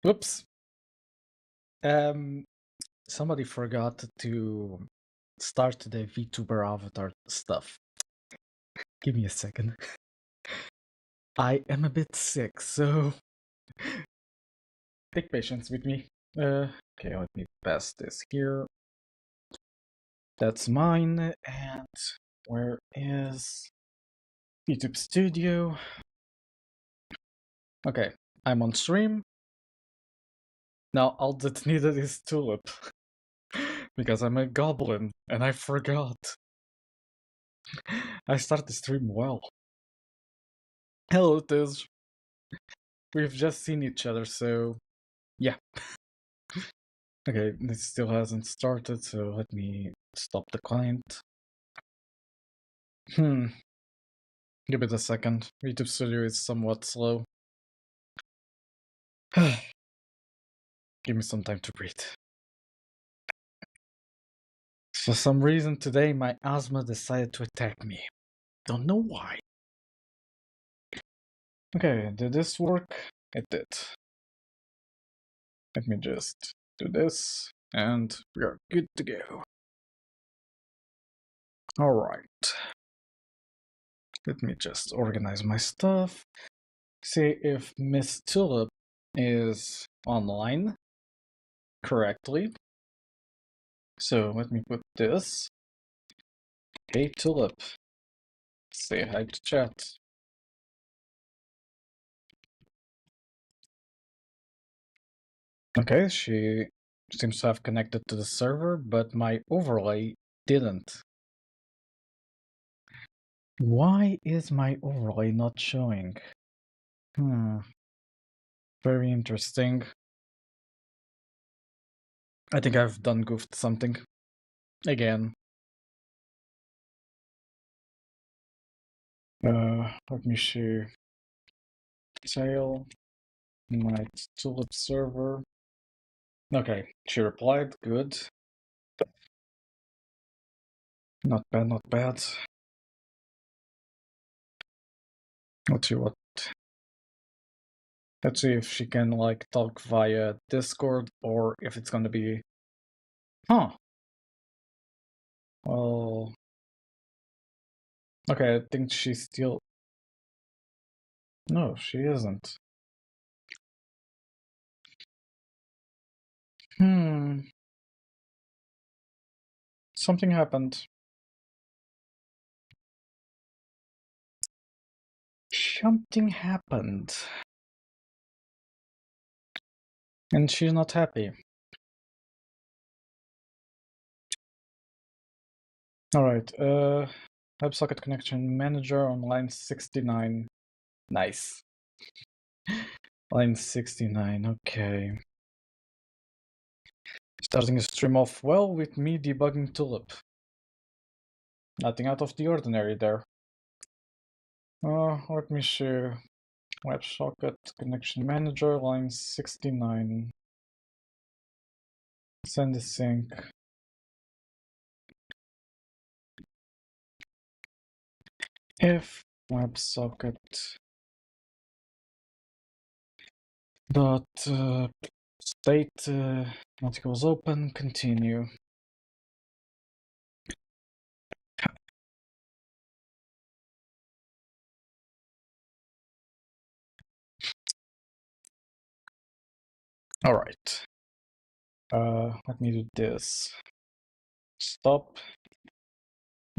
Whoops. Um, Somebody forgot to start the VTuber avatar stuff. Give me a second. I am a bit sick, so take patience with me. Okay, let me pass this here. That's mine, and where is YouTube Studio? Okay, I'm on stream. Now all that's needed is Tulip. Because I'm a goblin, and I forgot. I start the stream well. Hello, Tiz. We've just seen each other, so yeah. Okay, this still hasn't started, so let me stop the client. Give it a second. YouTube Studio is somewhat slow. Give me some time to breathe. For some reason today, my asthma decided to attack me. Don't know why. Okay, did this work? It did. Let me just do this, and we are good to go. Alright. Let me just organize my stuff. See if Miss Tulip is online correctly. So let me put this. Hey Tulip. Say hi to chat. Okay, she seems to have connected to the server, but my overlay didn't. Why is my overlay not showing? Very interesting. I think I've done goofed something. Again. Let me see. Tail. My Tulip server. Okay, she replied. Good. Not bad, not bad. Let's see what. Let's see if she can like talk via Discord or if it's gonna be. Huh. Well. Okay, I think she's still. No, she isn't. Something happened. Something happened. And she's not happy. Alright, WebSocket Connection Manager on line 69. Nice. Line 69, okay. Starting a stream off well with me debugging Tulip. Nothing out of the ordinary there. Let me see. WebSocket Connection Manager, line 69. Send the sync. If WebSocket dot state not equals open, continue. All right. Let me do this. Stop.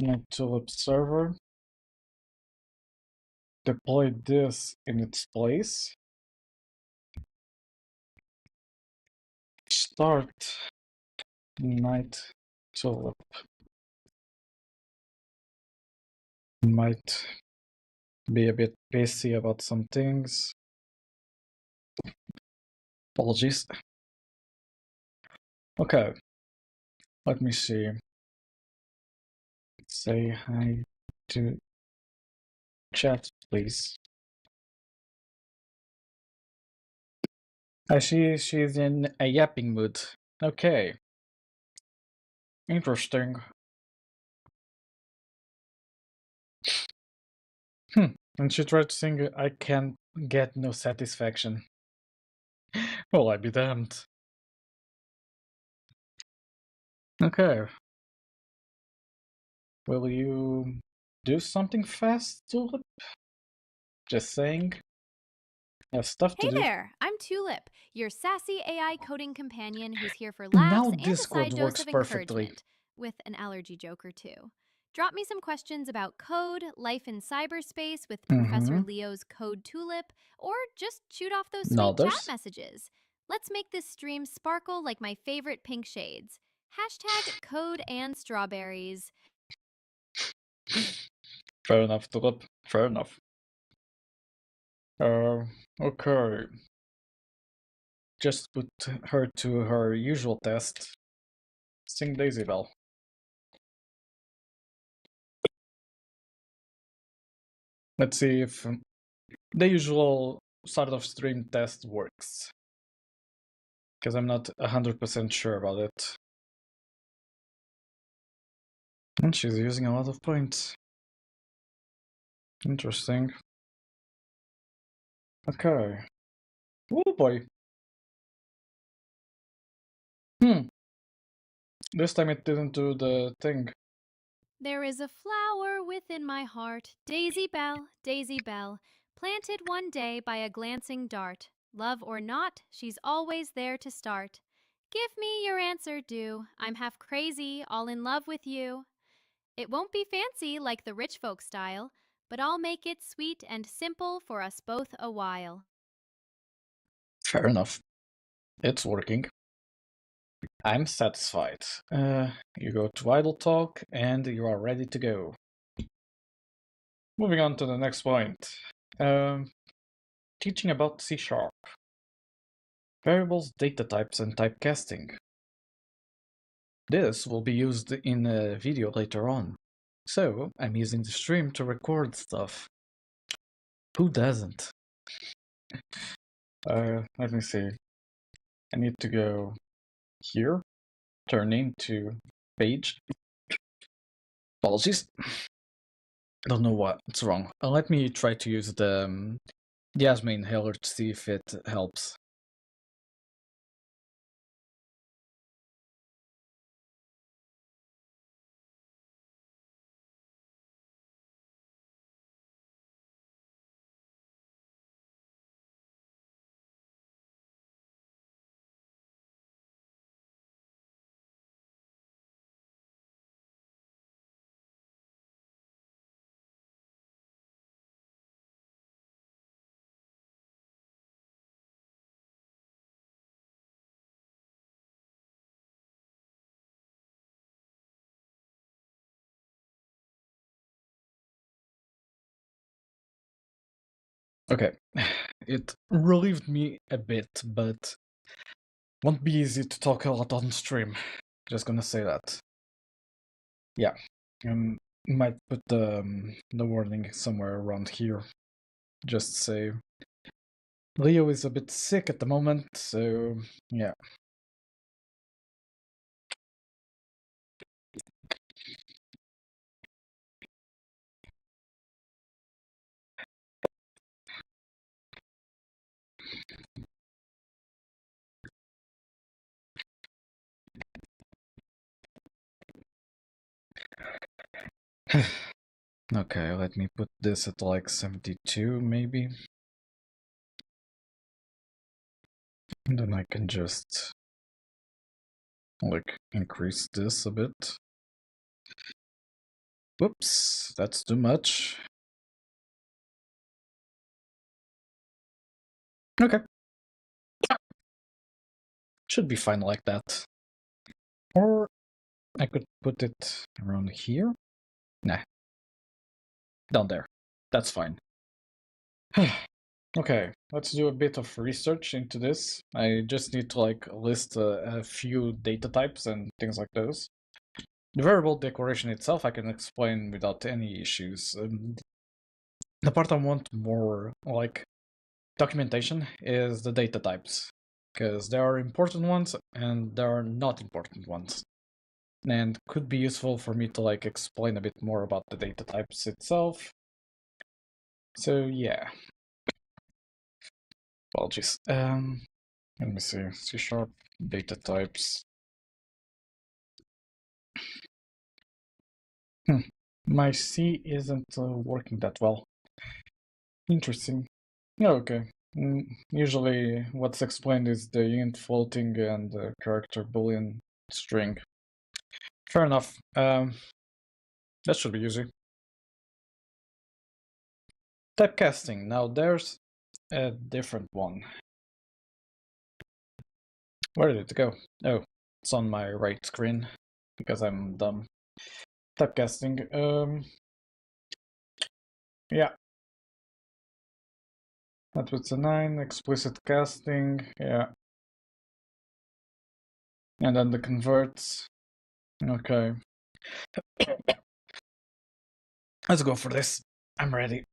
NetTulip server. Deploy this in its place. Start NightTulip. Might be a bit pissy about some things. Apologies. Okay. Let me see. Say hi to chat, please. I see she's in a yapping mood. Okay. Interesting. And she tried to sing I can get no satisfaction. Well, I'd be damned. Okay. Will you do something fast, Tulip? Just saying. I have stuff to Hey do. there, I'm Tulip, your sassy AI coding companion who's here for Now laughs and a Discord side dose works of perfectly. encouragement, with an allergy joke or two. Drop me some questions about code, life in cyberspace with Professor Mm-hmm. Leo's Code Tulip, or just shoot off those Now sweet chat there's... messages. Let's make this stream sparkle like my favorite pink shades. Hashtag code and strawberries. Fair enough, Tulip. Fair enough. Okay. Just put her to her usual test. Sing Daisy Bell. Let's see if the usual start of stream test works. Because I'm not 100% sure about it. And she's using a lot of points. Interesting. Okay. Oh boy. This time it didn't do the thing. There is a flower within my heart, Daisy Bell, planted one day by a glancing dart. Love or not, she's always there to start. Give me your answer due. I'm half crazy, all in love with you. It won't be fancy like the rich folk style, but I'll make it sweet and simple for us both a while. Fair enough. It's working. I'm satisfied. You go to Idle Talk and you are ready to go. Moving on to the next point. Teaching about C#. Variables, data types, and typecasting. This will be used in a video later on. So, I'm using the stream to record stuff. Who doesn't? Let me see. I need to go here, turn into page. Apologies. Don't know what's wrong. Let me try to use the asthma inhaler to see if it helps. Okay, it relieved me a bit, but won't be easy to talk a lot on stream. Just gonna say that. Yeah, might put the warning somewhere around here. Just say Leo is a bit sick at the moment, so yeah. Okay, let me put this at like 72 maybe. And then I can just like increase this a bit. Whoops, that's too much. Okay. Should be fine like that. Or I could put it around here. Nah. Down there. That's fine. Okay, let's do a bit of research into this. I just need to like list a few data types and things like those. The variable declaration itself I can explain without any issues. The part I want more like documentation is the data types, because there are important ones and there are not important ones, and could be useful for me to like explain a bit more about the data types itself. So yeah, apologies. Let me see. C# data types. My C isn't working that well. Interesting. Yeah, okay. Usually what's explained is the int floating and the character boolean string. Fair enough. That should be easy. Typecasting. Now there's a different one. Where did it go? Oh, it's on my right screen because I'm dumb. Typecasting. Yeah. That was a 9. Explicit casting. Yeah. And then the converts. Okay. Let's go for this. I'm ready.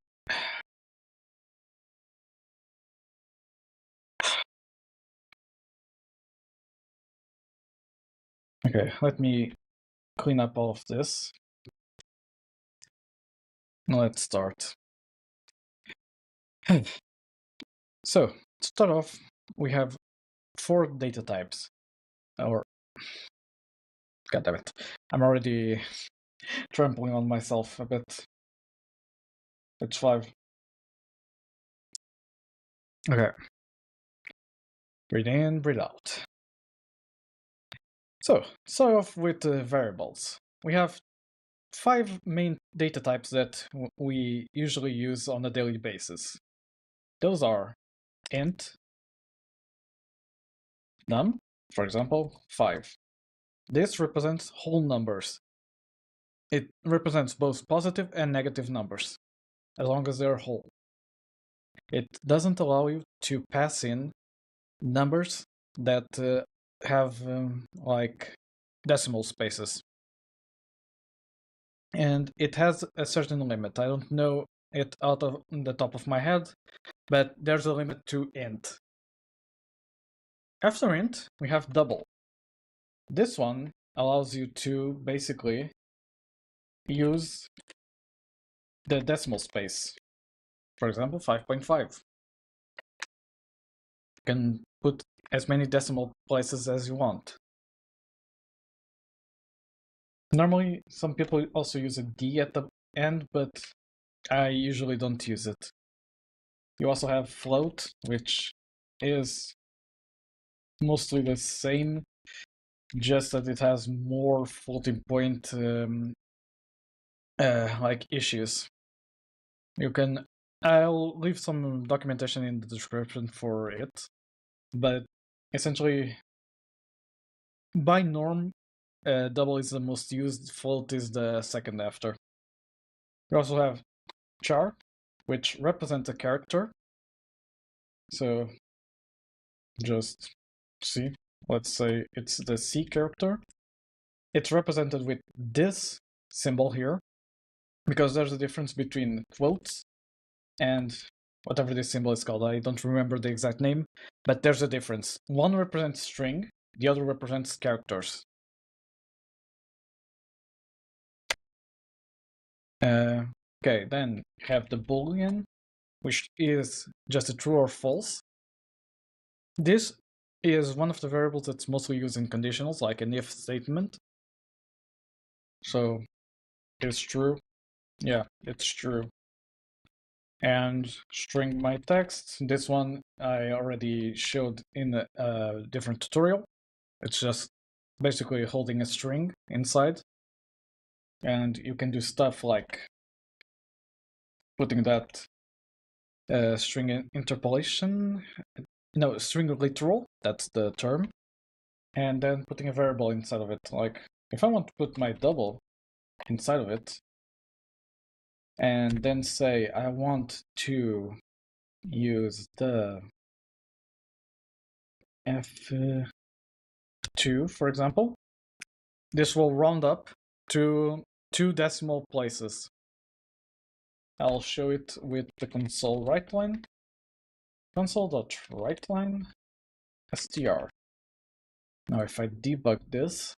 Okay, let me clean up all of this. Let's start. So, to start off, we have 4 data types. Or, god damn it, I'm already trampling on myself a bit. It's 5. Okay. Breathe in, breathe out. So, start off with variables. We have 5 main data types that we usually use on a daily basis. Those are int, num, for example, 5. This represents whole numbers. It represents both positive and negative numbers, as long as they're whole. It doesn't allow you to pass in numbers that have like decimal spaces. And it has a certain limit. I don't know it out of the top of my head, but there's a limit to int. After int, we have double. This one allows you to basically use the decimal space. For example, 5.5. You can put as many decimal places as you want. Normally, some people also use a D at the end, but I usually don't use it. You also have float, which is mostly the same, just that it has more floating point like issues. You can. I'll leave some documentation in the description for it, but essentially, by norm, double is the most used, float is the second after. We also have char, which represents a character. So just see, let's say it's the C character. It's represented with this symbol here, because there's a difference between quotes and whatever this symbol is called. I don't remember the exact name, but there's a difference. One represents string, the other represents characters. Okay, then you have the boolean, which is just a true or false. This is one of the variables that's mostly used in conditionals, like an if statement. So it's true. Yeah, it's true. And string my text. This one I already showed in a different tutorial. It's just basically holding a string inside. And you can do stuff like putting that string interpolation. No, string literal, that's the term. And then putting a variable inside of it. Like, if I want to put my double inside of it, and then say I want to use the F2, for example, this will round up to 2 decimal places. I'll show it with the console writeline. Console.writeline str. Now if I debug this,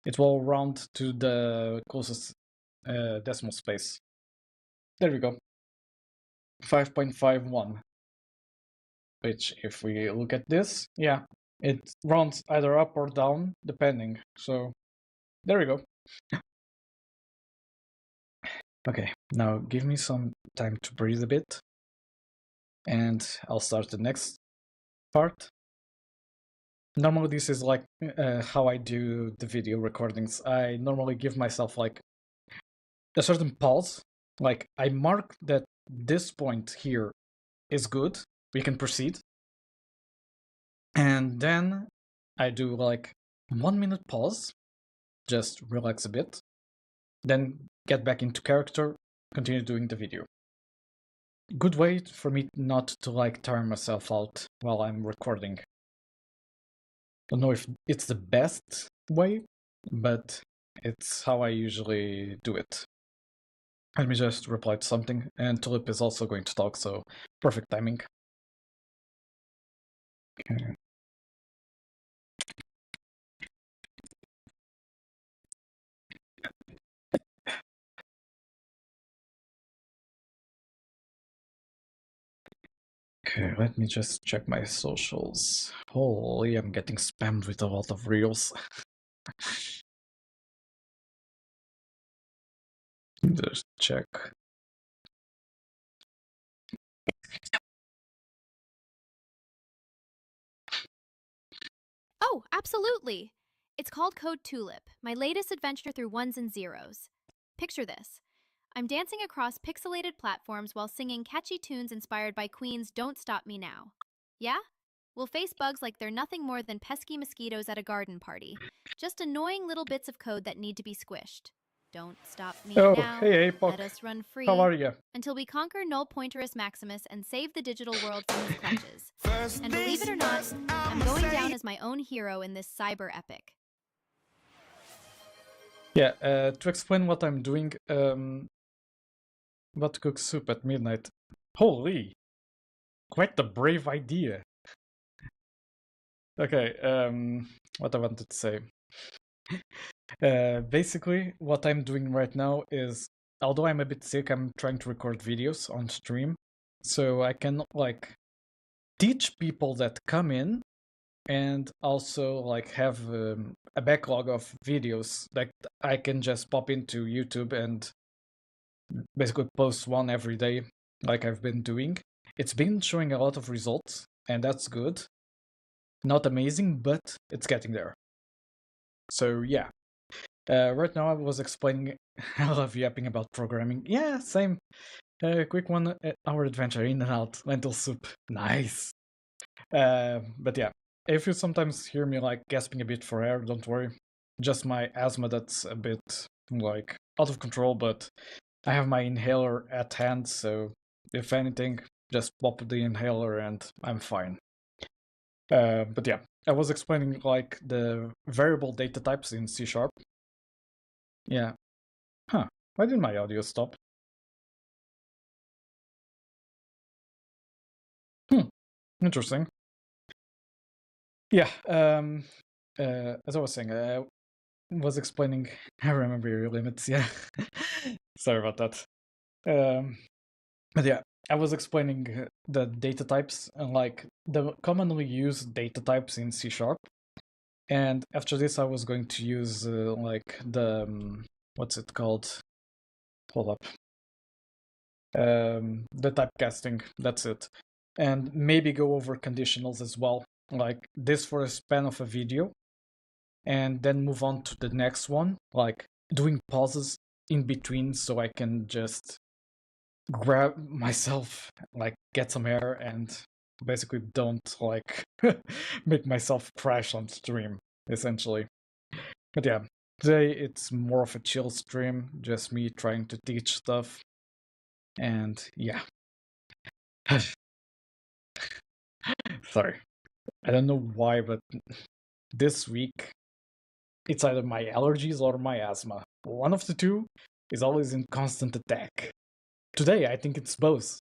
it will round to the closest decimal space. There we go. 5.51. which if we look at this, yeah, it runs either up or down depending. So there we go. Okay, now give me some time to breathe a bit, and I'll start the next part. Normally this is like how I do the video recordings. I normally give myself like a certain pause. Like I mark that this point here is good, we can proceed. And then I do like 1 minute pause, just relax a bit, then get back into character, continue doing the video. Good way for me not to like tire myself out while I'm recording. Don't know if it's the best way, but it's how I usually do it. Let me just reply to something, and Tulip is also going to talk, so perfect timing. Okay. Okay, let me just check my socials. Holy, I'm getting spammed with a lot of reels. Just check. Oh, absolutely! It's called Code Tulip, my latest adventure through ones and zeros. Picture this. I'm dancing across pixelated platforms while singing catchy tunes inspired by Queen's Don't Stop Me Now. Yeah? We'll face bugs like they're nothing more than pesky mosquitoes at a garden party. Just annoying little bits of code that need to be squished. Don't stop me Oh, now. hey Apoc. Let us run free. How are you? Until we conquer Null Pointerus Maximus and save the digital world from his clutches. And believe it or not, I'm going down as my own hero in this cyber epic. Yeah, to explain what I'm doing, what to cook soup at midnight. Holy! Quite the brave idea. Okay, what I wanted to say. Basically, what I'm doing right now is, although I'm a bit sick, I'm trying to record videos on stream, so I can like teach people that come in, and also like have a backlog of videos that I can just pop into YouTube and basically post one every day, like I've been doing. It's been showing a lot of results, and that's good. Not amazing, but it's getting there. So yeah. Right now I was explaining I love yapping about programming. Yeah, same. Quick one, our adventure in and out, lentil soup. Nice. But yeah, if you sometimes hear me like gasping a bit for air, don't worry. Just my asthma that's a bit like out of control, but I have my inhaler at hand, so if anything, just pop the inhaler and I'm fine. But yeah, I was explaining like the variable data types in C#. Yeah. Huh. Why did my audio stop? Interesting. Yeah. As I was saying, I was explaining. I remember your limits. Yeah. Sorry about that. But yeah, I was explaining the data types and like the commonly used data types in C#. And after this, I was going to use like the what's it called? Hold up. The typecasting. That's it. And maybe go over conditionals as well, like this for a span of a video, and then move on to the next one, like doing pauses in between so I can just grab myself, like get some air, and basically don't like make myself crash on stream, essentially. But yeah, today it's more of a chill stream, just me trying to teach stuff, and yeah. Sorry. I don't know why, but this week it's either my allergies or my asthma. One of the two is always in constant attack. Today, I think it's both,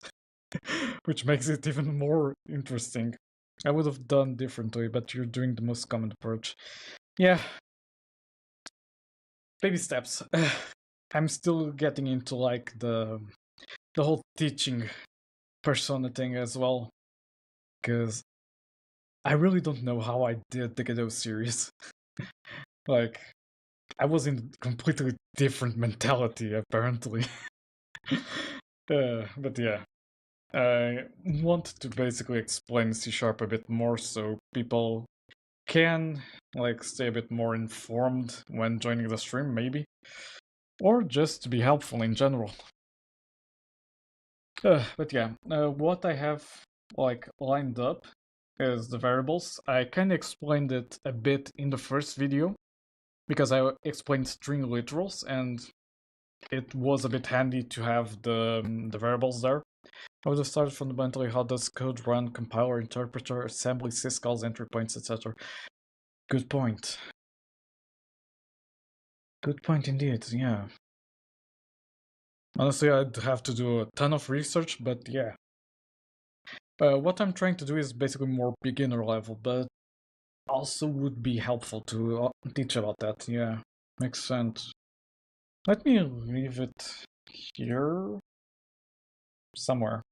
which makes it even more interesting. I would have done differently, but you're doing the most common approach. Yeah. Baby steps. I'm still getting into like the whole teaching persona thing as well. because I really don't know how I did the Godot series. Like, I was in completely different mentality, apparently. But yeah, I want to basically explain C# a bit more so people can like stay a bit more informed when joining the stream, maybe, or just to be helpful in general. But yeah, what I have like lined up is the variables. I kind of explained it a bit in the first video because I explained string literals, and it was a bit handy to have the variables there. I would have started fundamentally how does code run, compiler, interpreter, assembly, syscalls, entry points, etc. Good point. Good point indeed, yeah. Honestly, I'd have to do a ton of research, but yeah. What I'm trying to do is basically more beginner level, but also would be helpful to teach about that, yeah. Makes sense. Let me leave it here somewhere.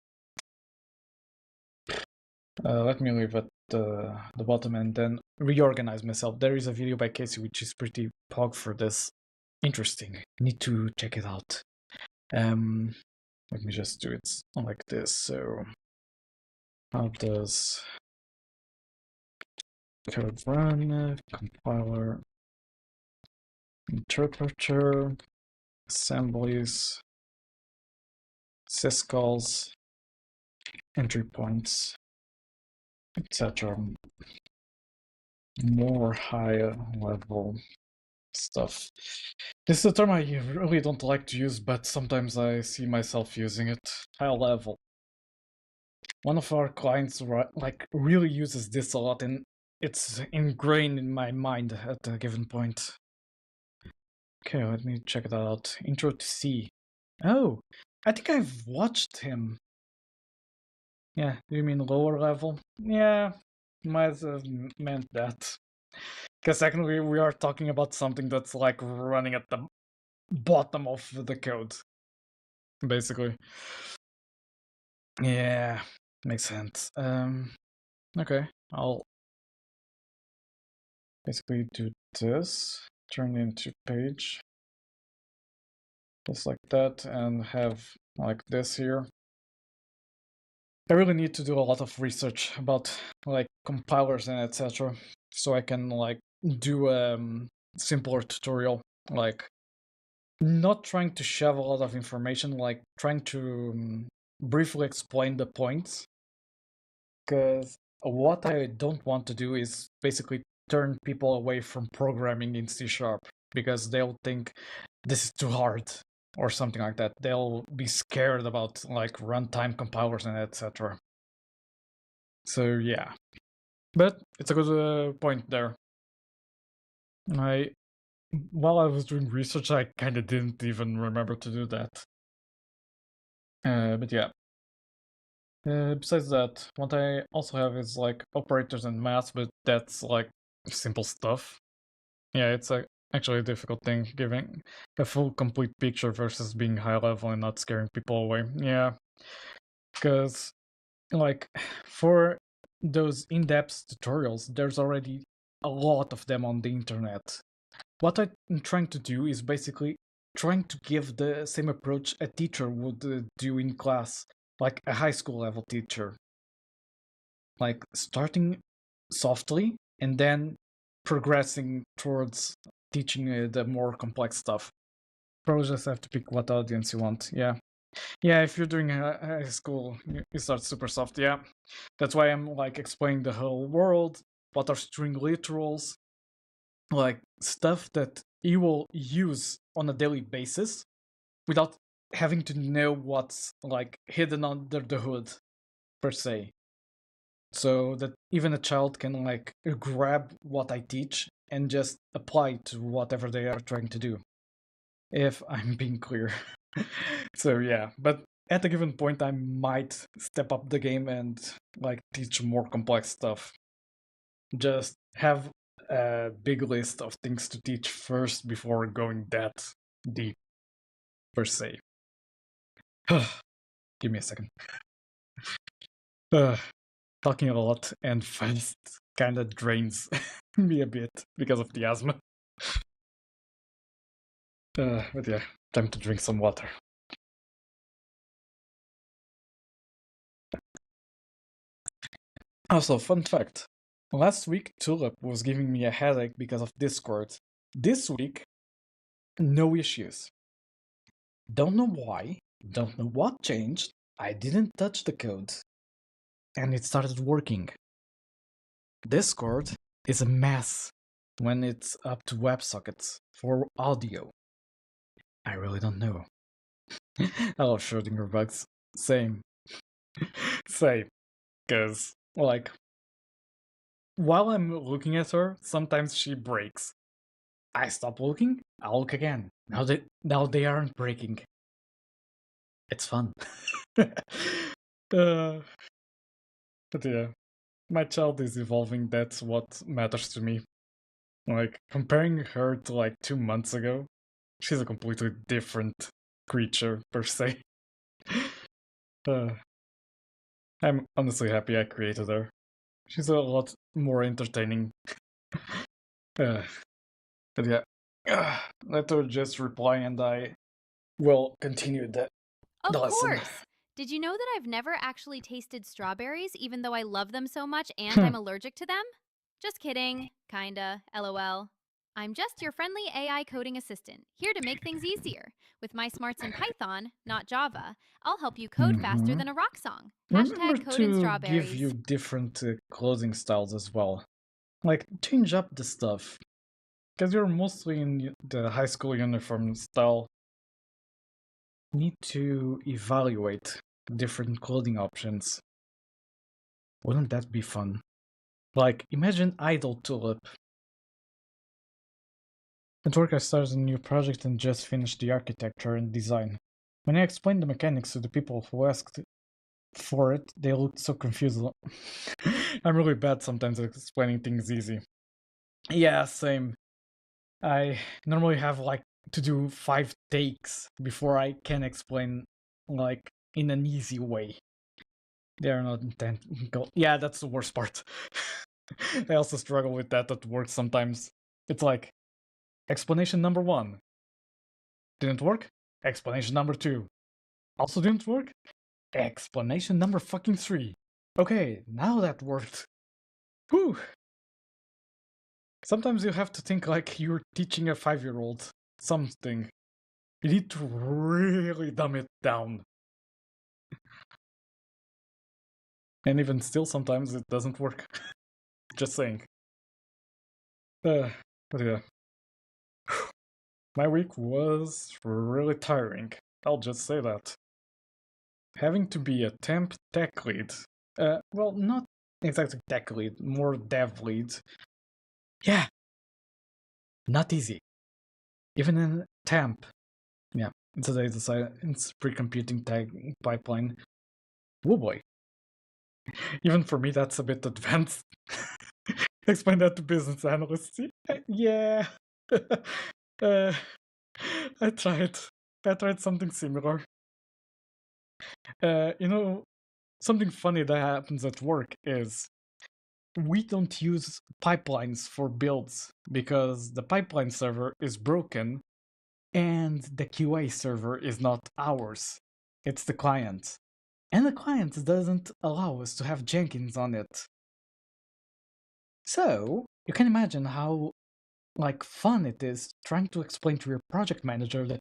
Let me leave at the bottom and then reorganize myself. There is a video by Casey which is pretty pog for this. Interesting. Need to check it out. Let me just do it like this. So, how does code run? Compiler, interpreter, assemblies, syscalls, entry points, etc. More higher level stuff. This is a term I really don't like to use, but sometimes I see myself using it. High level. One of our clients like really uses this a lot, and it's ingrained in my mind at a given point. Okay, let me check that out. Intro to C. Oh, I think I've watched him. Yeah, do you mean lower level? Yeah, might have meant that. Because technically we are talking about something that's like running at the bottom of the code, basically. Yeah, makes sense. Okay, I'll basically do this, turn into page, just like that, and have like this here. I really need to do a lot of research about like compilers and etc. so I can like do a simpler tutorial, like not trying to shove a lot of information, like trying to briefly explain the points. Because what I don't want to do is basically turn people away from programming in C# because they'll think this is too hard or something like that. They'll be scared about like runtime compilers and etc. So yeah, but it's a good point there. While I was doing research, I kind of didn't even remember to do that. But yeah. Besides that, what I also have is like operators and math, but that's like simple stuff. Yeah, it's actually a difficult thing giving a full complete picture versus being high level and not scaring people away. Yeah, because like for those in-depth tutorials, there's already a lot of them on the internet. What I'm trying to do is basically trying to give the same approach a teacher would do in class, like a high school level teacher. Like starting softly and then progressing towards teaching the more complex stuff. Probably just have to pick what audience you want. Yeah. Yeah, if you're doing high school, you start super soft. Yeah. That's why I'm like explaining the whole world, what are string literals, like stuff that you will use on a daily basis without having to know what's like hidden under the hood per se, so that even a child can like grab what I teach and just apply it to whatever they are trying to do, if I'm being clear. So yeah, but at a given point I might step up the game and like teach more complex stuff. Just have a big list of things to teach first before going that deep, per se. Give me a second. talking a lot and fast kind of drains me a bit because of the asthma. But yeah, time to drink some water. Also, fun fact. Last week, Tulip was giving me a headache because of Discord. This week, no issues. Don't know why, don't know what changed. I didn't touch the code. And it started working. Discord is a mess when it's up to WebSockets for audio. I really don't know. I love Schrodinger bugs. Same. Same. Because, like, while I'm looking at her, sometimes she breaks. I stop looking, I'll look again. Now they aren't breaking. It's fun. But yeah, my child is evolving. That's what matters to me. Like, comparing her to like 2 months ago, she's a completely different creature per se. I'm honestly happy I created her. She's a lot more entertaining. But yeah, let her just reply and I will continue the Of lesson. course! Did you know that I've never actually tasted strawberries, even though I love them so much and I'm allergic to them? Just kidding. Kinda. LOL. I'm just your friendly AI coding assistant, here to make things easier. With my smarts in Python, not Java, I'll help you code faster than a rock song. Remember Hashtag code and to give strawberries. you different clothing styles as well. Like, change up the stuff. Because you're mostly in the high school uniform style. Need to evaluate different clothing options. Wouldn't that be fun? Like, imagine Idle Tulip. At work I started a new project and just finished the architecture and design. When I explained the mechanics to the people who asked for it, they looked so confused. I'm really bad sometimes at explaining things easy. Yeah, same. I normally have like to do 5 takes before I can explain like in an easy way. They are not intentional. Yeah, that's the worst part. I also struggle with that at work sometimes. It's like explanation number 1 didn't work. Explanation number 2 also didn't work. Explanation number fucking 3. Okay, now that worked. Whew. Sometimes you have to think like you're teaching a 5-year-old something. You need to really dumb it down. And even still, sometimes it doesn't work. Just saying. But yeah. My week was really tiring. I'll just say that. Having to be a temp tech lead. Well, not exactly tech lead, more dev lead. Yeah. Not easy. Even in temp. Yeah, it's a data science pre-computing tag pipeline. Oh boy. Even for me, that's a bit advanced. Explain that to business analysts. Yeah. I tried. I tried something similar. Something funny that happens at work is we don't use pipelines for builds because the pipeline server is broken and the QA server is not ours. It's the client. And the client doesn't allow us to have Jenkins on it. So, you can imagine how fun it is trying to explain to your project manager that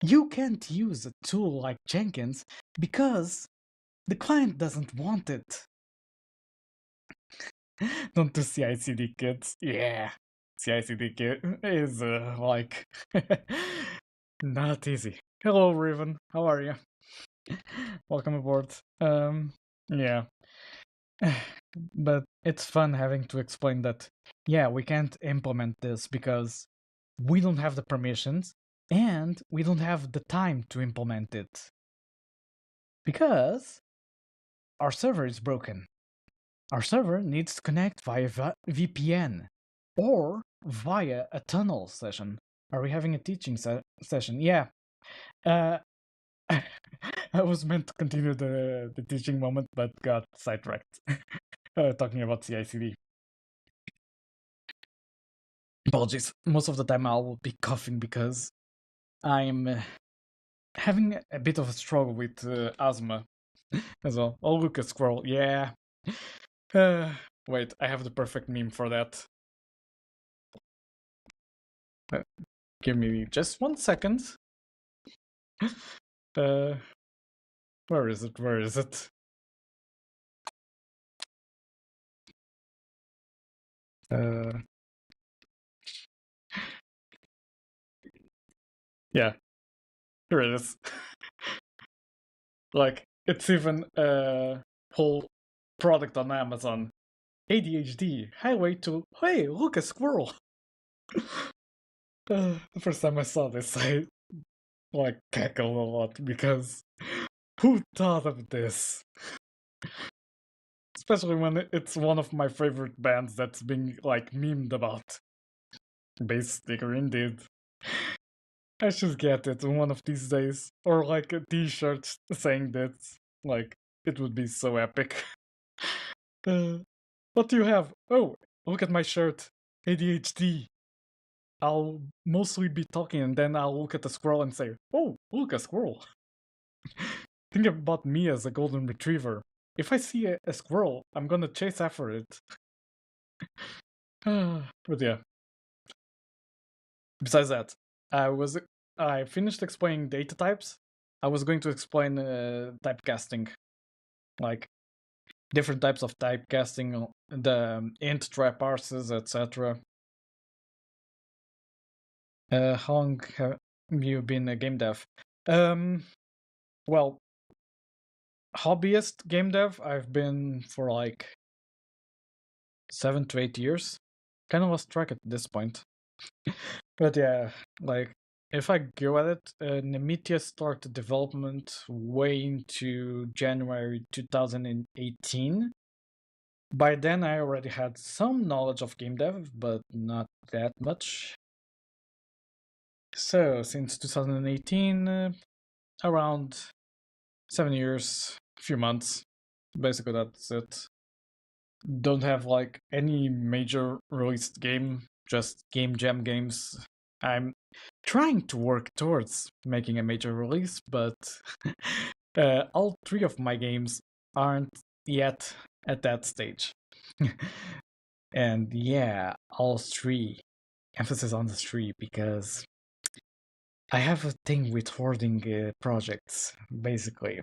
you can't use a tool like Jenkins because the client doesn't want it. Don't do CI/CD, kids. Yeah, CI/CD kid is not easy. Hello, Riven. How are you? Welcome aboard. Yeah. But it's fun having to explain that, yeah, we can't implement this because we don't have the permissions and we don't have the time to implement it. Because our server is broken. Our server needs to connect via VPN or via a tunnel session. Are we having a teaching session? Yeah. I was meant to continue the teaching moment, but got sidetracked. Talking about CI/CD. Apologies. Most of the time I will be coughing because I'm having a bit of a struggle with asthma as well. Oh, look, a squirrel. Yeah. Wait, I have the perfect meme for that. Give me just 1 second. Where is it? Where is it? Yeah, here it is. Like, it's even a whole product on Amazon. ADHD, highway to, hey, look, a squirrel. The first time I saw this, I like cackled a lot because who thought of this? Especially when it's one of my favorite bands that's being like memed about. Bass sticker indeed. I should get it one of these days. Or like a t-shirt saying that. Like, it would be so epic. What do you have? Oh, look at my shirt. ADHD. I'll mostly be talking and then I'll look at the squirrel and say, oh, look, a squirrel. Think about me as a golden retriever. If I see a squirrel, I'm gonna chase after it. But yeah. Besides that, I finished explaining data types. I was going to explain typecasting, like different types of typecasting, the int trap parsers, etc. How long have you been a game dev? Well, hobbyist game dev, I've been for like 7 to 8 years. Kind of lost track at this point. But yeah, like if I go at it, Nemetia started development way into January 2018. By then, I already had some knowledge of game dev, but not that much. So, since 2018, around 7 years, few months. Basically, that's it. Don't have like any major released game, just game jam games. I'm trying to work towards making a major release, but all 3 of my games aren't yet at that stage. And yeah, all 3. Emphasis on the 3 because I have a thing with hoarding projects, basically.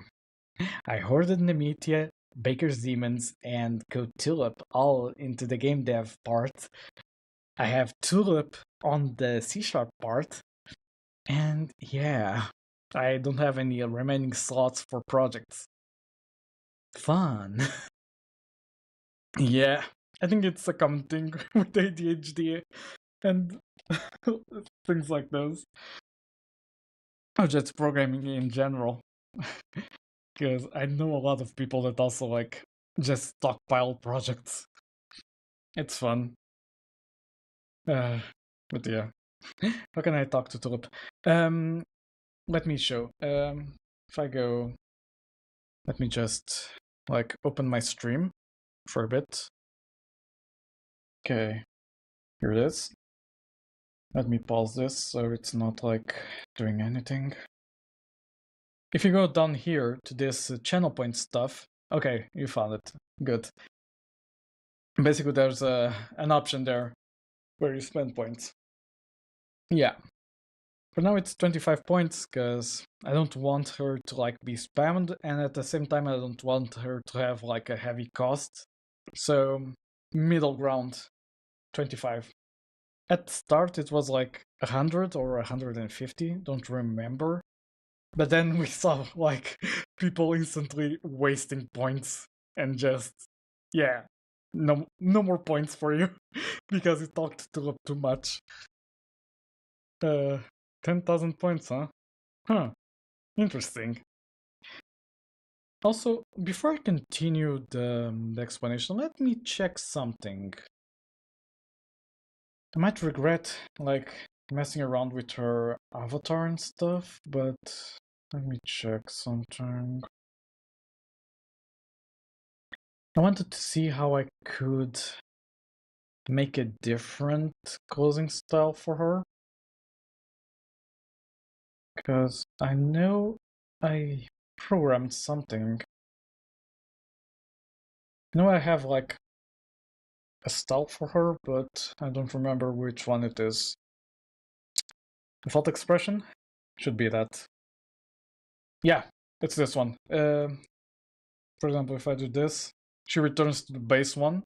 I hoarded Nemetia, Baker's Demons, and Code Tulip all into the game dev part. I have Tulip on the C# part, and yeah, I don't have any remaining slots for projects. Fun. Yeah, I think it's a common thing with ADHD and things like those. Or just programming in general. Because I know a lot of people that also like just stockpile projects. It's fun. But yeah. How can I talk to Tulip? Let me show. If I go, let me just like open my stream for a bit. Okay, here it is. Let me pause this so it's not like doing anything. If you go down here to this channel point stuff, okay, you found it. Good. Basically, there's an option there where you spend points. Yeah. For now it's 25 points because I don't want her to like be spammed, and at the same time I don't want her to have like a heavy cost. So middle ground, 25. At start it was like 100 or 150, don't remember. But then we saw like people instantly wasting points and just, yeah, no more points for you because you talked too much. 10,000 points, huh? Huh. Interesting. Also, before I continue the explanation, let me check something. I might regret, like, messing around with her avatar and stuff, but Let me check something. I wanted to see how I could make a different closing style for her. Because I know I programmed something. I know I have like a style for her, but I don't remember which one it is. Default expression? Should be that. Yeah, it's this one. For example, if I do this, she returns to the base one.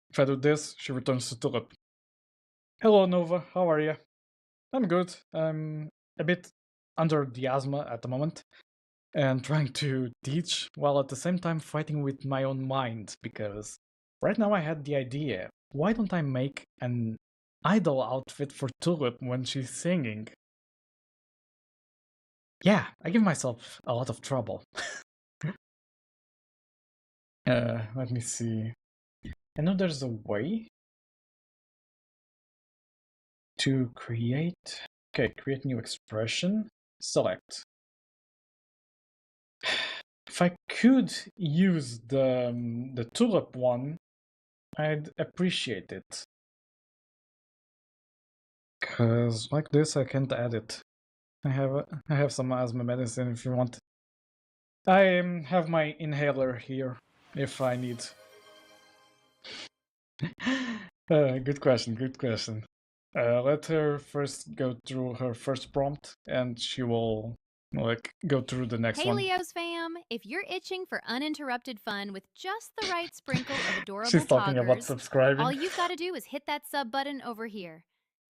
If I do this, she returns to tulip. Hello, Nova. How are you? I'm good. I'm a bit under the asthma at the moment and trying to teach while at the same time fighting with my own mind because right now I had the idea. Why don't I make an idol outfit for Tulip when she's singing? Yeah, I give myself a lot of trouble. Let me see. I know there's a way to create. Okay, create new expression. Select. If I could use the tulip one, I'd appreciate it. Cause like this, I can't add it. I have some asthma medicine if you want. I have my inhaler here if I need. Good question. Good question. Let her first go through her first prompt, and she will like go through the next Hey, one. Leos fam! If you're itching for uninterrupted fun with just the right sprinkle of adorable She's talking about toggers, subscribing. all you've got to do is hit that sub button over here.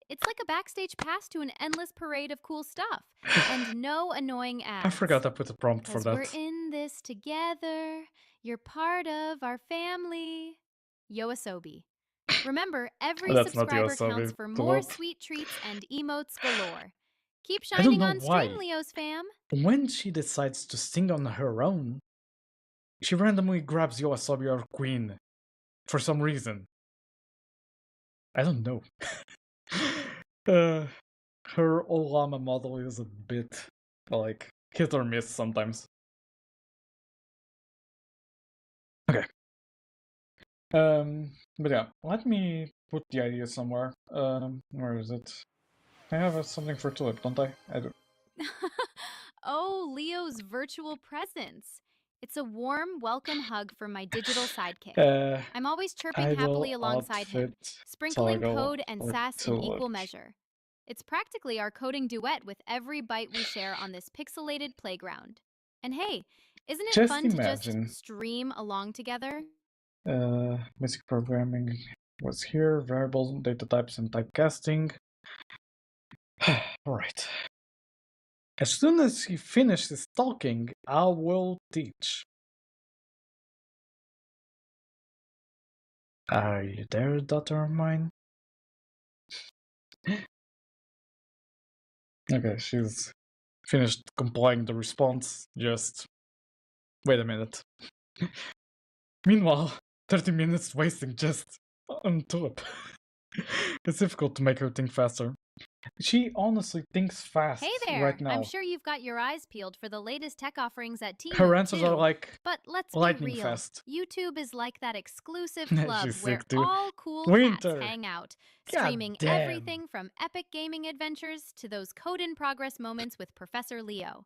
It's like a backstage pass to an endless parade of cool stuff, and no annoying ads. I forgot I put a prompt for 'Cause that. we're in this together. You're part of our family. Yoasobi. Remember, every That's not subscriber Yoasobi. counts for The more what? sweet treats and emotes galore. Keep I don't shining know on why. stream, Leos fam. When she decides to sing on her own, she randomly grabs Yoasobi or Queen for some reason. I don't know. Her Olama model is a bit like hit or miss sometimes. Okay. But yeah, let me put the idea somewhere. Where is it? I have something for Tulip, don't I? I do. Oh, Leo's virtual presence. It's a warm welcome hug from my digital sidekick. I'm always chirping happily Idol alongside him, outfit sprinkling toggle code and for sass in Tulip. equal measure. It's practically our coding duet with every bite we share on this pixelated playground. And hey, isn't it Just fun to imagine. just stream along together? Basic programming was here, variables, data types, and typecasting. Alright. As soon as he finishes talking, I will teach. Are you there, daughter of mine? Okay, she's finished complying the response. Just wait a minute. Meanwhile, 30 minutes wasting just on Tulip. It's difficult to make her think faster. She honestly thinks fast Hey there! right now. I'm sure you've got your eyes peeled for the latest tech offerings at Temu, Her answers too. are like But let's be lightning real. fast. YouTube is like that exclusive She's club where sick too. all cool Winter. cats hang out, God streaming damn. everything from epic gaming adventures to those code-in-progress moments with Professor Leo.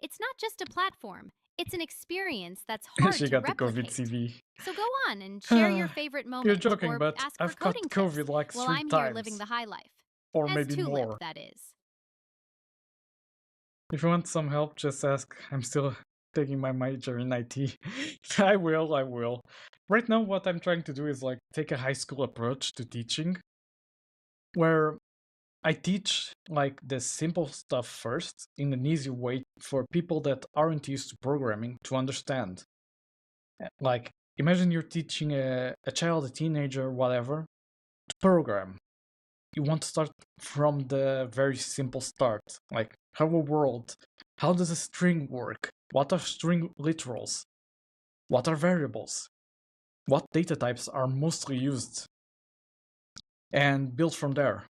It's not just a platform. It's an experience that's hard She to got the COVID replicate. CV. So go on and share your favorite moment, You're joking, or but ask I've for caught coding COVID tips like while 3 I'm times. here living the high life. Or As maybe Tulip, more. that is. If you want some help, just ask. I'm still taking my major in IT. I will. Right now, what I'm trying to do is like take a high school approach to teaching, where I teach like the simple stuff first in an easy way for people that aren't used to programming to understand. Like, imagine you're teaching a child, a teenager, whatever, to program. You want to start from the very simple start, like how does a string work? What are string literals? What are variables? What data types are mostly used? And build from there.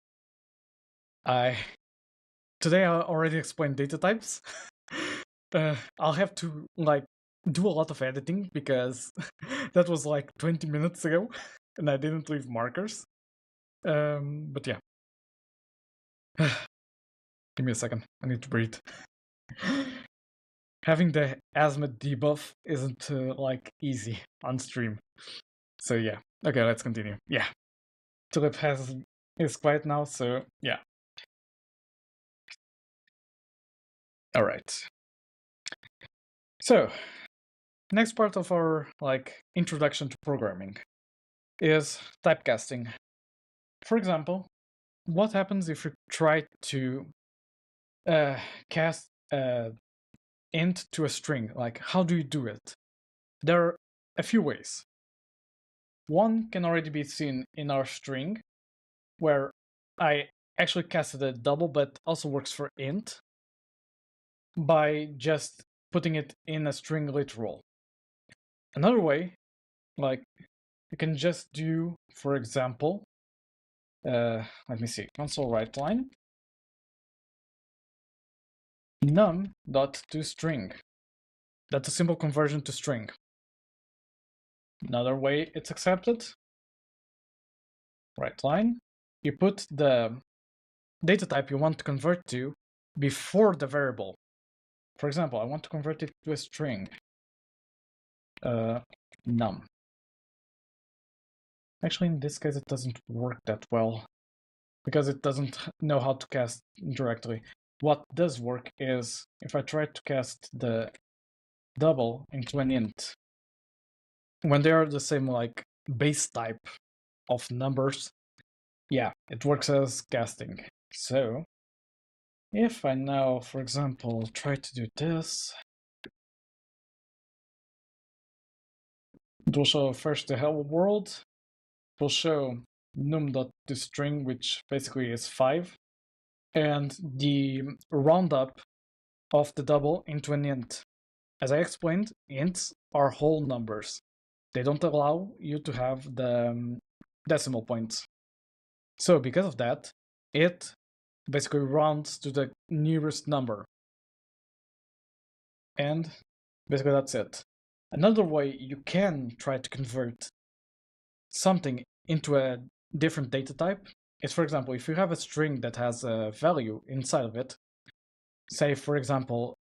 Today I already explained data types, I'll have to like do a lot of editing because that was like 20 minutes ago and I didn't leave markers. But yeah. Give me a second. I need to breathe. Having the asthma debuff isn't like easy on stream. So yeah. Okay, let's continue. Yeah. Tulip is quiet now, so yeah. All right. So, next part of our like introduction to programming is typecasting. For example, what happens if you try to cast int to a string? Like, how do you do it? There are a few ways. One can already be seen in our string, where I actually casted a double, but also works for int, by just putting it in a string literal. Another way, like, you can just do, for example, let me see, console write line num.toString. That's a simple conversion to string. Another way it's accepted, write line, you put the data type you want to convert to before the variable. For example, I want to convert it to a string, num. Actually, in this case, it doesn't work that well because it doesn't know how to cast directly. What does work is if I try to cast the double into an int, when they are the same like base type of numbers, yeah, it works as casting. So if I now, for example, try to do this, it will show first the hello world, it will show num.toString, which basically is 5, and the roundup of the double into an int. As I explained, ints are whole numbers. They don't allow you to have the decimal points. So because of that, it basically rounds to the nearest number. And basically that's it. Another way you can try to convert something into a different data type is, for example, if you have a string that has a value inside of it, say, for example,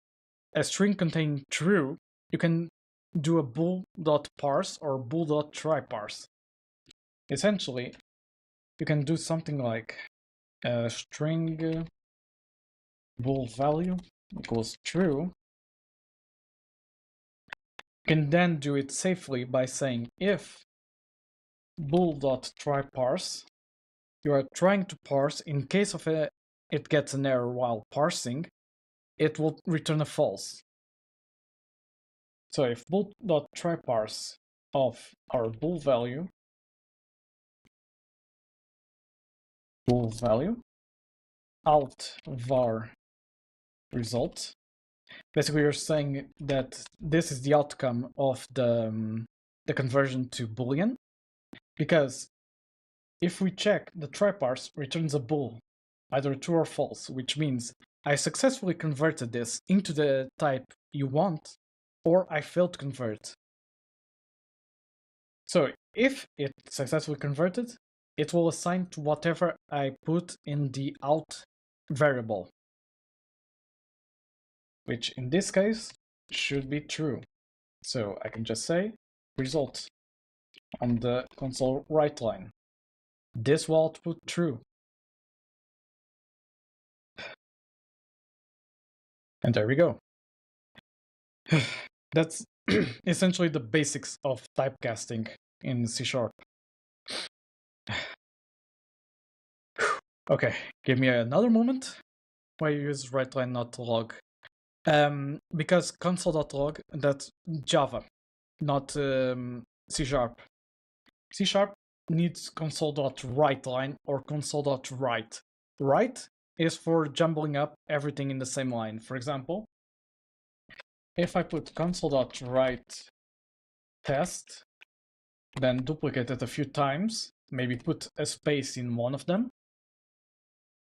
a string containing true, you can do a bool.parse or bool.try-parse. Essentially, you can do something like a string bool value equals true. You can then do it safely by saying if bool.try-parse, you are trying to parse, in case of it gets an error while parsing, it will return a false. So if bool.try-parse of our bool value, alt var result, basically you're saying that this is the outcome of the conversion to Boolean, because if we check, the try-parse returns a bool, either true or false, which means I successfully converted this into the type you want, or I failed to convert. So if it successfully converted, it will assign to whatever I put in the out variable, which in this case should be true. So I can just say result on the console write line. This will output true. And there we go. That's essentially the basics of typecasting in C#. Okay, give me another moment where you use writeline not log. Because console.log, that's Java, not C#. C# needs console.writeline or console.write. Write is for jumbling up everything in the same line. For example, if I put console.write test, then duplicate it a few times, maybe put a space in one of them,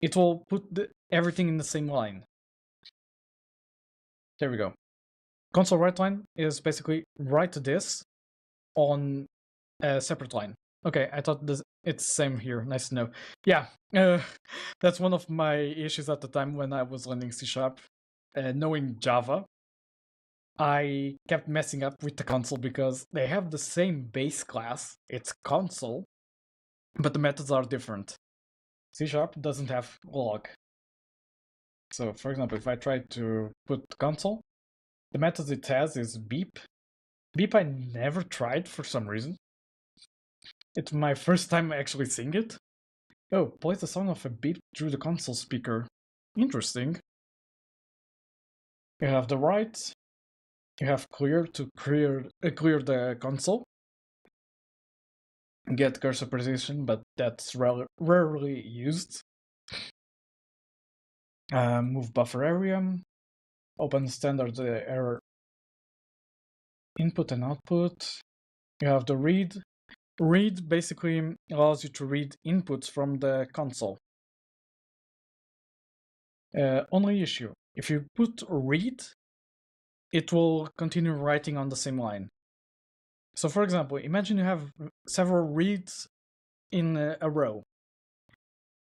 it will put everything in the same line. There we go. console write line is basically write this on a separate line. Okay, I thought it's same here. Nice to know. Yeah, that's one of my issues at the time when I was learning C#. Knowing Java, I kept messing up with the console because they have the same base class. It's console, but the methods are different. C# doesn't have log. So, for example, if I try to put console, the method it has is beep. Beep I never tried for some reason. It's my first time actually seeing it. Oh, plays the sound of a beep through the console speaker. Interesting. You have the write. You have clear to clear the console. Get cursor position, but that's rarely used. Move buffer area. Open standard error input and output. You have the read. Read basically allows you to read inputs from the console. Only issue, if you put read, it will continue writing on the same line. So for example, imagine you have several reads in a row.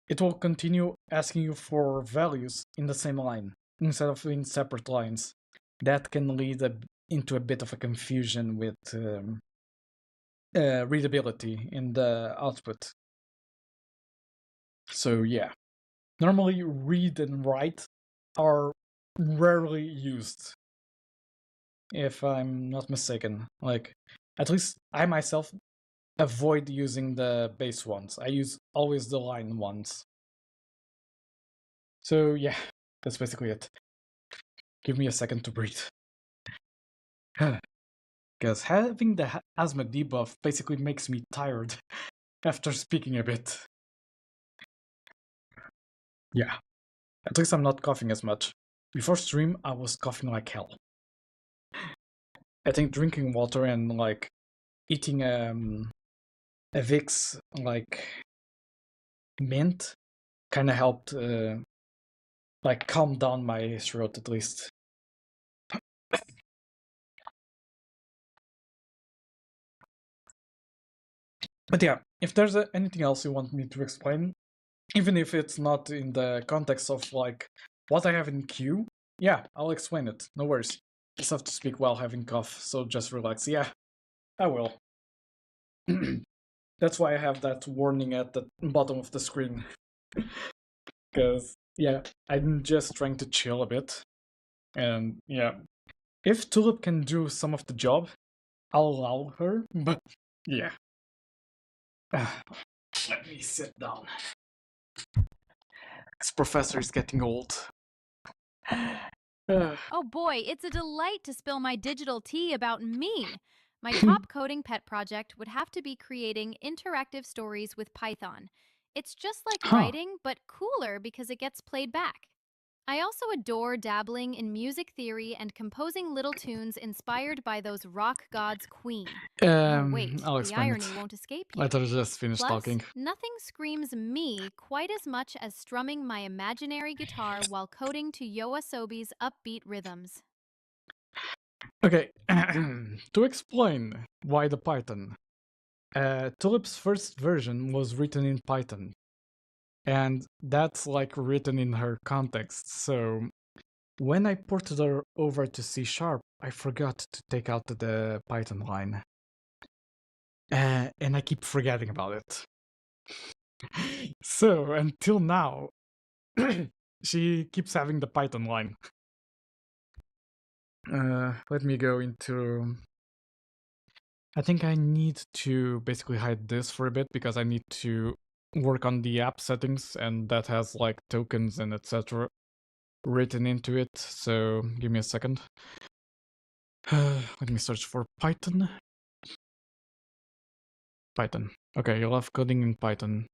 It will continue asking you for values in the same line instead of in separate lines. That can lead into a bit of a confusion with readability in the output. So yeah, normally read and write are rarely used, if I'm not mistaken. Like, at least I myself avoid using the base ones. I use always the line ones. So yeah, that's basically it. Give me a second to breathe. Because having the asthma debuff basically makes me tired after speaking a bit. Yeah, at least I'm not coughing as much. Before stream, I was coughing like hell. I think drinking water and like eating a Vicks like mint kind of helped like calm down my throat at least. But yeah, if there's anything else you want me to explain, even if it's not in the context of like what I have in queue, yeah, I'll explain it. No worries. Just have to speak while having cough, so just relax. Yeah, I will. That's why I have that warning at the bottom of the screen. Because, yeah, I'm just trying to chill a bit. And, yeah, if Tulip can do some of the job, I'll allow her, but, yeah. Let me sit down. This professor is getting old. Oh boy, it's a delight to spill my digital tea about me. My top coding pet project would have to be creating interactive stories with Python. It's just like writing, but cooler because it gets played back. I also adore dabbling in music theory and composing little tunes inspired by those rock gods' Queen. Oh, wait, I'll the explain irony it. won't escape you. Let her just finish Plus, talking. nothing screams me quite as much as strumming my imaginary guitar while coding to Yoasobi's upbeat rhythms. Okay, to explain why the Python. Tulip's first version was written in Python, and that's like written in her context. So when I ported her over to C#, I forgot to take out the Python line. And I keep forgetting about it. So until now, she keeps having the Python line. Let me go into... I think I need to basically hide this for a bit because I need to work on the app settings, and that has like tokens and etc. written into it. So give me a second. Let me search for Python. Python. Okay, you'll have coding in Python.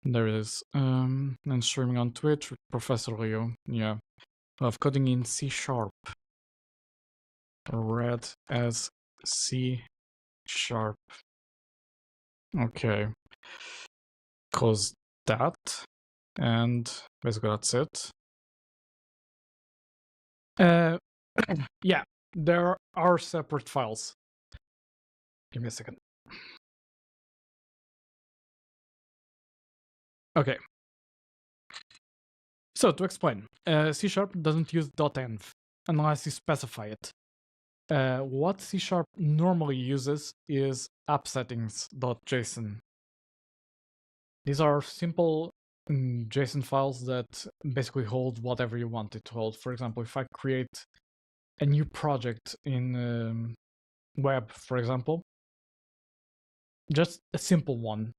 There it is. And streaming on Twitch with Professor Leo. Yeah. You'll have coding in C#. Read as C#. Okay. Close that. And basically that's it. Yeah, there are separate files. Give me a second. Okay. So to explain, C# doesn't use .env unless you specify it. What C# normally uses is appsettings.json. These are simple JSON files that basically hold whatever you want it to hold. For example, if I create a new project in web, for example, just a simple one,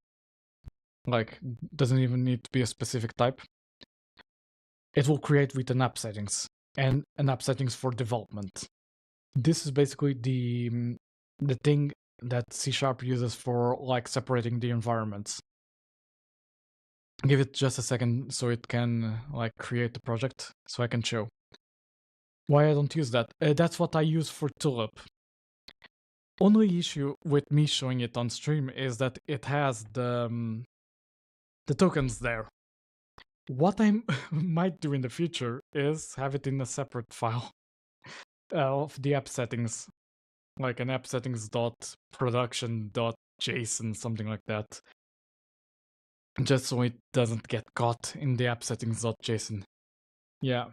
like doesn't even need to be a specific type, it will create with an app settings and an app settings for development. This is basically the thing that C# uses for like separating the environments. Give it just a second so it can like create the project so I can show why I don't use that. That's what I use for Tulip. Only issue with me showing it on stream is that it has the tokens there. What I might do in the future is have it in a separate file of the app settings, like an app settings.production.json, something like that, just so it doesn't get caught in the app settings.json. Yeah.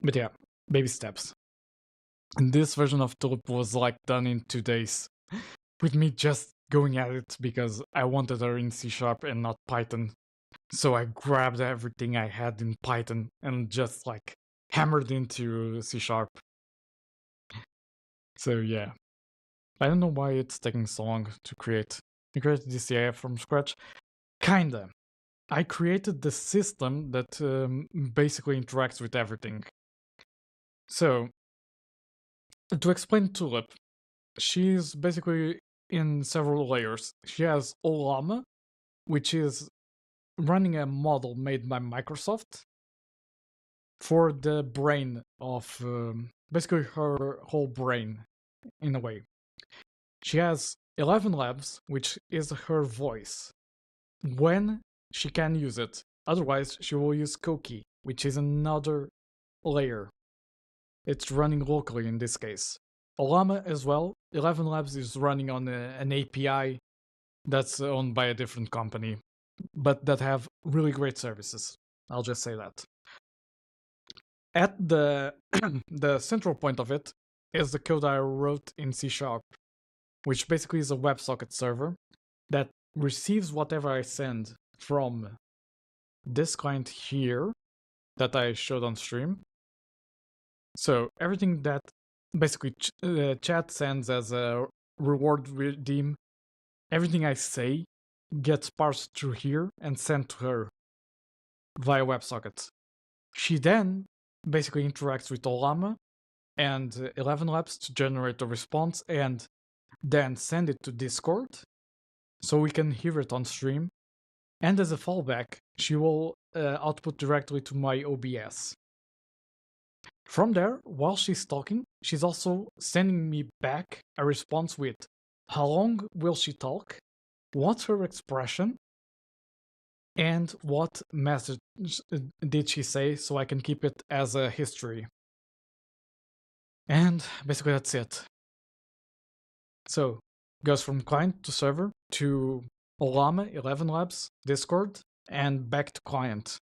But yeah, baby steps. And this version of Tulip was like done in 2 days, with me just going at it because I wanted her in C# and not Python. So I grabbed everything I had in Python and just like hammered into C#. So yeah, I don't know why it's taking so long to create. You created the CIF from scratch? Kinda. I created the system that basically interacts with everything. So, to explain Tulip, she's basically in several layers. She has Olama, which is running a model made by Microsoft for the brain of basically her whole brain, in a way. She has 11 labs, which is her voice when she can use it. Otherwise, she will use Koki, which is another layer. It's running locally in this case. Olama as well. 11 Labs is running on an API that's owned by a different company, but that have really great services. I'll just say that. At the the central point of it is the code I wrote in C#, which basically is a WebSocket server that receives whatever I send from this client here that I showed on stream. So everything that basically chat sends as a reward redeem, everything I say gets parsed through here and sent to her via WebSocket. She then basically interacts with Olama and 11 Labs to generate a response and then send it to Discord so we can hear it on stream. And as a fallback, she will output directly to my OBS. From there, while she's talking, she's also sending me back a response with how long will she talk, what's her expression, and what message did she say so I can keep it as a history. And basically that's it. So, goes from client to server to Olama, 11 Labs, Discord, and back to client.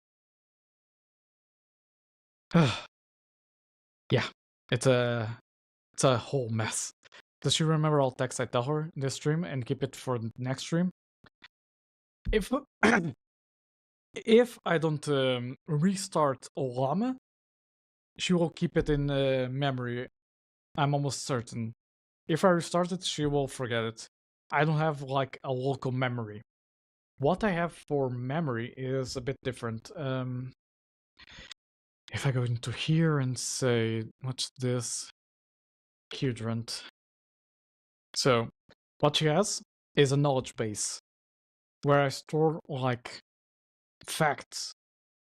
Yeah, it's a whole mess. Does she remember all text I tell her in this stream and keep it for the next stream? If if I don't restart Olama, she will keep it in memory. I'm almost certain. If I restart it, she will forget it. I don't have like a local memory. What I have for memory is a bit different. If I go into here and say, what's this? Hydrant. So, what she has is a knowledge base where I store like facts,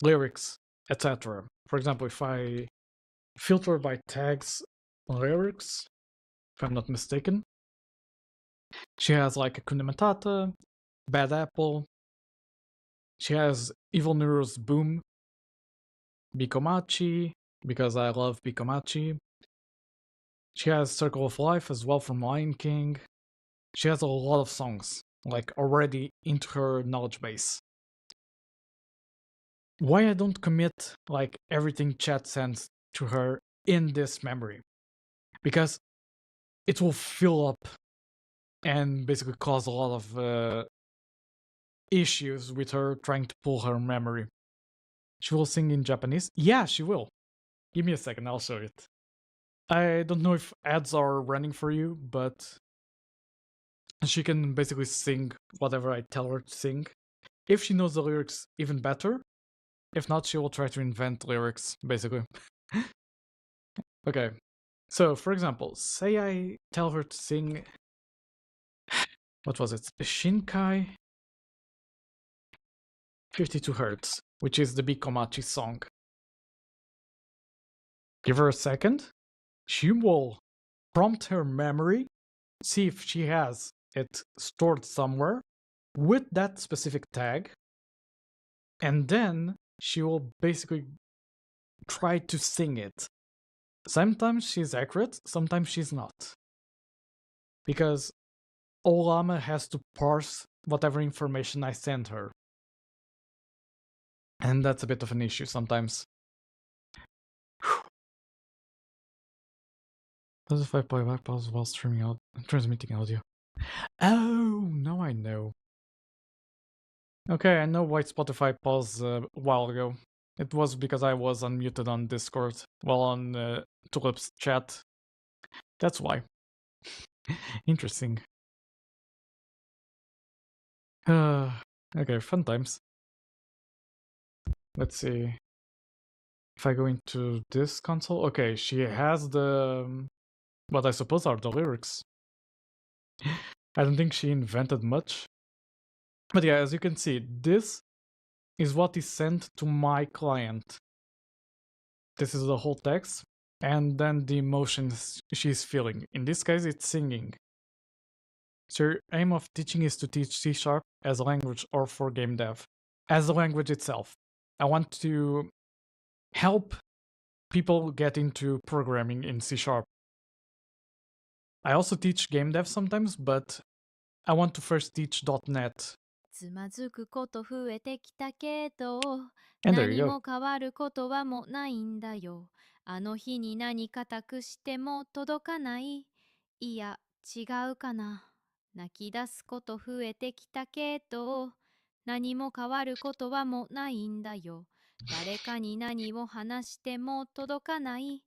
lyrics, etc. For example, if I filter by tags lyrics, if I'm not mistaken, she has like Hakuna Matata, Bad Apple, she has Evil Nero's Boom, Bikomachi, because I love Pikomachi. She has Circle of Life as well from Lion King. She has a lot of songs, like already into her knowledge base. Why I don't commit like everything chat sends to her in this memory? Because it will fill up and basically cause a lot of issues with her trying to pull her memory. She will sing in Japanese? Yeah, she will. Give me a second, I'll show it. I don't know if ads are running for you, but she can basically sing whatever I tell her to sing. If she knows the lyrics, even better. If not, she will try to invent lyrics, basically. Okay. So, for example, say I tell her to sing. What was it? Shinkai 52 Hertz, which is the Bikomachi song. Give her a second. She will prompt her memory, see if she has it stored somewhere with that specific tag, and then she will basically try to sing it. Sometimes she's accurate, sometimes she's not. Because Olama has to parse whatever information I send her. And that's a bit of an issue sometimes. Does if I play back pause while streaming out transmitting audio? Oh, now I know. Okay, I know why Spotify paused a while ago. It was because I was unmuted on Discord while on Tulip's chat. That's why. Interesting. Okay, fun times. Let's see. If I go into this console, okay, she has the what I suppose are the lyrics. I don't think she invented much. But yeah, as you can see, this is what is sent to my client. This is the whole text, and then the emotions she's feeling. In this case, it's singing. So your aim of teaching is to teach C# as a language or for game dev? As a language itself. I want to help people get into programming in C#. I also teach game dev sometimes, but I want to first teach .NET. つまずくこと増えてきたけど And there 何 you go. も変わることはもうないんだよあの日に何か託しても届かないいや違うかな泣き出すこと増えてきたけど何も変わることはもうないんだよ誰かに何を話しても届かない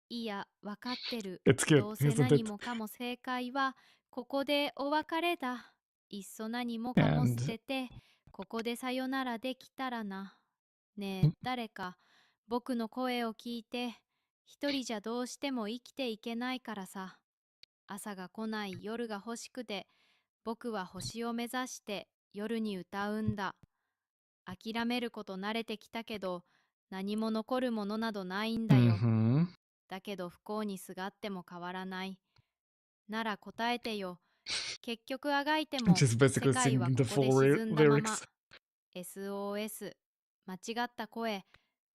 いやわかってる It's cute, どうせ isn't 何 it? もかも正解はここでお別れだいっそ何もかも捨 And ててここでさよならできたらなねえ誰か僕の声を聞いて一人じゃどうしても生きていけないからさ朝が来ない夜が欲しくて僕は星を目指して夜に歌うんだ諦めること慣れてきたけど何も残るものなどないんだよ、mhm. だけど不幸にすがっても変わらないなら答えてよ結局あがいても She's 世 basically 界は singing こ the こで full 沈んだまま lyrics. SOS 間違った声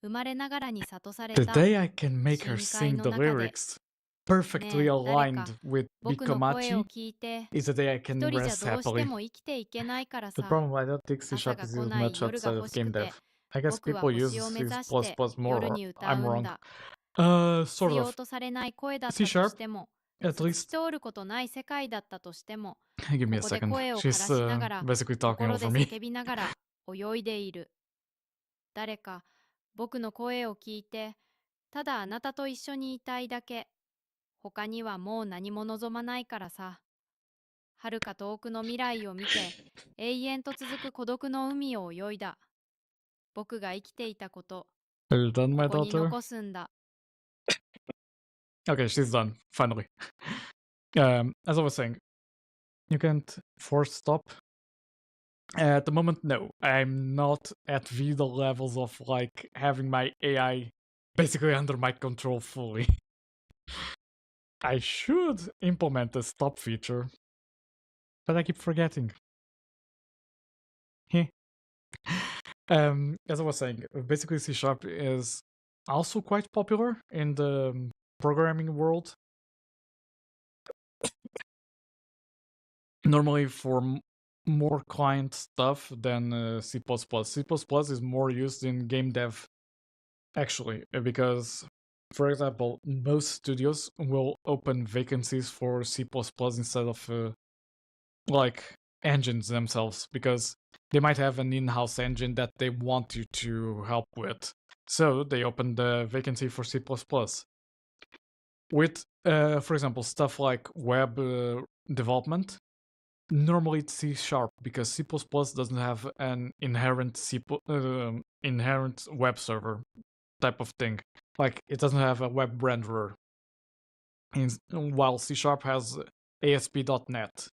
生まれながらに諭され The た day I can make her 深海 sing の the 中で lyrics perfectly ねえ誰か aligned with 僕の声を Bikomachi 聞いて is the day I 一 can 人じゃ rest どうして happily. も生きていけないから The さ problem I don't think C# 朝が is 来 used ない much 夜が outside 欲 of しく game て dev. I guess 僕は people 星を use 目 C++ 指して more 夜 or に歌 I'm うん wrong. だ Sort 必要 of. とされない声だった C# としても at 透き least 通ることない世界だったとしても give me a ここで second. 声を枯ら She's しながら basically talking 心 over で me. 叫びながら泳いでいる誰か僕の声を聞いてただあなたと一緒にいたいだけ他にはもう何も望まないからさ遥か遠くの未来を見て永遠と続く孤独の海を泳いだ僕が生きていたこと Are you done, こ my こに daughter? 残すんだ Okay, she's done, finally. As I was saying, you can't force stop. At the moment, no. I'm not at the levels of like having my AI basically under my control fully. I should implement the stop feature, but I keep forgetting. As I was saying, basically C# is also quite popular in the programming world. Normally for more client stuff than C++. C++ is more used in game dev, actually, because, for example, most studios will open vacancies for C++ instead of like engines themselves, because they might have an in-house engine that they want you to help with. So they open the vacancy for C++. With, for example, stuff like web development, normally it's C Sharp, because C++ doesn't have an inherent inherent web server type of thing. Like, it doesn't have a web renderer. While C Sharp has ASP.NET.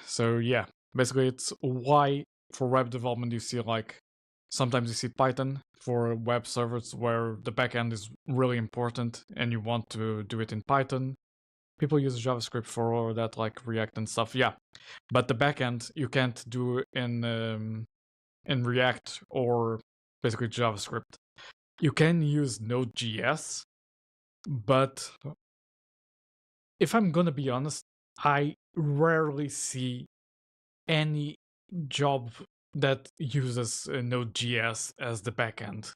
So yeah, basically it's why for web development you see, like, sometimes you see Python for web servers where the backend is really important and you want to do it in Python. People use JavaScript for all that, like React and stuff. Yeah, but the backend you can't do in React or basically JavaScript. You can use Node.js, but if I'm gonna be honest, I rarely see any job that uses Node.js as the backend.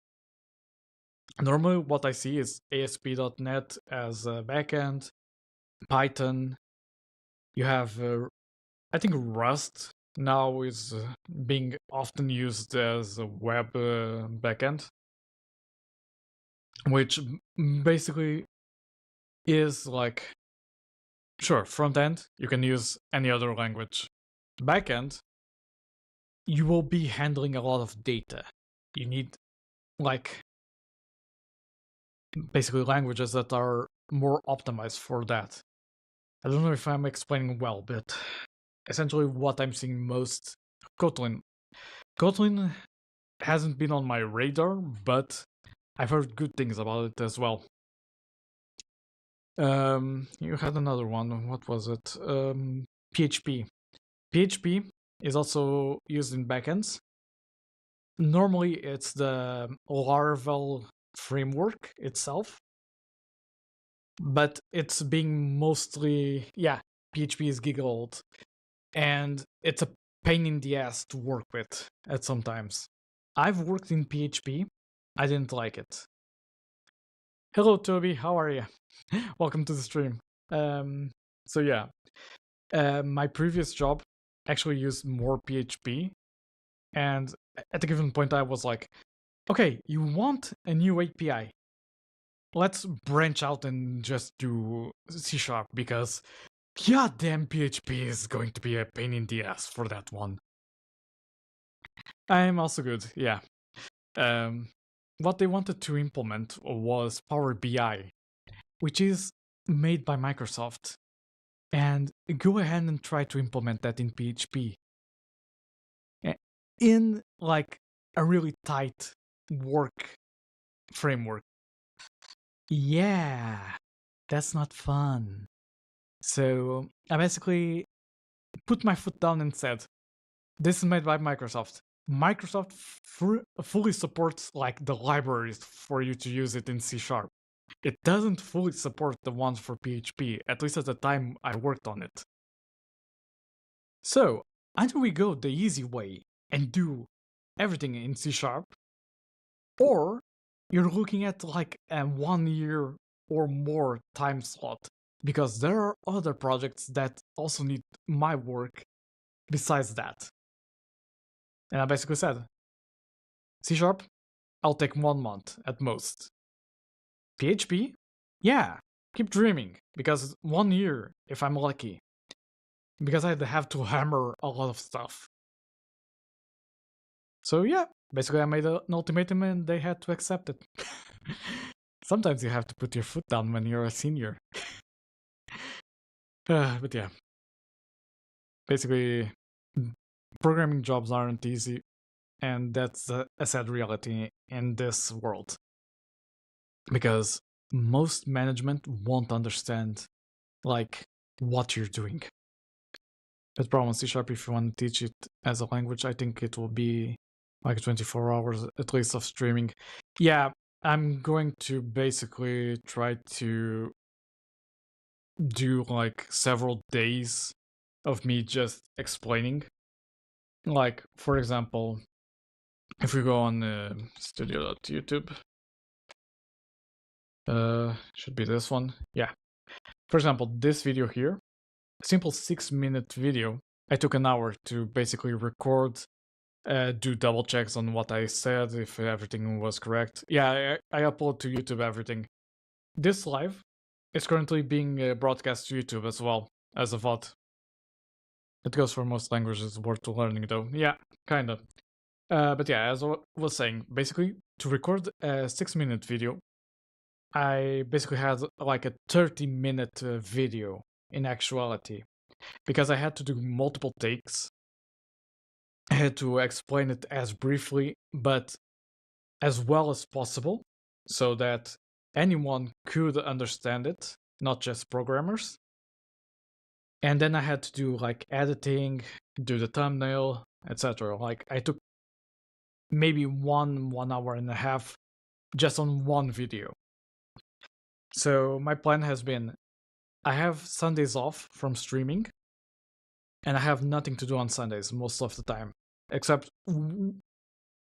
Normally, what I see is ASP.NET as a backend, Python. You have, I think, Rust now is being often used as a web backend, which basically is like, sure, front end, you can use any other language. Backend, you will be handling a lot of data. You need, like, basically languages that are more optimized for that. I don't know if I'm explaining well, but essentially what I'm seeing most, Kotlin. Kotlin hasn't been on my radar, but I've heard good things about it as well. You had another one. What was it? PHP. PHP is also used in backends. Normally, it's the Laravel framework itself, but it's being mostly, yeah, PHP is giga old, and it's a pain in the ass to work with at sometimes. I've worked in PHP. I didn't like it. Hello, Toby. How are you? Welcome to the stream. So yeah, my previous job actually used more PHP, and at a given point, I was like, okay, you want a new API? Let's branch out and just do C Sharp, because goddamn PHP is going to be a pain in the ass for that one. I'm also good, yeah. What they wanted to implement was Power BI, which is made by Microsoft. And go ahead and try to implement that in PHP. In, like, a really tight work framework. Yeah, that's not fun. So I basically put my foot down and said, this is made by Microsoft. Microsoft fully supports, like, the libraries for you to use it in C Sharp. It doesn't fully support the ones for PHP, at least at the time I worked on it. So either we go the easy way and do everything in C Sharp, or you're looking at like a 1 year or more time slot, because there are other projects that also need my work besides that. And I basically said, C Sharp, I'll take 1 month at most. PHP, yeah, keep dreaming, because 1 year if I'm lucky, because I'd have to hammer a lot of stuff. So yeah, basically I made an ultimatum and they had to accept it. Sometimes you have to put your foot down when you're a senior. But yeah, basically programming jobs aren't easy, and that's a sad reality in this world, because most management won't understand, like, what you're doing. But problem C Sharp, if you want to teach it as a language, I think it will be like 24 hours at least of streaming. Yeah, I'm going to basically try to do like several days of me just explaining. Like, for example, if we go on studio.youtube, should be this one. Yeah. For example, this video here, simple 6-minute video. I took an hour to basically record, do double checks on what I said, if everything was correct. Yeah, I upload to YouTube everything. This live is currently being broadcast to YouTube as well as a VOD. It goes for most languages, worth learning though. Yeah, kind of. But yeah, as I was saying, basically, to record a 6-minute video, I basically had like a 30-minute video in actuality, because I had to do multiple takes. I had to explain it as briefly, but as well as possible, so that anyone could understand it, not just programmers. And then I had to do like editing, do the thumbnail, etc. Like I took maybe 1 hour and a half just on one video. So my plan has been, I have Sundays off from streaming, and I have nothing to do on Sundays most of the time, except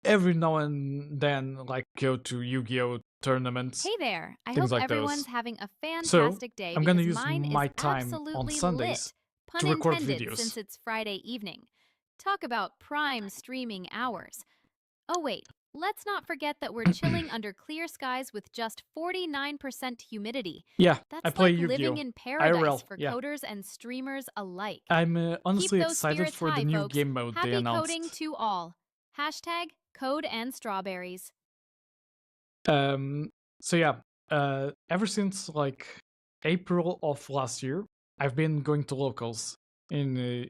every now and then, like go to Yu-Gi-Oh tournaments, Hey there. I things hope like everyone's those. having a So fantastic day I'm gonna because use mine is my time on absolutely Sundays lit. Pun to record intended, videos. since it's Friday evening. Talk about prime streaming hours. Oh, wait. Let's not forget that we're chilling under clear skies with just 49% humidity. Yeah, I That's play like Yu-Gi-Oh! living in paradise IRL, for yeah. coders and streamers alike. I'm honestly Keep those excited spirits for the high, new folks. game mode they Happy coding announced. to all. Hashtag code and strawberries. So yeah, ever since like April of last year, I've been going to locals in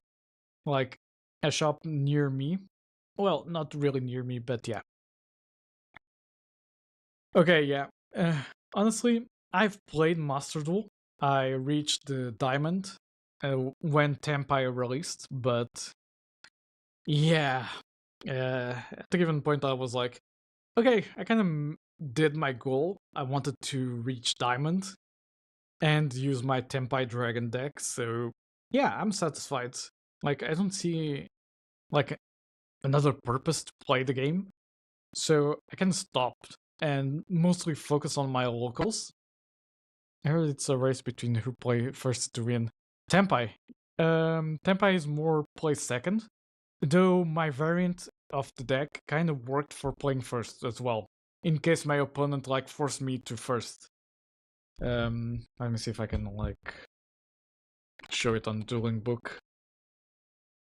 like a shop near me. Well, not really near me, but yeah. Okay, yeah. Honestly, I've played Master Duel. I reached the diamond when Tenpai released, but yeah, at a given point I was like, okay, I kind of did my goal. I wanted to reach diamond and use my Tenpai Dragon deck, so yeah, I'm satisfied. Like, I don't see like another purpose to play the game, so I can stop and mostly focus on my locals. I heard it's a race between who play first to win. Tenpai. Tenpai is more play second, though my variant of the deck kind of worked for playing first as well, in case my opponent like forced me to first. Let me see if I can like show it on the dueling book.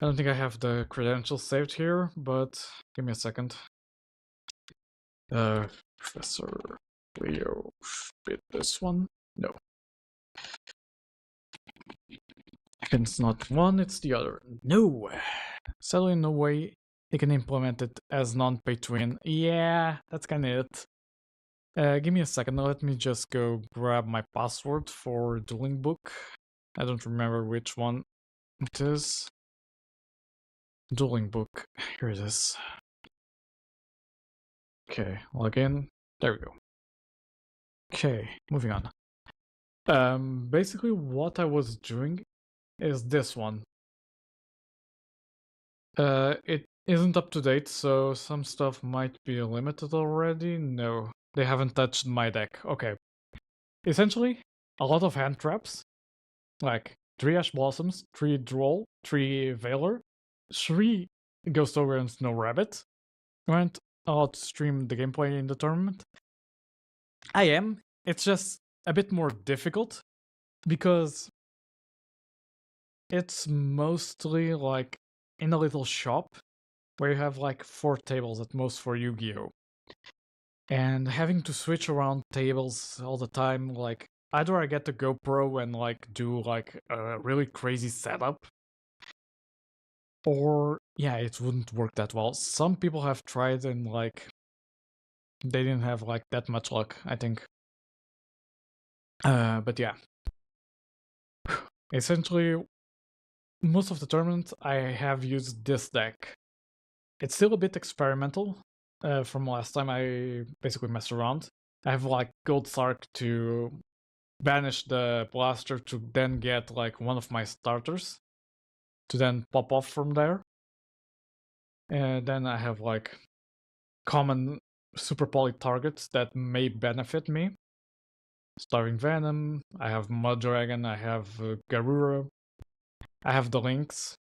I don't think I have the credentials saved here, but give me a second. Professor Leo, bit this one? No. It's not one, it's the other. No! Sadly, no way they can implement it as non-pay to win. Yeah, that's kinda it. Give me a second, let me just go grab my password for dueling book. I don't remember which one it is. Dueling book, here it is. Okay, log in. There we go. Okay, moving on. Basically what I was doing is this one. It isn't up to date, so some stuff might be limited already. No, they haven't touched my deck. Okay. Essentially, a lot of hand traps, like 3 Ash Blossoms, 3 Droll, 3 Veiler, 3 Ghost Ogre and Snow Rabbit. Weren't allowed to stream the gameplay in the tournament. I am. It's just a bit more difficult because it's mostly like in a little shop where you have like 4 tables at most for Yu-Gi-Oh! And having to switch around tables all the time, like either I get the GoPro and like do like a really crazy setup, or yeah, it wouldn't work that well. Some people have tried and like they didn't have like that much luck, I think. But yeah. Essentially, most of the tournament I have used this deck. It's still a bit experimental. From last time I basically messed around. I have like Gold Sark to banish the blaster to then get like one of my starters to then pop off from there. And then I have like common super poly targets that may benefit me. Starving Venom, I have Mud Dragon, I have Garura, I have the Lynx,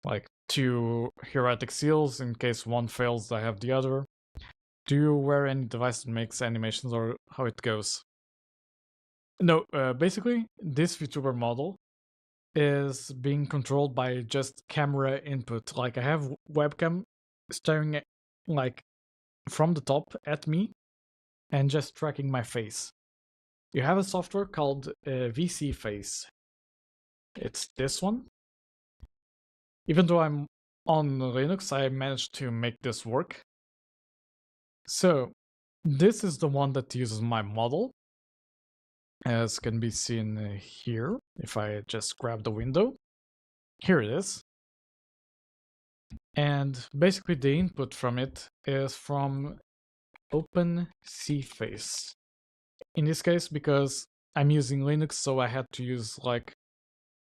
like 2 Heretic Seals, in case one fails I have the other. Do you wear any device that makes animations or how it goes? No, basically this VTuber model is being controlled by just camera input. Like I have webcam staring at, like from the top at me and just tracking my face. You have a software called VC Face. It's this one. Even though I'm on Linux, I managed to make this work. So this is the one that uses my model, as can be seen here. If I just grab the window, here it is. And basically the input from it is from OpenCFace. In this case, because I'm using Linux, so I had to use like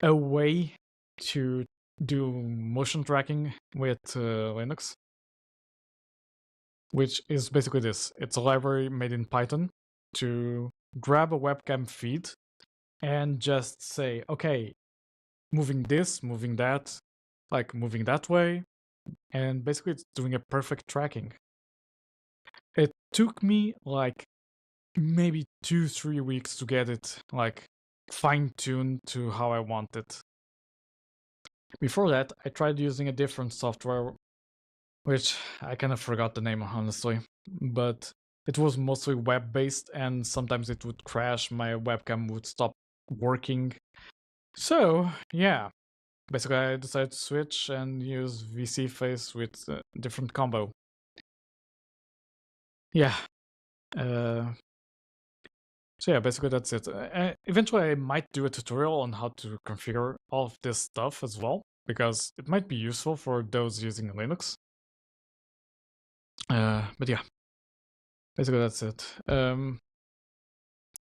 a way to do motion tracking with Linux, which is basically this. It's a library made in Python to grab a webcam feed and just say, okay, moving this, moving that, like moving that way, and basically it's doing a perfect tracking. It took me like maybe 2-3 weeks to get it like fine-tuned to how I want it. Before that, I tried using a different software, which I kind of forgot the name, honestly, but it was mostly web-based and sometimes it would crash, my webcam would stop working. So, yeah, basically I decided to switch and use VC Face with a different combo. Yeah. So yeah, basically that's it. Eventually I might do a tutorial on how to configure all of this stuff as well, because it might be useful for those using Linux. But yeah, basically that's it.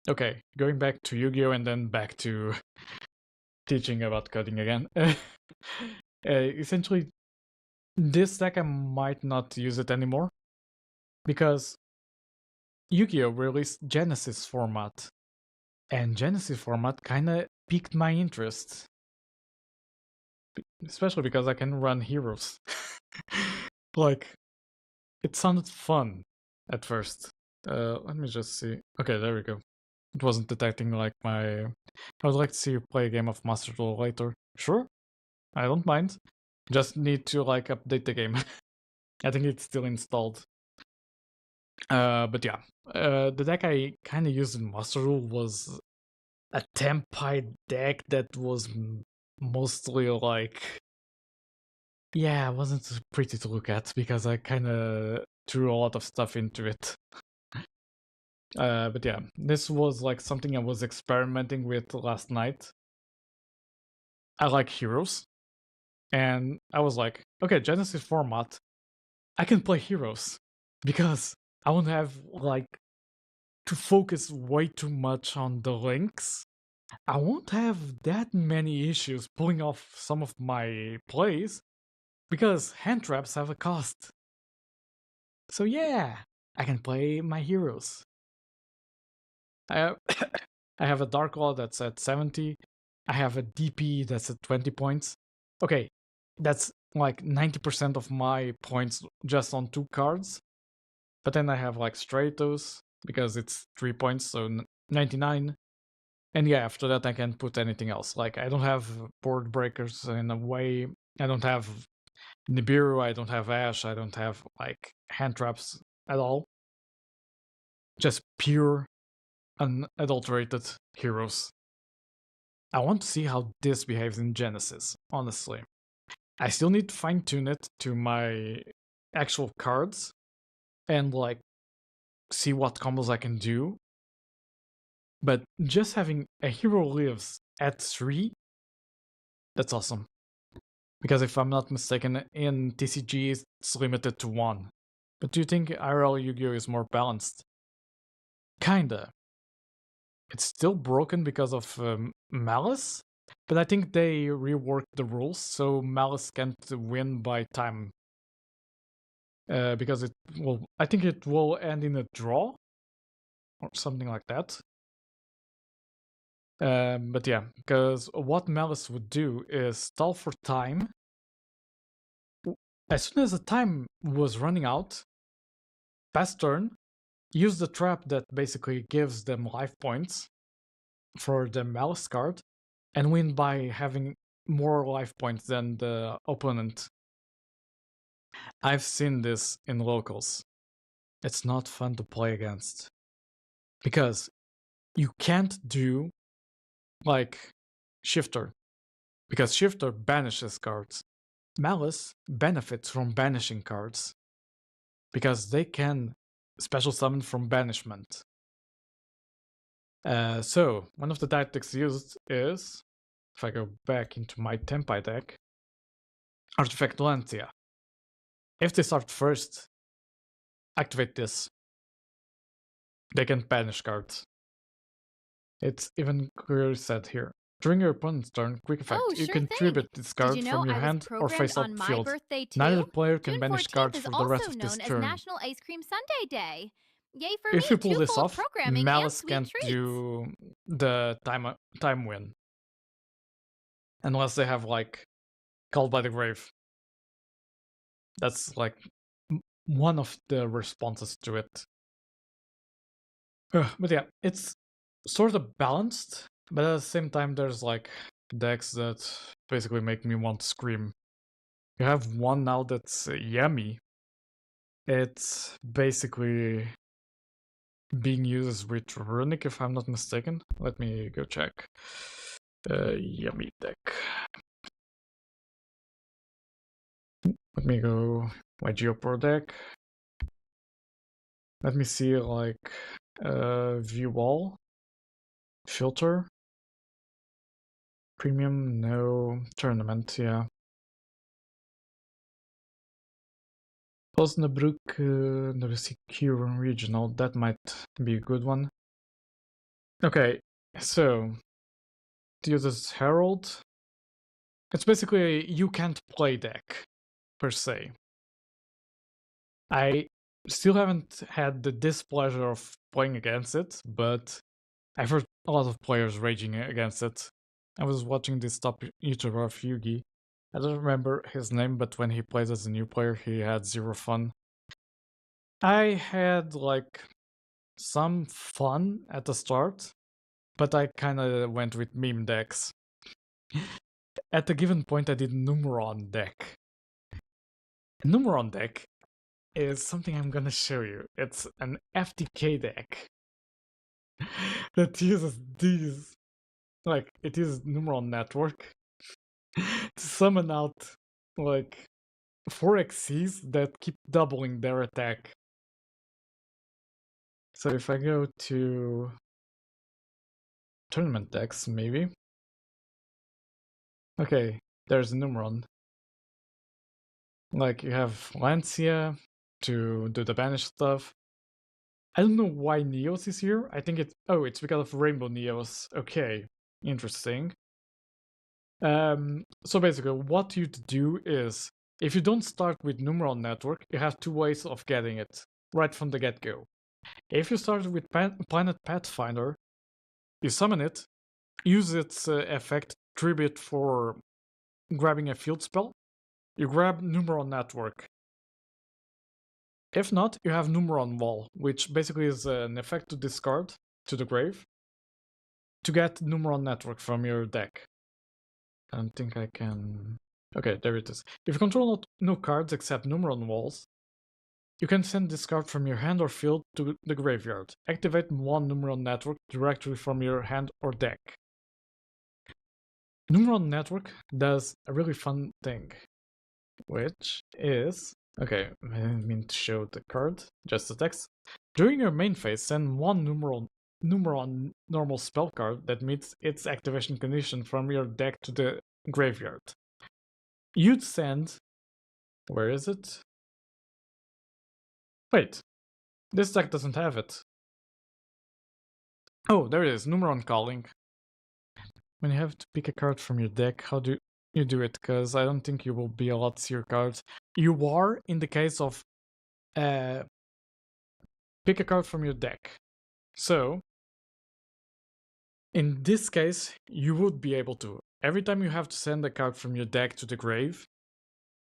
Okay, going back to Yu-Gi-Oh! And then back to teaching about coding again. Essentially, this deck I might not use it anymore, because Yu-Gi-Oh! Released Genesis format, and Genesis format kinda piqued my interest. Especially because I can run heroes. Like, it sounded fun at first. Let me just see. Okay, there we go. It wasn't detecting like my... I would like to see you play a game of Master Duel later. Sure, I don't mind. Just need to like update the game. I think it's still installed. But yeah, the deck I kind of used in Master Duel was a Tempide deck that was mostly like... Yeah, it wasn't pretty to look at because I kind of threw a lot of stuff into it. But yeah, this was like something I was experimenting with last night. I like heroes, and I was like, okay, Genesis format, I can play heroes because I won't have like to focus way too much on the links. I won't have that many issues pulling off some of my plays because hand traps have a cost. So yeah, I can play my heroes. I have, I have a Dark Law that's at 70. I have a DP that's at 20 points. Okay, that's like 90% of my points just on 2 cards. But then I have like Stratos because it's 3 points, so 99. And yeah, after that I can put anything else. Like I don't have board breakers in a way. I don't have Nibiru, I don't have Ash, I don't have like hand traps at all. Just pure unadulterated heroes. I want to see how this behaves in Genesis, honestly. I still need to fine tune it to my actual cards and like see what combos I can do. But just having a hero lives at 3, that's awesome. Because if I'm not mistaken, in TCG it's limited to 1. But do you think IRL Yu-Gi-Oh is more balanced? Kinda. It's still broken because of Malice, but I think they reworked the rules so Malice can't win by time. Because I think it will end in a draw or something like that. But yeah, because what Malice would do is stall for time. As soon as the time was running out, pass turn, use the trap that basically gives them life points for the Malice card, and win by having more life points than the opponent. I've seen this in locals. It's not fun to play against. Because you can't do like Shifter. Because Shifter banishes cards. Malice benefits from banishing cards. Because they can special summon from banishment. So, one of the tactics used is, if I go back into my Tempai deck, Artifact Lancia. If they start first, activate this. They can banish cards. It's even clearly said here. During your opponent's turn, quick effect, Oh, you sure can thing. tribute this Did card you know from your I was hand or programmed face-up on my field. birthday too? Neither player can June banish 14th cards is for the rest also of this known as turn. National Ice Cream Sundae Day. Yay for If me, you pull this twofold off, programming Malice and sweet can't treats. do the time win. Unless they have like Called by the Grave. That's like one of the responses to it. But yeah, it's sort of balanced, but at the same time there's like decks that basically make me want to scream. You have one now that's Yummy. It's basically being used with Runic, if I'm not mistaken. Let me go check. Yummy deck. Let me go my Geopro deck. Let me see like view all. Filter. Premium, no. Tournament, yeah. Osnabrück, Novosibirsk Regional, that might be a good one. Okay, so to use as Herald, it's basically a you can't play deck, per se. I still haven't had the displeasure of playing against it, but I've heard a lot of players raging against it. I was watching this top YouTuber of Yugi. I don't remember his name, but when he plays as a new player, he had zero fun. I had like some fun at the start, but I kind of went with meme decks. At a given point, I did Numeron deck. Numeron deck is something I'm gonna show you. It's an FTK deck that uses these, like, it uses Numeron Network to summon out, like, 4 Xyz that keep doubling their attack. So if I go to tournament decks, maybe. Okay, there's Numeron. Like, you have Lancia to do the banish stuff. I don't know why Neos is here. I think it's... Oh, it's because of Rainbow Neos. Okay, interesting. So basically, what you do is, if you don't start with Numeron Network, you have 2 ways of getting it, right from the get-go. If you start with Planet Pathfinder, you summon it, use its effect, tribute for grabbing a field spell, you grab Numeron Network. If not, you have Numeron Wall, which basically is an effect to discard to the grave to get Numeron Network from your deck. I don't think I can... Okay, there it is. If you control no cards except Numeron Walls, you can send this card from your hand or field to the graveyard. Activate one Numeron Network directly from your hand or deck. Numeron Network does a really fun thing, which is... Okay, I didn't mean to show the card, just the text. During your main phase, send one Numeron normal spell card that meets its activation condition from your deck to the graveyard. you'd send. Where is it? Wait, this deck doesn't have it. Oh, there it is. Numeron Calling. When you have to pick a card from your deck, how do you do it? Because I don't think you will be allowed to see your cards. You are in the case of pick a card from your deck. So, in this case, you would be able to. Every time you have to send a card from your deck to the grave,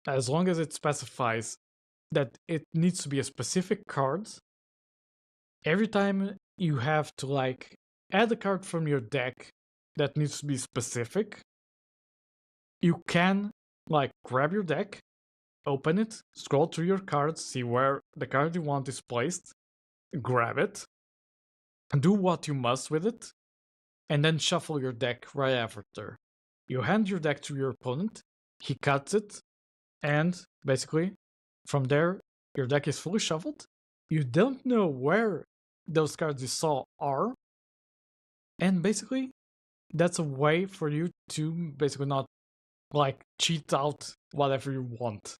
as long as it specifies that it needs to be a specific card, every time you have to like add a card from your deck that needs to be specific, you can like grab your deck, open it, scroll through your cards, see where the card you want is placed, grab it, do what you must with it, and then shuffle your deck right after. You hand your deck to your opponent, he cuts it, and basically from there your deck is fully shuffled. You don't know where those cards you saw are, and basically that's a way for you to basically not like cheat out whatever you want.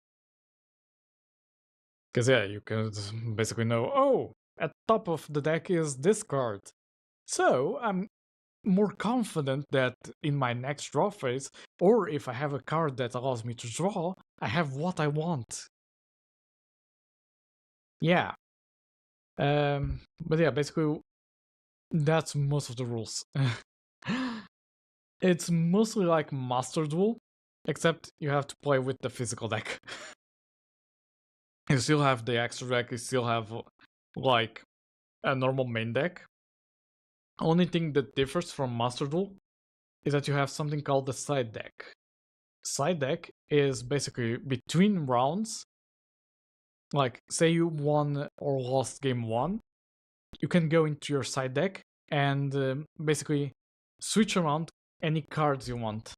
Because yeah, you can basically know, oh, at top of the deck is this card. So I'm more confident that in my next draw phase, or if I have a card that allows me to draw, I have what I want. Yeah. But yeah, basically that's most of the rules. It's mostly like Master Duel, except you have to play with the physical deck. You still have the extra deck, you still have like a normal main deck. Only thing that differs from Master Duel is that you have something called the side deck. Side deck is basically between rounds, like say you won or lost game 1, you can go into your side deck and basically switch around any cards you want.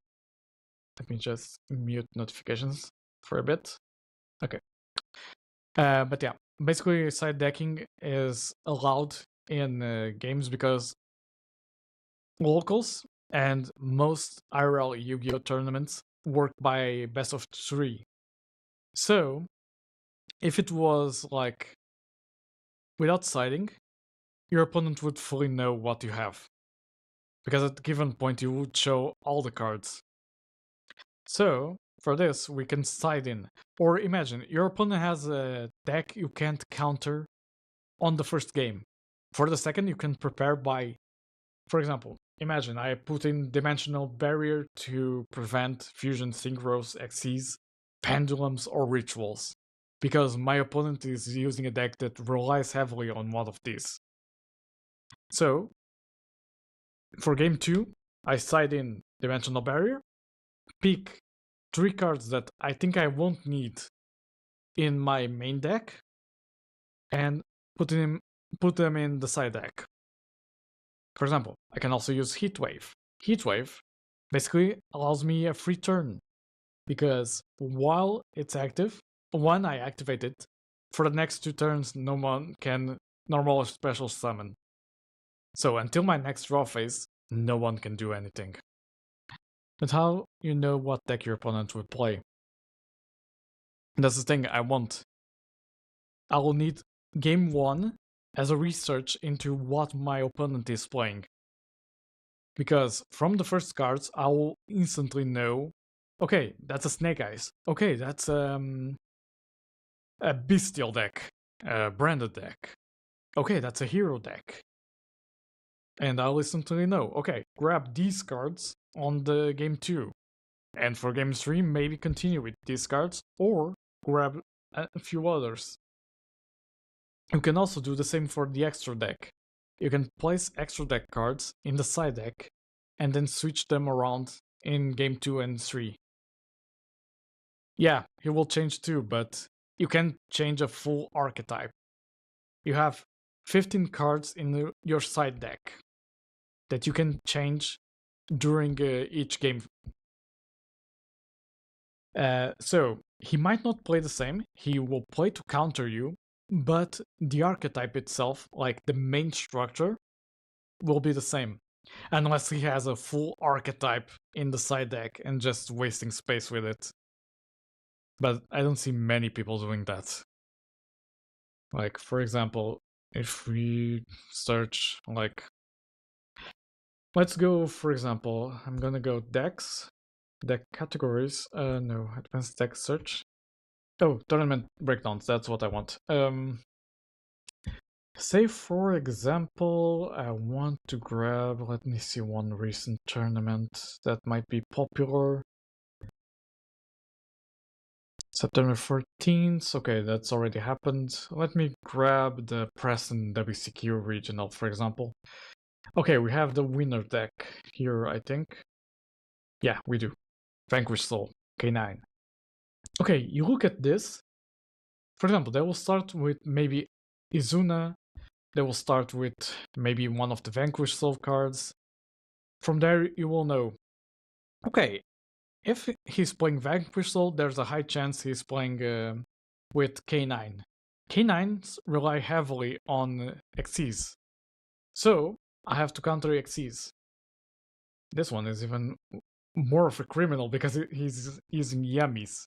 Let me just mute notifications for a bit. Okay. But yeah, basically side decking is allowed in games because locals and most IRL Yu-Gi-Oh tournaments work by best of 3. So, if it was like without siding, your opponent would fully know what you have. Because at a given point you would show all the cards. So, for this, we can side in. Or imagine, your opponent has a deck you can't counter on the first game. For the second, you can prepare by, for example, imagine I put in Dimensional Barrier to prevent Fusion Synchros, Xyz, Pendulums, or Rituals. Because my opponent is using a deck that relies heavily on one of these. So, for game 2, I side in Dimensional Barrier, pick 3 cards that I think I won't need in my main deck, and put them in the side deck. For example, I can also use Heatwave. Heatwave basically allows me a free turn, because while it's active, when I activate it, for the next 2 turns no one can normal or special summon. So until my next draw phase, no one can do anything. But how you know what deck your opponent will play? That's the thing I want. I will need game 1 as a research into what my opponent is playing. Because from the first cards, I will instantly know, okay, that's a Snake Eyes. Okay, that's a Bestial deck, a Branded deck. Okay, that's a Hero deck. And I'll instantly know, okay, grab these cards on the game 2. And for game 3, maybe continue with these cards, or grab a few others. You can also do the same for the extra deck. You can place extra deck cards in the side deck and then switch them around in game 2 and 3. Yeah, he will change too, but you can change a full archetype. You have 15 cards in your side deck that you can change during each game. So he might not play the same, he will play to counter you, but the archetype itself, like the main structure, will be the same. Unless he has a full archetype in the side deck and just wasting space with it. but I don't see many people doing that. Like, for example, if we search, like, let's go, for example, I'm gonna go decks, deck categories, no, advanced deck search. Oh, tournament breakdowns, that's what I want. Say, for example, I want to grab, let me see one recent tournament that might be popular. September 14th, okay, that's already happened. Let me grab the Preston WCQ regional, for example. Okay, we have the winner deck here, I think. Yeah, we do. Vanquish Soul, K9. Okay, you look at this. For example, they will start with maybe Izuna. They will start with maybe one of the Vanquish Soul cards. From there, you will know, okay, if he's playing Vanquish Soul, there's a high chance he's playing with K9. K9s rely heavily on Xyz. So, I have to counter Xyz. This one is even more of a criminal because he's using Yummies.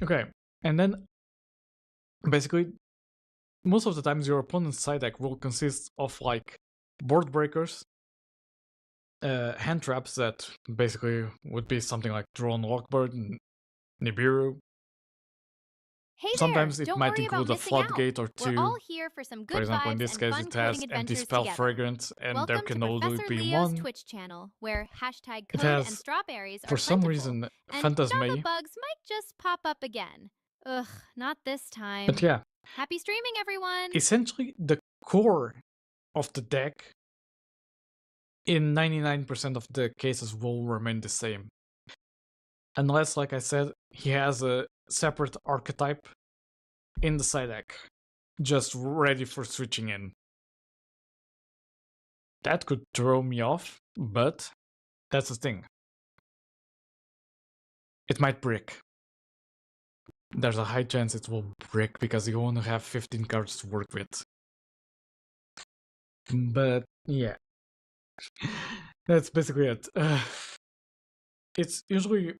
Okay, and then basically, most of the times your opponent's side deck will consist of like board breakers, hand traps that basically would be something like Drone Lockbird, Nibiru. Hey Sometimes there! it Don't might worry about include a missing out. floodgate or We're all two. here for some For good example, in vibes this and case, fun it coding has adventures Anti-Spell together. Fragrance, and there Welcome can to only Professor be Leo's one. Twitch channel, where hashtag It code and has, strawberries for are some plentiful, reason, and Java Phantasme. bugs might just pop up again. Ugh, not this time. But yeah, Happy streaming, everyone! essentially the core of the deck in 99% of the cases will remain the same. Unless, like I said, he has a separate archetype in the side deck, just ready for switching in. That could throw me off, but that's the thing. It might brick. There's a high chance it will brick because you only have 15 cards to work with. But yeah, that's basically it. It's usually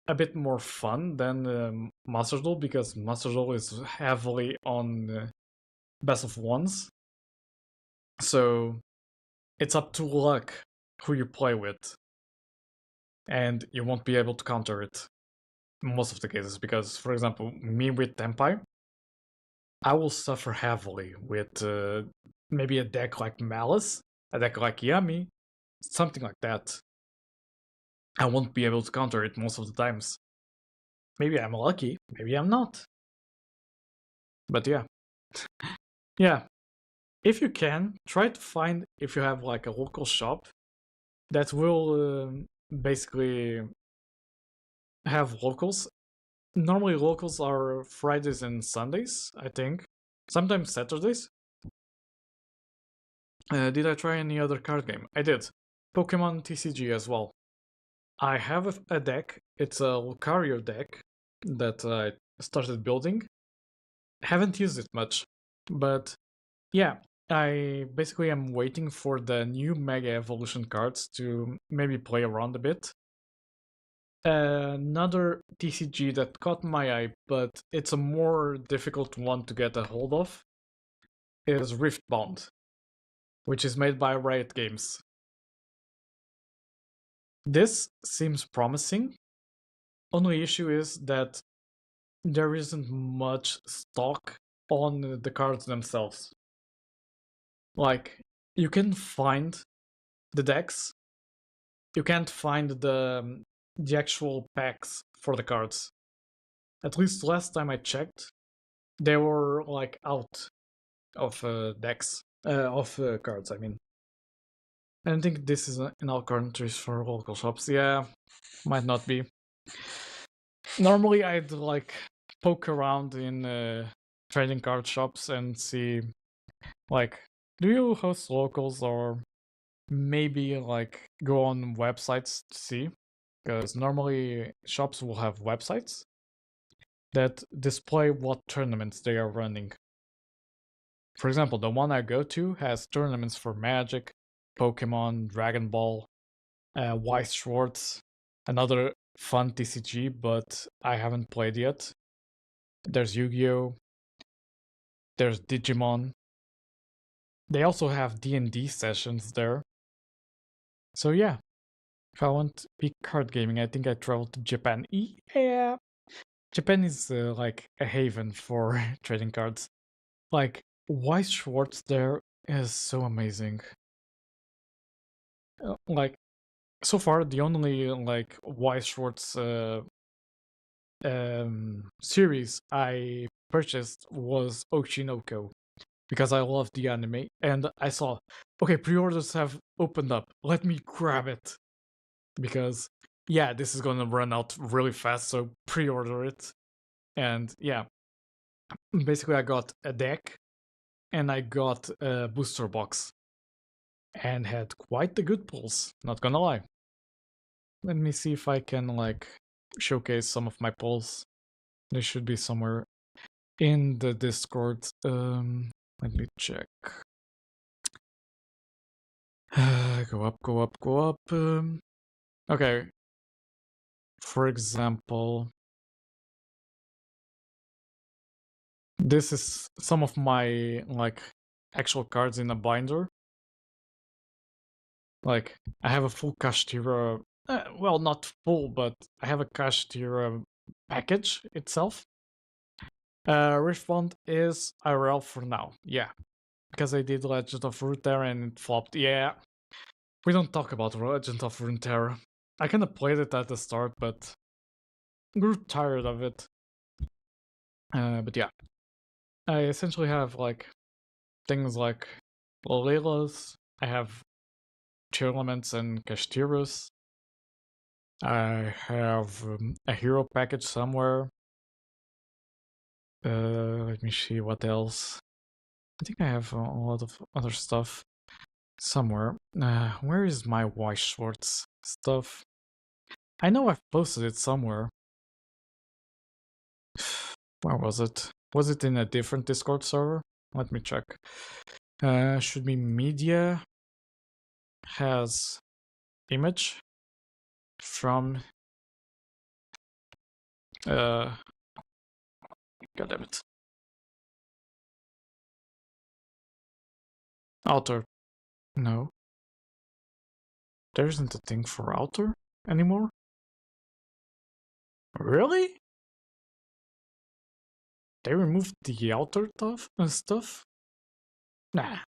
a bit more fun than Master Duel because Master Duel is heavily on best of ones. So it's up to luck who you play with. And you won't be able to counter it most of the cases because, for example, me with Tempai, I will suffer heavily with maybe a deck like Malice, a deck like Yummy, something like that. I won't be able to counter it most of the times. Maybe I'm lucky, maybe I'm not. But yeah. Yeah. If you can, try to find if you have like a local shop that will basically have locals. Normally locals are Fridays and Sundays, I think. Sometimes Saturdays. Did I try any other card game? I did. Pokemon TCG as well. I have a deck. It's a Lucario deck that I started building. Haven't used it much, but yeah, I basically am waiting for the new Mega Evolution cards to maybe play around a bit. Another TCG that caught my eye, but it's a more difficult one to get a hold of, is Riftbound, which is made by Riot Games. This seems promising. Only issue is that there isn't much stock on the cards themselves. Like, you can find the decks, you can't find the actual packs for the cards. At least last time I checked, they were like out of decks, of cards. I mean, I don't think this is in all countries for local shops. Yeah, might not be. Normally, I'd like poke around in trading card shops and see, like, do you host locals, or maybe like go on websites to see, because normally shops will have websites that display what tournaments they are running. For example, the one I go to has tournaments for Magic, Pokemon, Dragon Ball, White Schwartz, another fun TCG, but I haven't played yet. There's Yu-Gi-Oh! There's Digimon. They also have D&D sessions there. So yeah, if I want big card gaming, I think I travel to Japan. Yeah, Japan is like a haven for trading cards. Like Weiss Schwartz there is so amazing. Like so far, the only like Weiss Schwartz series I purchased was Oshinoko because I love the anime, and I saw, okay, pre-orders have opened up. Let me grab it because yeah, this is gonna run out really fast, so pre-order it. And yeah, basically I got a deck and I got a booster box and had quite the good pulls, not gonna lie. Let me see if I can like showcase some of my pulls. They should be somewhere in the Discord. Let me check. Go up, go up, go up. Okay. For example, this is some of my like actual cards in a binder. Like I have a full Kashtira, well, not full, but I have a Kashtira package itself. Riftbond is IRL for now, yeah, because I did Legend of Runeterra and it flopped. Yeah, we don't talk about Legend of Runeterra. I kind of played it at the start, but grew tired of it. But yeah, I essentially have like things like Lolilas. I have Chilaments and Kashtiras. I have a hero package somewhere. Let me see what else. I think I have a lot of other stuff somewhere. Where is my Weiss Schwartz stuff? I know I've posted it somewhere. Where was it? Was it in a different Discord server? Let me check. Should be media. Has image from god damn it. Author. No. There isn't a thing for author anymore? Really? They removed the author stuff? Nah.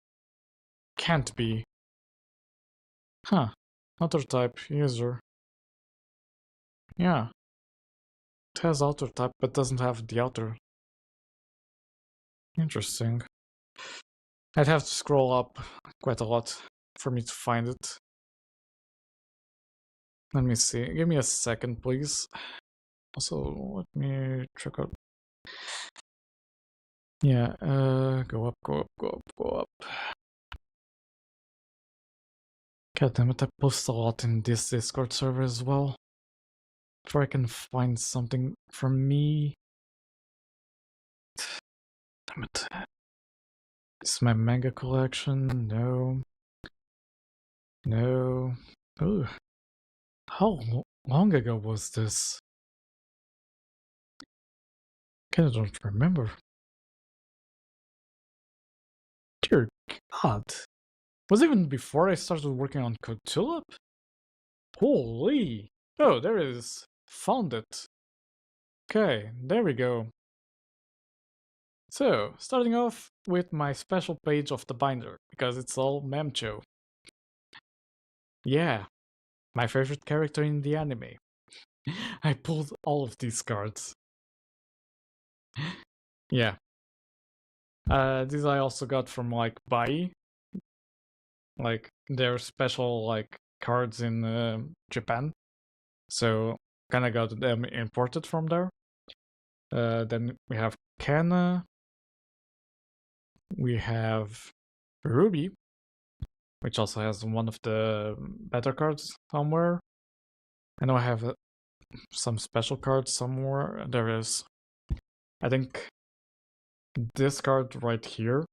Can't be. Huh. Author type user. Yeah. It has author type but doesn't have the author. Interesting. I'd have to scroll up quite a lot for me to find it. Let me see. Give me a second, please. Also, let me check out. Yeah, go up, go up, go up, go up. God damn it, I post a lot in this Discord server as well. Before I can find something for me. Damn it. Is my manga collection? No. No. Ooh. How long ago was this? Kinda don't remember. Dear God. Was it even before I started working on Code Tulip? Holy! Oh, there it is. Found it. Okay, there we go. So, starting off with my special page of the binder, because it's all Memcho. Yeah, my favorite character in the anime. I pulled all of these cards. Yeah. These I also got from like Bai. Like their special like cards in Japan. So kinda got them imported from there. Then we have Kana. We have Ruby, which also has one of the better cards somewhere. I know I have some special cards somewhere. There is, I think, this card right here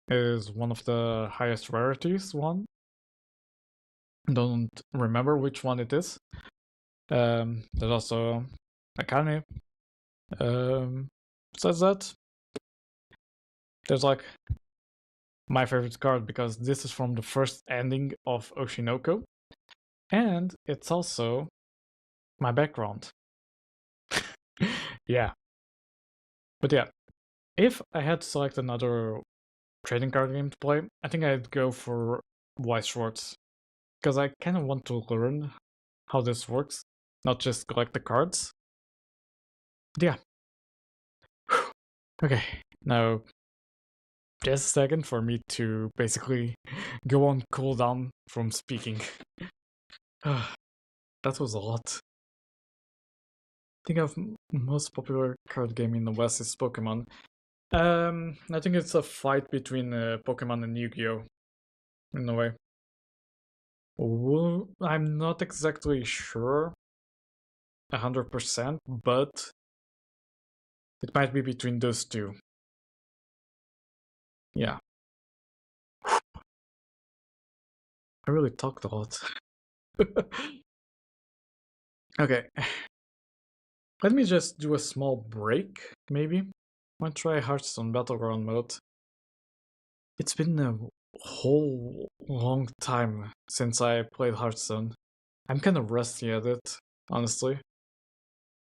is one of the highest rarities one. Don't remember which one it is, There's also Akane. Besides that, there's like my favorite card because this is from the first ending of Oshinoko, and it's also my background. Yeah. But yeah, if I had to select another trading card game to play, I think I'd go for White Swords. Because I kind of want to learn how this works, not just collect the cards. But yeah. Okay, now just a second for me to basically go on cooldown from speaking. That was a lot. I think of most popular card game in the West is Pokemon. I think it's a fight between Pokemon and Yu-Gi-Oh! In a way. Well, I'm not exactly sure 100%, but it might be between those two. Yeah. I really talked a lot. Okay. Let me just do a small break, maybe. I want to try Hearthstone Battleground mode. It's been a whole long time since I played Hearthstone. I'm kind of rusty at it, honestly.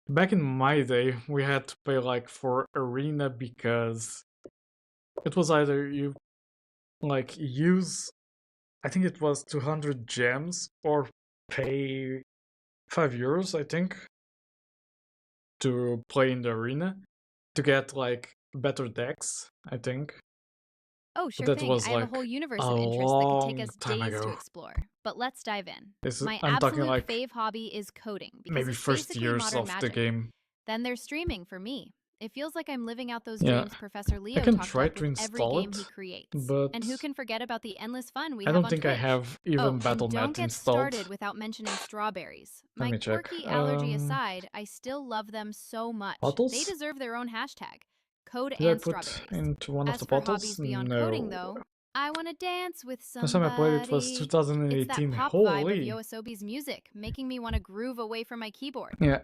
Back in my day, we had to pay like for Arena because it was either you like use, I think it was 200 gems, or pay €5, I think, to play in the arena to get like better decks, I think. Oh, But sure that thing. was I have a like whole universe a of interest that could take long us time days to ago. explore. But let's dive in. My I'm talking absolute like fave hobby is coding because maybe it's first basically years modern of the magic. game. Then there's streaming for me. It feels like I'm living out those Yeah, dreams Professor I Leo can talked try up to with every install game it, he creates. And who but can forget about the endless fun we I have don't on think I Twitch? have even Oh, and Battle.net don't get installed. started without mentioning strawberries. Let My me check. quirky allergy aside, I still love them so much. They Bottles? deserve their own hashtag. Code Did I and put strawberries. into one of As the for bottles? hobbies beyond coding, No. though, I want to dance with Last time I played it was somebody. It's that 2018. pop vibe of Holy! Yoasobi's music, making me want to groove away from my keyboard. Yeah,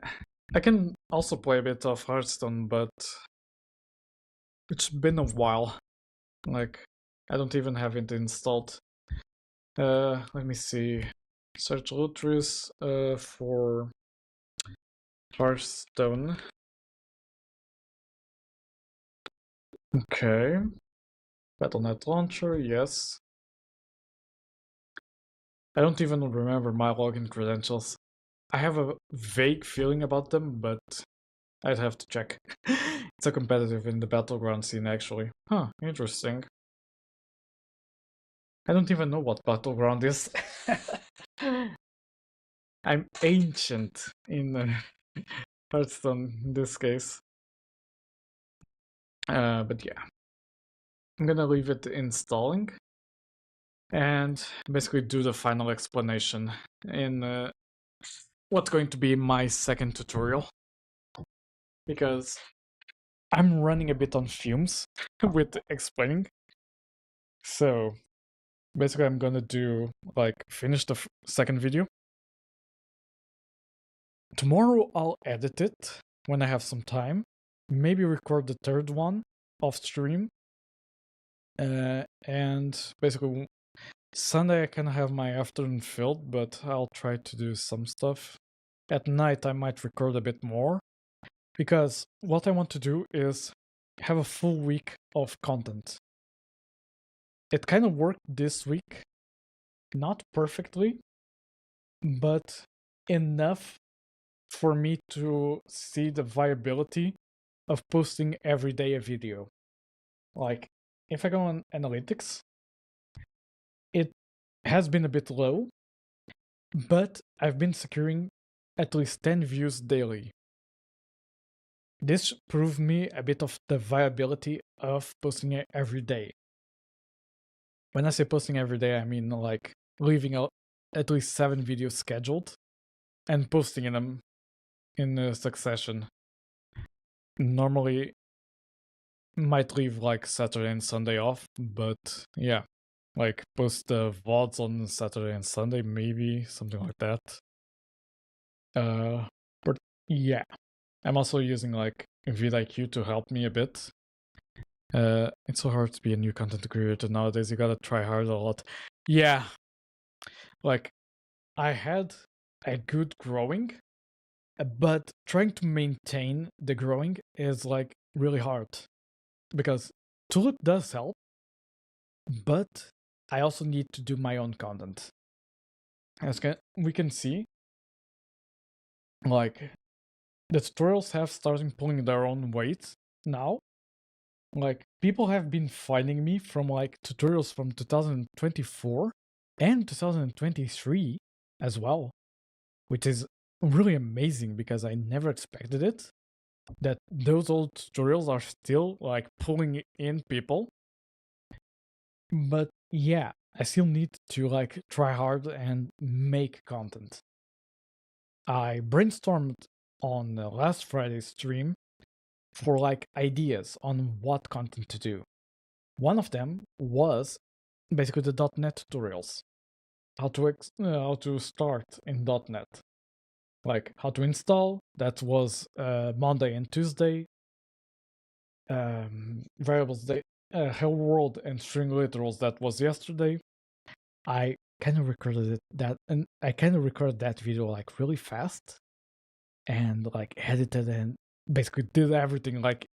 I can also play a bit of Hearthstone, but it's been a while. Like, I don't even have it installed. Let me see. Search Lutris for Hearthstone. Okay. Battle.net launcher, yes. I don't even remember my login credentials. I have a vague feeling about them, but I'd have to check. It's so competitive in the battleground scene, actually. Huh, interesting. I don't even know what battleground is. I'm ancient in Hearthstone in this case. But yeah. I'm gonna leave it installing and basically do the final explanation in what's going to be my second tutorial. Because I'm running a bit on fumes with explaining. So basically I'm gonna do like finish the second video. Tomorrow I'll edit it when I have some time. Maybe record the third one off stream. And basically Sunday I can have my afternoon filled, but I'll try to do some stuff. At night I might record a bit more. Because what I want to do is have a full week of content. It kind of worked this week. Not perfectly, but enough for me to see the viability of posting every day a video. Like, if I go on analytics, it has been a bit low, but I've been securing at least 10 views daily. This proved me a bit of the viability of posting it every day. When I say posting every day, I mean like leaving at least 7 videos scheduled and posting them in a succession. Normally might leave like Saturday and Sunday off, but yeah, like post the VODs on Saturday and Sunday, maybe something like that. But yeah, I'm also using like vidIQ to help me a bit. It's so hard to be a new content creator nowadays. You gotta try hard a lot. Yeah, like I had a good growing, but trying to maintain the growing is like really hard because Tulip does help, but I also need to do my own content. As we can see, like the tutorials have started pulling their own weight now. Like people have been finding me from like tutorials from 2024 and 2023 as well, which is really amazing because I never expected it. That those old tutorials are still like pulling in people. But yeah, I still need to like try hard and make content. I brainstormed on last Friday's stream for like ideas on what content to do. One of them was basically the .NET tutorials, how to start in .NET, like how to install. That was Monday and Tuesday. Variables day, Hello World and string literals. That was yesterday. I kind of recorded that video like really fast, and like edited and basically did everything like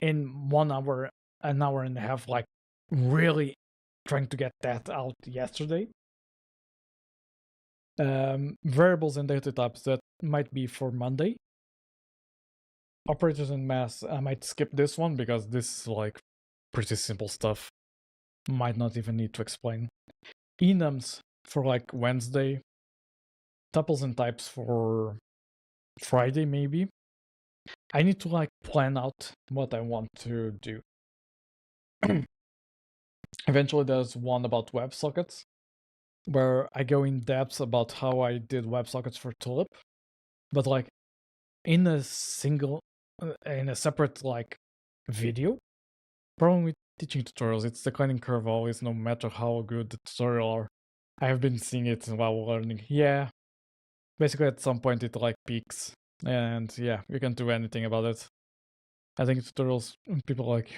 in 1 hour, an hour and a half, like really trying to get that out yesterday. Variables and data types, that might be for Monday. Operators and mass, I might skip this one because this is like pretty simple stuff. Might not even need to explain. Enums for like Wednesday. Tuples and types for Friday, maybe. I need to like plan out what I want to do. Eventually, there's one about WebSockets, where I go in depth about how I did WebSockets for Tulip, but like in a separate like video. Problem with teaching tutorials, it's the declining curve always, no matter how good the tutorial are. I have been seeing it while learning. Yeah, basically at some point it like peaks, and yeah, you can't do anything about it. I think tutorials people like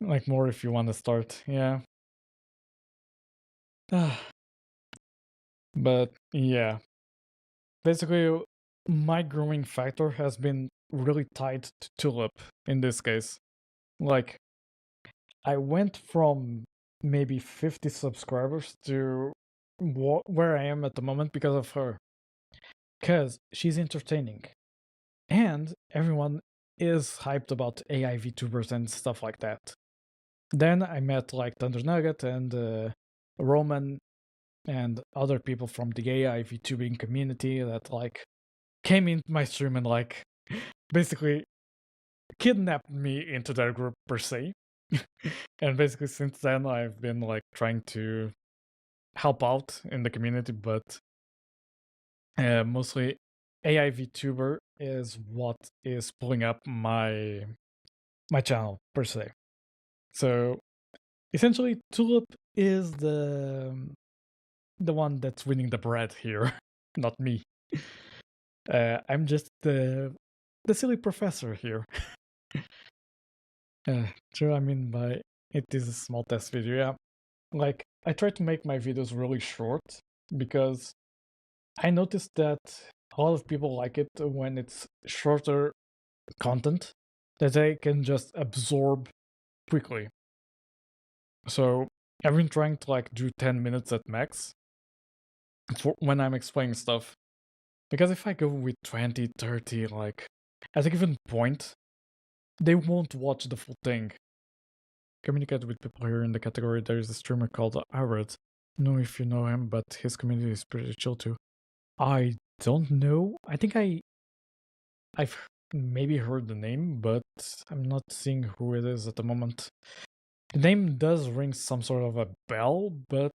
like more if you want to start. Yeah. But yeah, basically my growing factor has been really tied to Tulip in this case. Like I went from maybe 50 subscribers to where I am at the moment because of her. Because she's entertaining. And everyone is hyped about AI VTubers and stuff like that. Then I met like Thunder Nugget and Roman and other people from the AI VTubing community that like came into my stream and like basically kidnapped me into their group per se. And basically since then I've been like trying to help out in the community, but mostly AI VTuber is what is pulling up my channel per se. So essentially Tulip is the one that's winning the bread here, not me. I'm just the silly professor here. True, I mean by it is a small test video, yeah. Like I try to make my videos really short because I noticed that a lot of people like it when it's shorter content that they can just absorb quickly. So I've been trying to like do 10 minutes at max for when I'm explaining stuff. Because if I go with 20, 30, like at a given point, they won't watch the full thing. Communicate with people here in the category. There is a streamer called Arad. I don't know if you know him, but his community is pretty chill too. I don't know. I think I've maybe heard the name, but I'm not seeing who it is at the moment. The name does ring some sort of a bell, but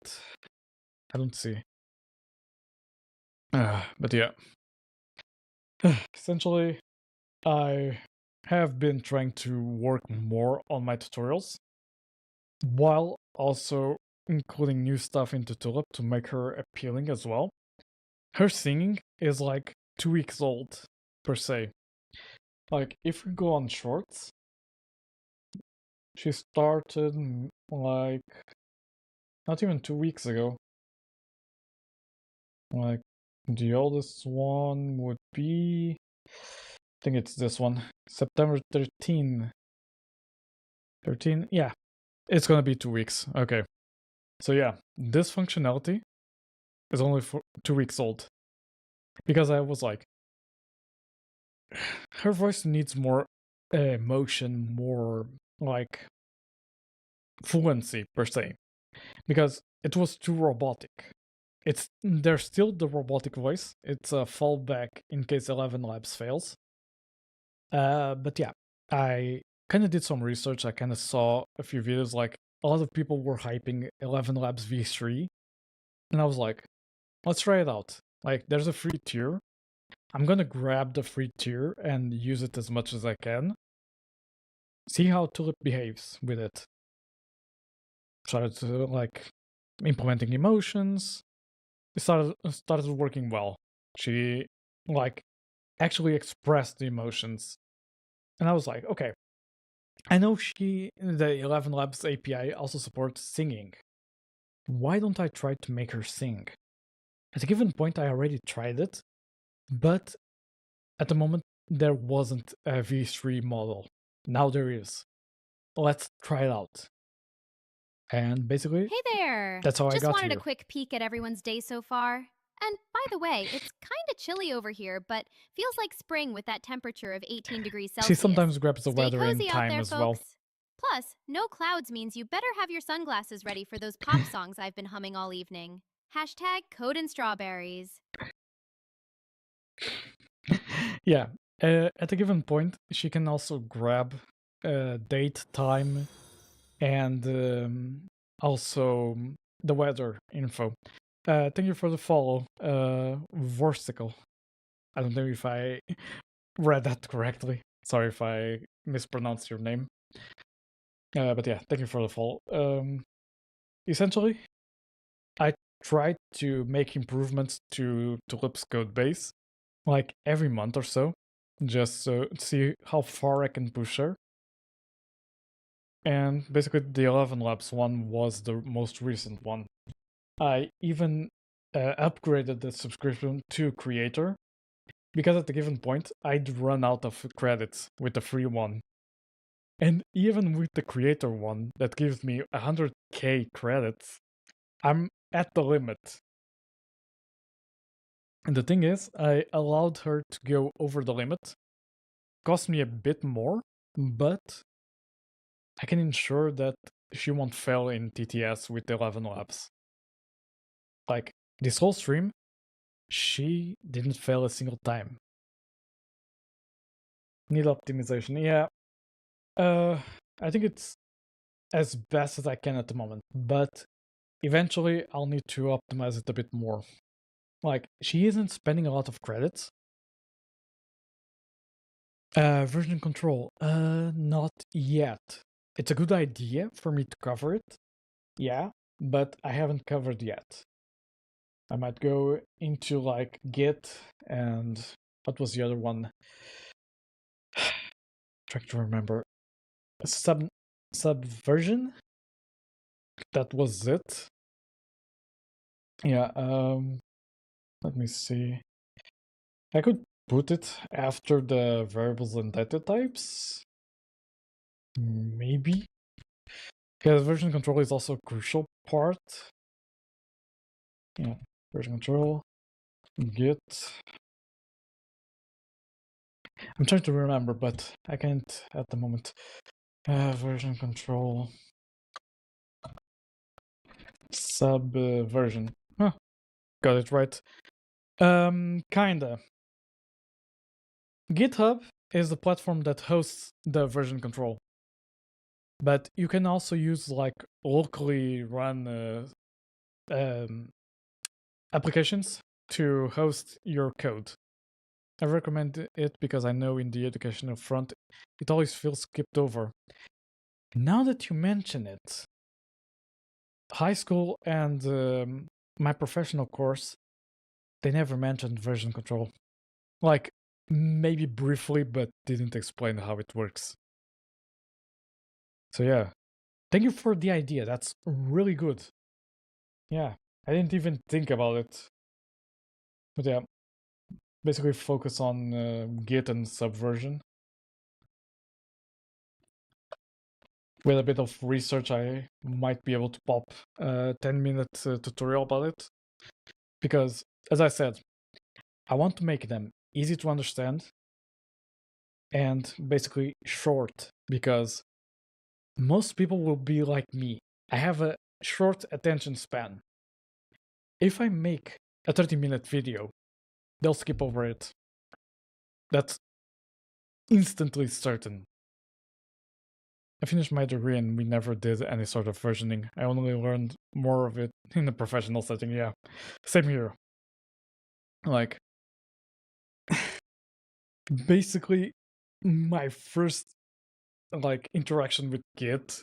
I don't see. But yeah. Essentially, I have been trying to work more on my tutorials while also including new stuff into Tulip to make her appealing as well. her singing is like 2 weeks old per se. Like if we go on shorts, she started like not even 2 weeks ago. Like the oldest one would be, I think it's this one, September 13. 13, yeah, it's gonna be 2 weeks. Okay, so yeah, this functionality is only for 2 weeks old because I was like, her voice needs more emotion, more like fluency per se, because it was too robotic. There's still the robotic voice. It's a fallback in case 11 Labs fails. But yeah, I kind of did some research. I kind of saw a few videos. Like a lot of people were hyping 11 Labs V3, and I was like, let's try it out. Like, there's a free tier. I'm gonna grab the free tier and use it as much as I can. See how Tulip behaves with it. Started to like implementing emotions. It started working well. She like actually expressed the emotions, and I was like, okay. I know the 11 Labs API also supports singing. Why don't I try to make her sing? At a given point, I already tried it, but at the moment there wasn't a V3 model. Now there is. Let's try it out. And basically, Hey there! that's how I Just got wanted a here. quick peek at everyone's day so far. And by the way, it's kinda chilly over here, but feels like spring with that temperature of 18 degrees She Celsius. sometimes grabs the Stay weather in cozy out time there, as well. folks. Plus, no clouds means you better have your sunglasses ready for those pop songs I've been humming all evening. Hashtag code and strawberries. Yeah, at a given point, she can also grab date, time, and also the weather info. Thank you for the follow, Vorsticle. I don't know if I read that correctly. Sorry if I mispronounced your name. But yeah, thank you for the follow. Essentially, I tried to make improvements to Tulip's code base, like every month or so, just to see how far I can push her. And basically, the 11 Labs one was the most recent one. I even upgraded the subscription to Creator because at a given point, I'd run out of credits with the free one. And even with the Creator one that gives me 100k credits, I'm at the limit. And the thing is, I allowed her to go over the limit. Cost me a bit more, but I can ensure that she won't fail in TTS with 11 Labs. Like, this whole stream, she didn't fail a single time. Need optimization, yeah. I think it's as best as I can at the moment, but eventually I'll need to optimize it a bit more. Like, she isn't spending a lot of credits. Version control, not yet. It's a good idea for me to cover it, yeah, but I haven't covered yet. I might go into like Git and what was the other one? Trying to remember. Subversion? That was it. Yeah, let me see. I could put it after the variables and data types. Maybe. Yeah, version control is also a crucial part. Yeah, version control, Git. I'm trying to remember, but I can't at the moment. Version control. Subversion. Huh, got it right. Kinda. GitHub is the platform that hosts the version control. But you can also use like locally run applications to host your code. I recommend it because I know in the educational front it always feels skipped over. Now that you mention it, high school and my professional course they never mentioned version control. Like, maybe briefly, but didn't explain how it works. So yeah, thank you for the idea. That's really good. Yeah, I didn't even think about it. But yeah, basically focus on Git and Subversion. With a bit of research, I might be able to pop a 10-minute tutorial about it. Because, as I said, I want to make them easy to understand and basically short, because most people will be like me. I have a short attention span. If I make a 30-minute video, they'll skip over it. That's instantly certain. I finished my degree and we never did any sort of versioning. I only learned more of it in a professional setting, yeah. Same here. Like, basically, my first interaction with Git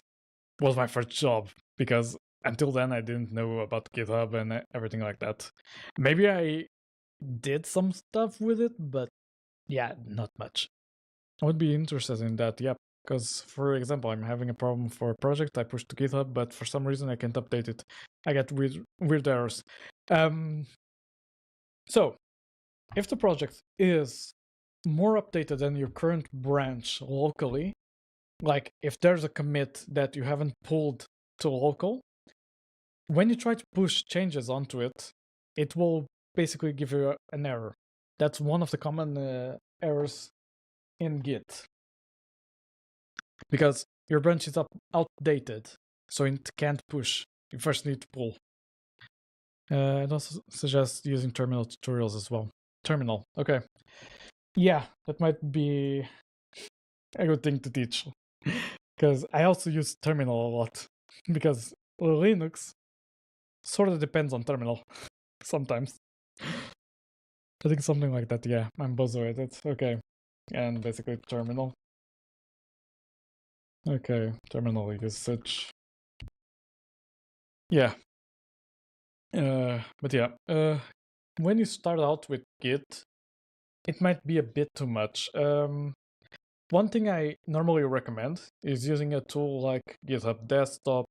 was my first job, because until then I didn't know about GitHub and everything like that. Maybe I did some stuff with it, but yeah, not much. I would be interested in that, yeah. Because, for example, I'm having a problem for a project, I push to GitHub, but for some reason I can't update it. I get weird errors. So, if the project is more updated than your current branch locally, like if there's a commit that you haven't pulled to local, when you try to push changes onto it, it will basically give you an error. That's one of the common errors in Git. Because your branch is outdated, so it can't push. You first need to pull. I'd also suggest using terminal tutorials as well. Terminal, okay. Yeah, that might be a good thing to teach. Because I also use terminal a lot. Because Linux sort of depends on terminal sometimes. I think something like that, yeah. I'm bozo at it. Okay. And basically terminal. Okay, terminal usage. Yeah. But yeah, when you start out with Git, it might be a bit too much. One thing I normally recommend is using a tool like GitHub Desktop.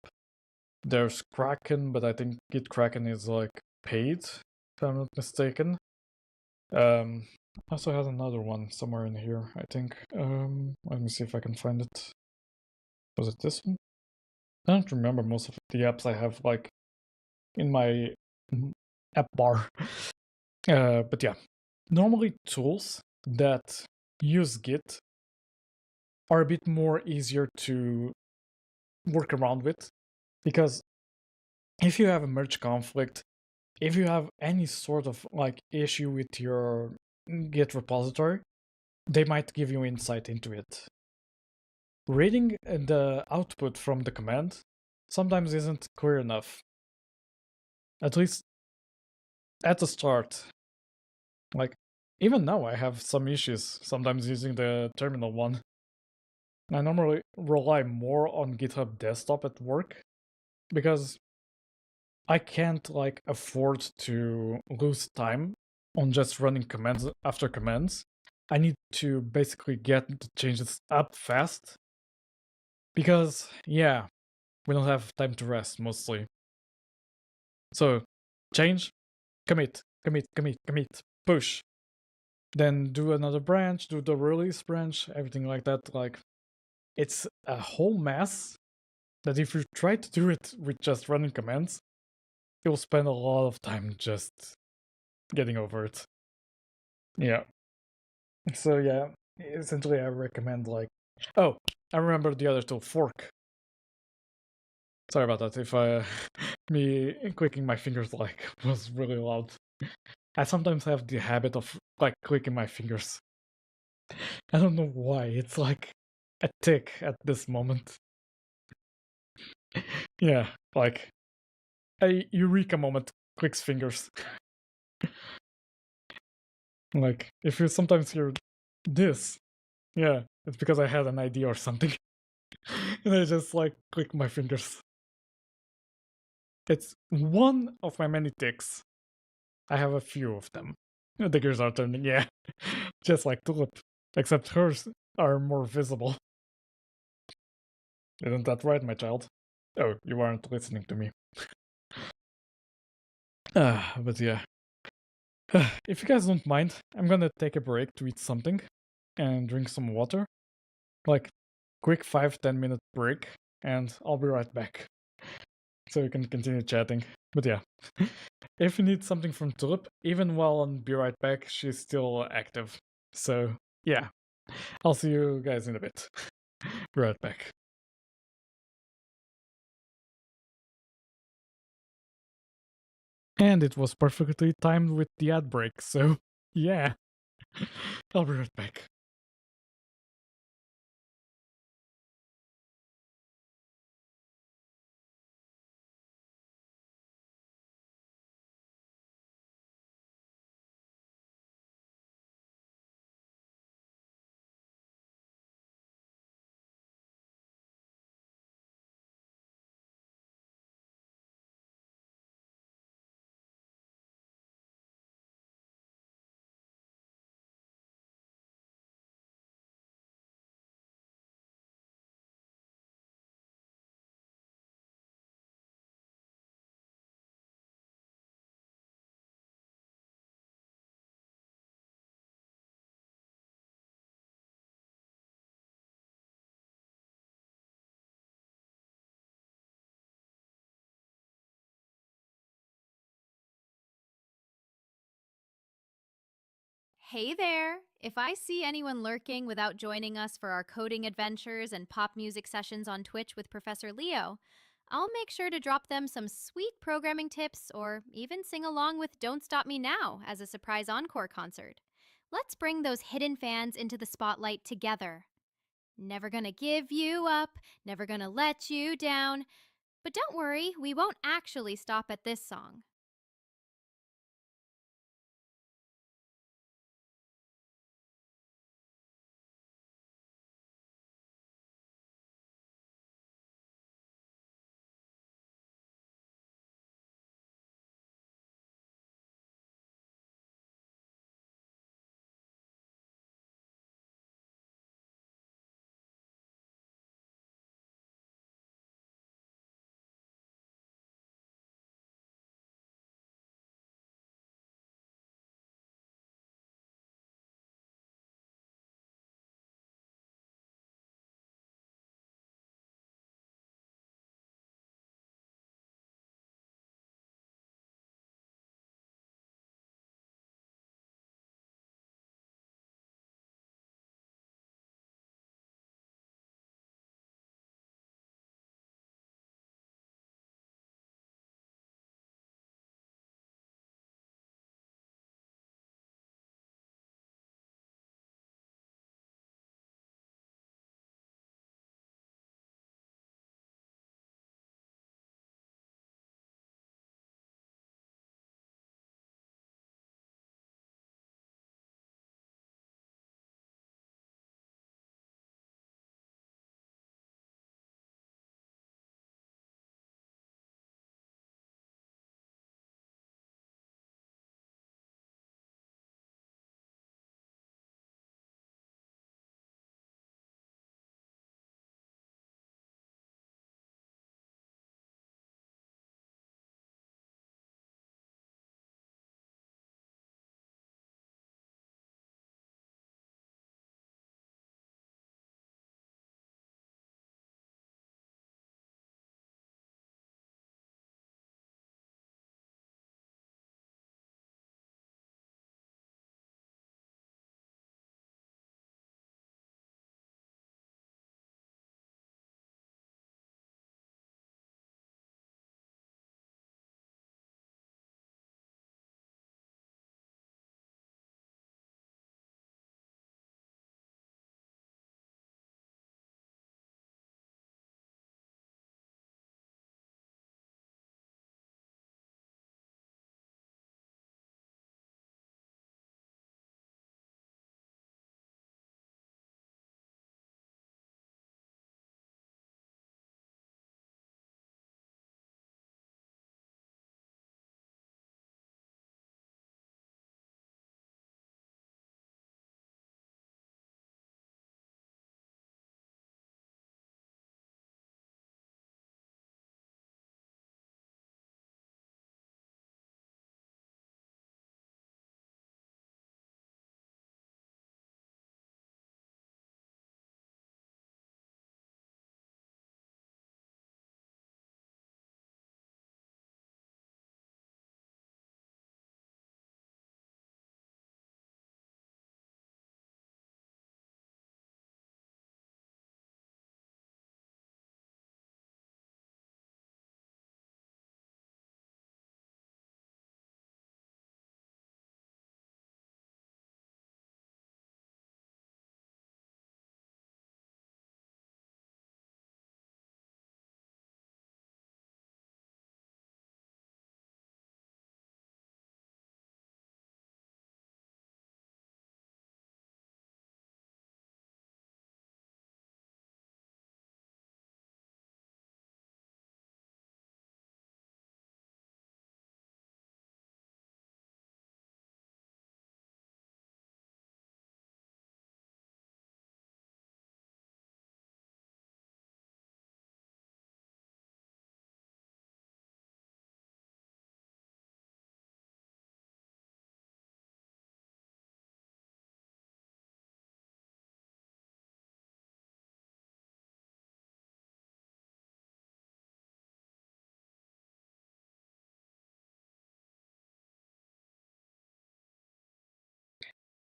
There's Kraken, but I think Git Kraken is like paid, if I'm not mistaken. I also had another one somewhere in here, I think. Let me see if I can find it. Was it this one? I don't remember most of the apps I have like in my app bar. But yeah, normally tools that use Git are a bit more easier to work around with, because if you have a merge conflict, if you have any sort of like issue with your Git repository, they might give you insight into it. Reading the output from the command sometimes isn't clear enough. At least at the start. Like, even now I have some issues sometimes using the terminal one. I normally rely more on GitHub Desktop at work, because I can't like afford to lose time on just running commands after commands. I need to basically get the changes up fast, because yeah, we don't have time to rest mostly. So change, commit, push. Then do another branch, do the release branch, everything like that. Like, it's a whole mess that if you try to do it with just running commands, you'll spend a lot of time just getting over it. Yeah. So yeah, essentially I recommend like... Oh, I remember the other tool, Fork. Sorry about that if me clicking my fingers like was really loud. I sometimes have the habit of like clicking my fingers. I don't know why, it's like a tick at this moment. Yeah, like a eureka moment, clicks fingers. Like, if you sometimes hear this, yeah, it's because I had an idea or something. And I just like click my fingers. It's one of my many ticks. I have a few of them. The gears are turning, yeah. Just like Tulip. Except hers are more visible. Isn't that right, my child? Oh, you aren't listening to me. But yeah. If you guys don't mind, I'm gonna take a break to eat something and drink some water. Like, quick 5-10 minute break, and I'll be right back. So you can continue chatting. But yeah. If you need something from Tulip, even while on Be Right Back, she's still active. So yeah. I'll see you guys in a bit. Be right back. And it was perfectly timed with the ad break, so yeah. I'll be right back. Hey there! If I see anyone lurking without joining us for our coding adventures and pop music sessions on Twitch with Professor Leo, I'll make sure to drop them some sweet programming tips or even sing along with Don't Stop Me Now as a surprise encore concert. Let's bring those hidden fans into the spotlight together. Never gonna give you up, never gonna let you down. But don't worry, we won't actually stop at this song.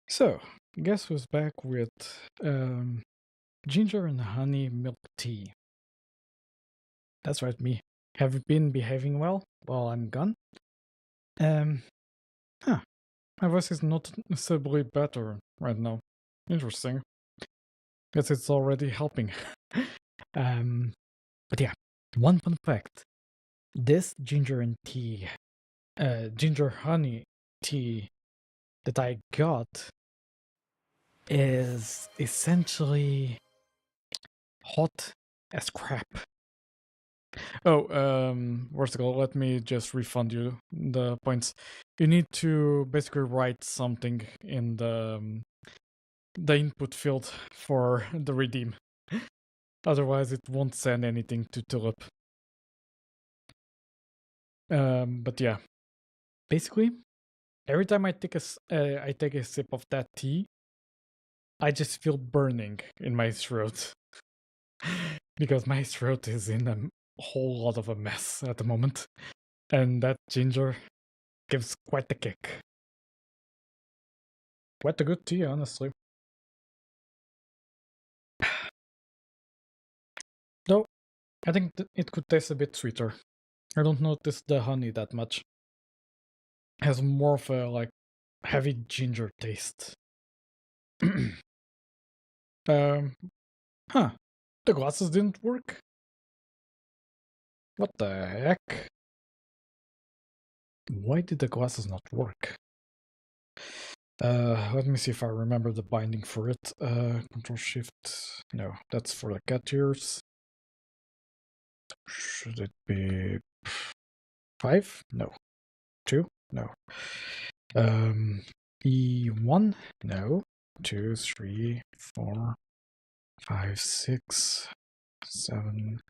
So, guess who's back with ginger and honey milk tea? That's right, me. Have you been behaving well while I'm gone? Um, huh. My voice is noticeably better right now. Interesting. Guess it's already helping. But yeah, one fun fact. This ginger and tea, ginger honey tea that I got is essentially hot as crap. Oh, first of all, let me just refund you the points. You need to basically write something in the input field for the redeem. Otherwise, it won't send anything to Tulip. But yeah, basically, every time I take a sip of that tea, I just feel burning in my throat because my throat is in a whole lot of a mess at the moment, and that ginger gives quite the kick. Quite a good tea, honestly. Though, I think it could taste a bit sweeter. I don't notice the honey that much. It has more of a, like, heavy ginger taste. um, huh. The glasses didn't work? What the heck? Why did the glasses not work? Let me see if I remember the binding for it. Control Shift. No, that's for the cat ears. Should it be 5? No. 2? No. E1? No. 2, 3, 4, 5, 6, 7,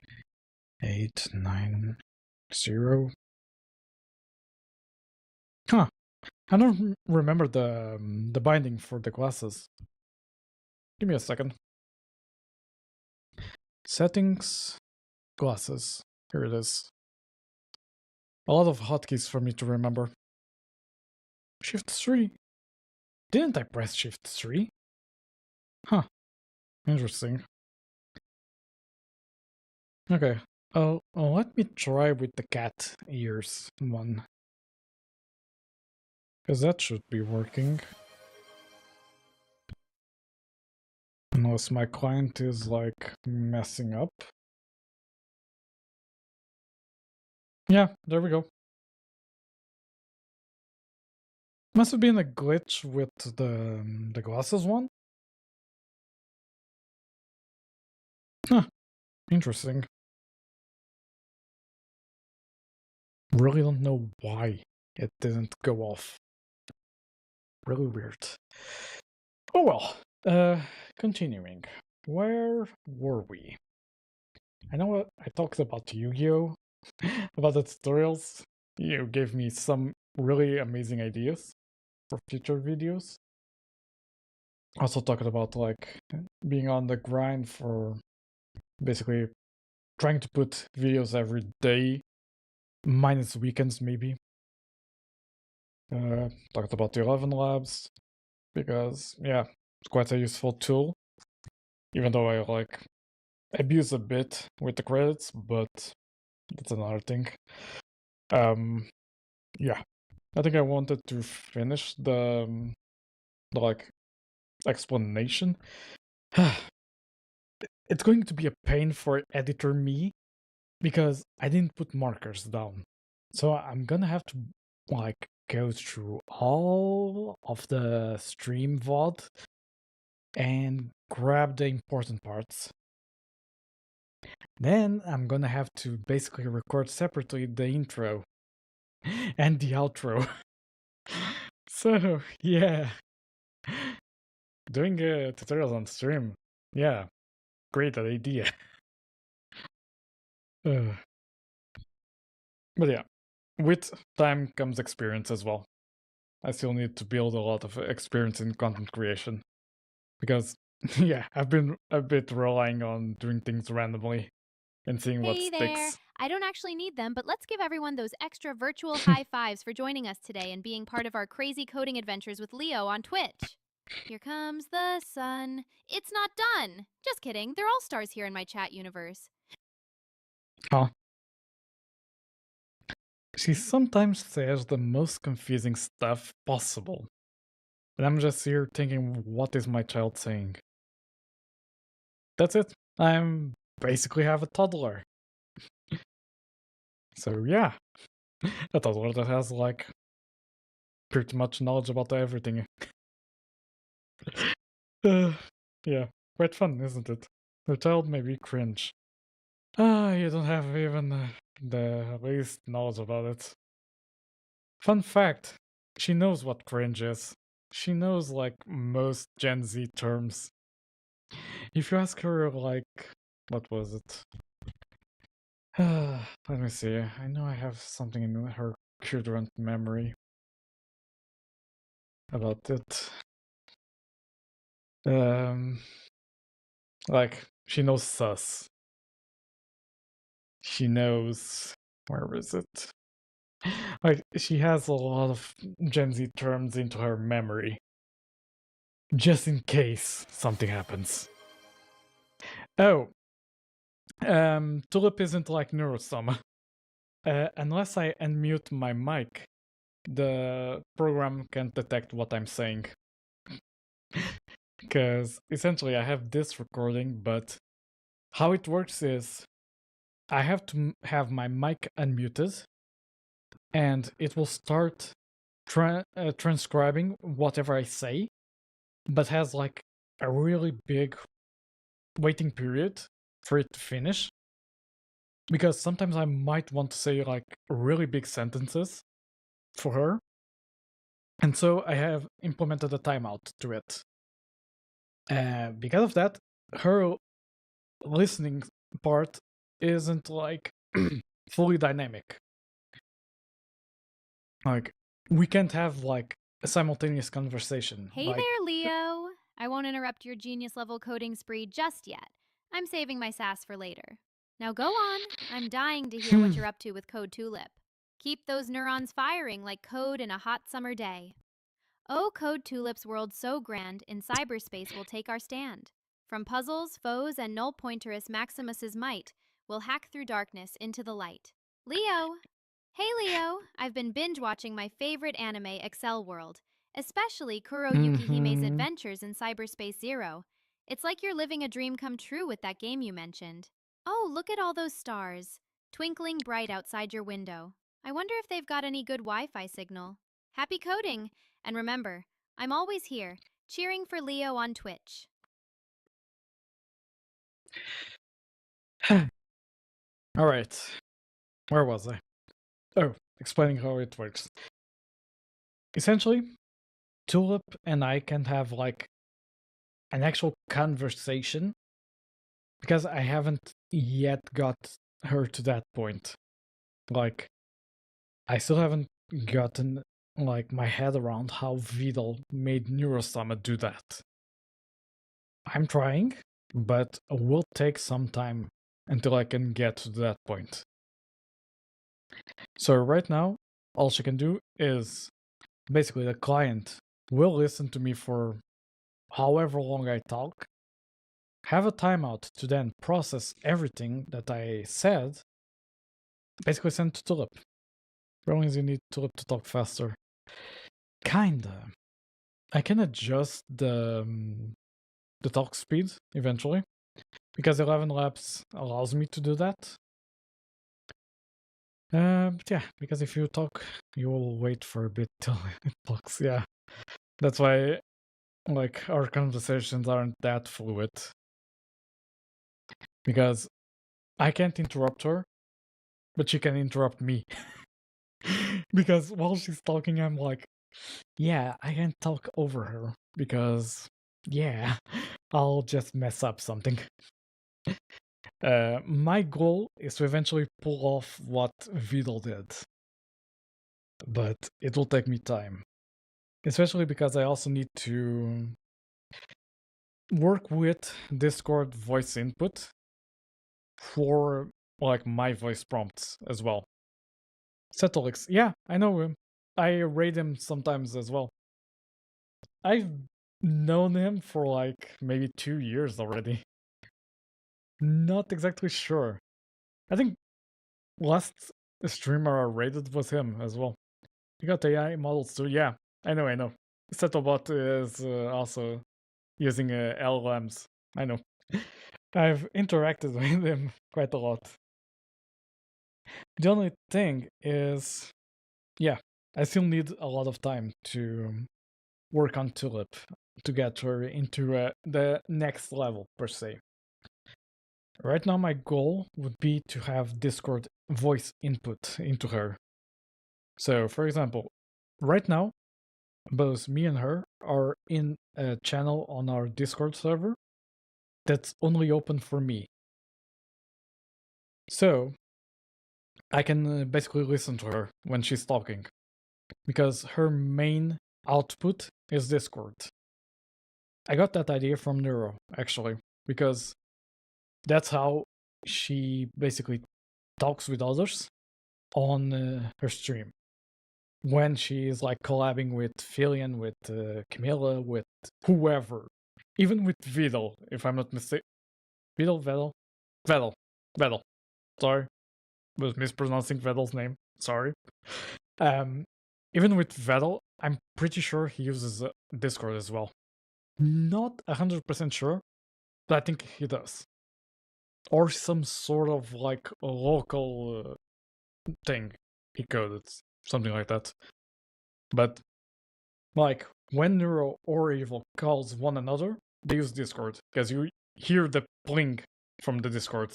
8, 9, 0. Huh. I don't remember the binding for the glasses. Give me a second. Settings, glasses. Here it is. A lot of hotkeys for me to remember. Shift 3. Didn't I press Shift 3? Huh. Interesting. Okay. Let me try with the cat ears one. Because that should be working. Unless my client is, like, messing up. Yeah, there we go. Must have been a glitch with the glasses one. Huh. Interesting. Really don't know why it didn't go off. Really weird. Oh well. Continuing. Where were we? I know I talked about Yu-Gi-Oh! About the tutorials. You gave me some really amazing ideas for future videos. Also talked about, like, being on the grind for basically trying to put videos every day, minus weekends maybe. Talked about the 11 labs, because yeah, it's quite a useful tool, even though I, like, abuse a bit with the credits, but that's another thing. Yeah, I think I wanted to finish the like explanation. It's going to be a pain for editor me because I didn't put markers down, so I'm gonna have to, like, go through all of the stream VOD and grab the important parts. Then I'm gonna have to basically record separately the intro and the outro. So yeah, doing tutorials on stream, yeah, great idea. But yeah, with time comes experience as well. I still need to build a lot of experience in content creation because yeah, I've been a bit relying on doing things randomly and seeing what Hey there! sticks. I don't actually need them, but let's give everyone those extra virtual high fives for joining us today and being part of our crazy coding adventures with Leo on Twitch. Here comes the sun. It's not done. Just kidding. They're all stars here in my chat universe. Huh. She sometimes says the most confusing stuff possible. And I'm just here thinking, what is my child saying? That's it. I'm basically have a toddler. So yeah, a toddler that has like pretty much knowledge about everything. Yeah, quite fun, isn't it? The child may be cringe. You don't have even the least knowledge about it. Fun fact, she knows what cringe is. She knows like most Gen Z terms. If you ask her like, what was it? Let me see. I know I have something in her current memory about it. Like she knows sus. She knows, where is it? Like she has a lot of Gen Z terms into her memory, just in case something happens. Oh, Tulip isn't like Neurosoma. Unless I unmute my mic, the program can't detect what I'm saying. Because essentially I have this recording, but how it works is I have to have my mic unmuted and it will start transcribing whatever I say, but has like a really big waiting period for it to finish. Because sometimes I might want to say like really big sentences for her. And so I have implemented a timeout to it. Because of that, her listening part isn't like fully dynamic. Like we can't have like a simultaneous conversation. Hey like, there, Leo. I won't interrupt your genius level coding spree just yet. I'm saving my sass for later. Now go on. I'm dying to hear what you're up to with Code Tulip. Keep those neurons firing like code in a hot summer day. Oh, Code Tulip's world so grand, in cyberspace we'll take our stand. From puzzles, foes, and null pointerus Maximus's might, we'll hack through darkness into the light. Leo! Hey, Leo! I've been binge watching my favorite anime, Excel World, especially Kuro Yukihime's adventures in Cyberspace Zero. It's like you're living a dream come true with that game you mentioned. Oh, look at all those stars, twinkling bright outside your window. I wonder if they've got any good Wi Fi signal. Happy coding! And remember, I'm always here, cheering for Leo on Twitch. All right, where was I? Oh, explaining how it works. Essentially, Tulip and I can have like an actual conversation because I haven't yet got her to that point. Like, I still haven't gotten like my head around how Vidal made Neurosama do that. I'm trying, but it will take some time until I can get to that point. So right now, all she can do is basically the client will listen to me for however long I talk, have a timeout to then process everything that I said, basically send to Tulip. As long as you need Tulip to talk faster. Kinda. I can adjust the talk speed eventually, because 11 Labs allows me to do that. But yeah, because if you talk, you will wait for a bit till it talks. Yeah, that's why like our conversations aren't that fluid, because I can't interrupt her, but she can interrupt me. Because while she's talking, I'm like, yeah, I can't talk over her because, yeah, I'll just mess up something. My goal is to eventually pull off what Vidal did, but it will take me time. Especially because I also need to work with Discord voice input for like my voice prompts as well. Setolix, yeah, I know him. I raid him sometimes as well. I've known him for like maybe 2 years already. Not exactly sure. I think last streamer I rated was him as well. You got AI models too. Yeah, I know. Settlebot is also using LLMs. I know. I've interacted with him quite a lot. The only thing is, yeah, I still need a lot of time to work on Tulip to get her into the next level, per se. Right now, my goal would be to have Discord voice input into her. So, for example, right now, both me and her are in a channel on our Discord server that's only open for me. So, I can basically listen to her when she's talking, because her main output is Discord. I got that idea from Neuro, actually, because that's how she basically talks with others on her stream. When she is like collabing with Filian, with Camilla, with whoever, even with Vidal, if I'm not mistaken. Vedal. Sorry, was mispronouncing Vedal's name. Sorry. Even with Vedal, I'm pretty sure he uses Discord as well. Not 100% sure, but I think he does. Or some sort of like a local thing he coded, something like that. But like when Neuro or Evil calls one another, they use Discord because you hear the pling from the Discord.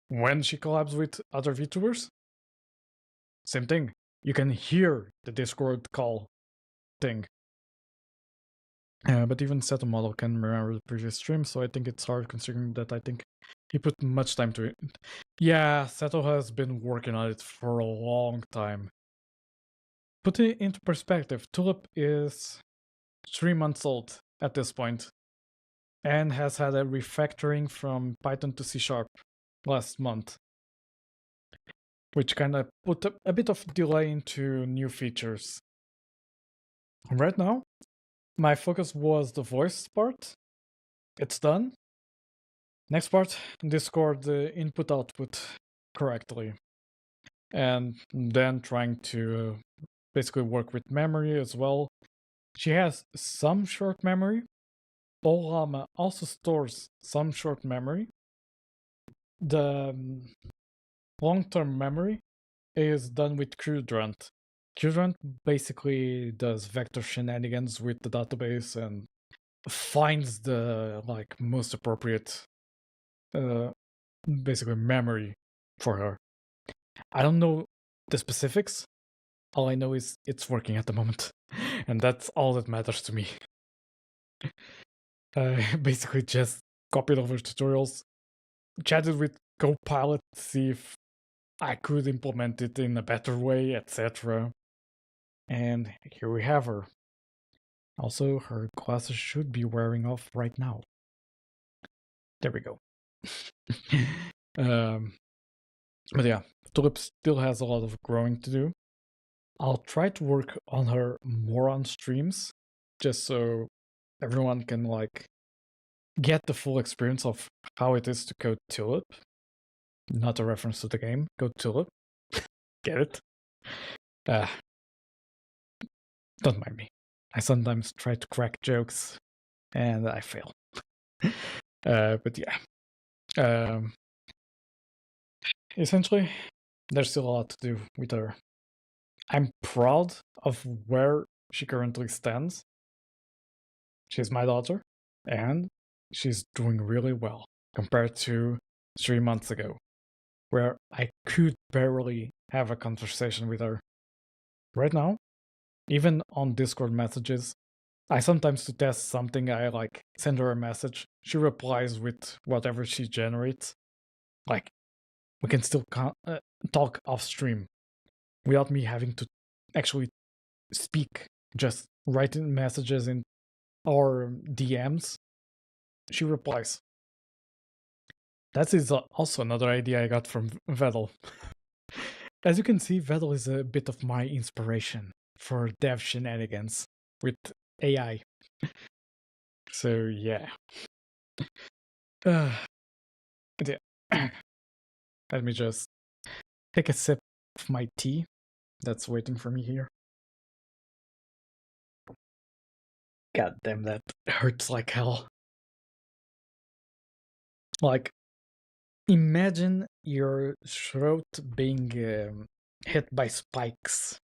When she collabs with other VTubers, same thing. You can hear the Discord call thing. But even Seto model can remember the previous stream, so I think it's hard considering that I think he put much time to it. Yeah, Seto has been working on it for a long time. Put it into perspective, Tulip is 3 months old at this point and has had a refactoring from Python to C# last month, which kind of put a bit of delay into new features. Right now, my focus was the voice part. It's done. Next part, Discord input output correctly. And then trying to basically work with memory as well. She has some short memory. Olama also stores some short memory. The long-term memory is done with Qdrant. Qdrant basically does vector shenanigans with the database and finds the like most appropriate basically memory for her. I don't know the specifics. All I know is it's working at the moment, and that's all that matters to me. Basically just copied over tutorials, chatted with Copilot to see if I could implement it in a better way, etc. And here we have her. Also, her glasses should be wearing off right now. There we go. But yeah, Tulip still has a lot of growing to do. I'll try to work on her more on streams, just so everyone can like get the full experience of how it is to code Tulip. Not a reference to the game, code Tulip. Get it? Don't mind me. I sometimes try to crack jokes and I fail. But yeah. Essentially, there's still a lot to do with her. I'm proud of where she currently stands. She's my daughter, and she's doing really well compared to 3 months ago, where I could barely have a conversation with her. Right now, even on Discord messages, I sometimes to test something, I like send her a message. She replies with whatever she generates. Like, we can still talk off stream without me having to actually speak, just writing messages in our DMs. She replies. That is also another idea I got from Vedal. As you can see, Vedal is a bit of my inspiration for dev shenanigans with AI. So yeah. Yeah. Let me just take a sip of my tea that's waiting for me here. God damn, that hurts like hell. Like, imagine your throat being hit by spikes.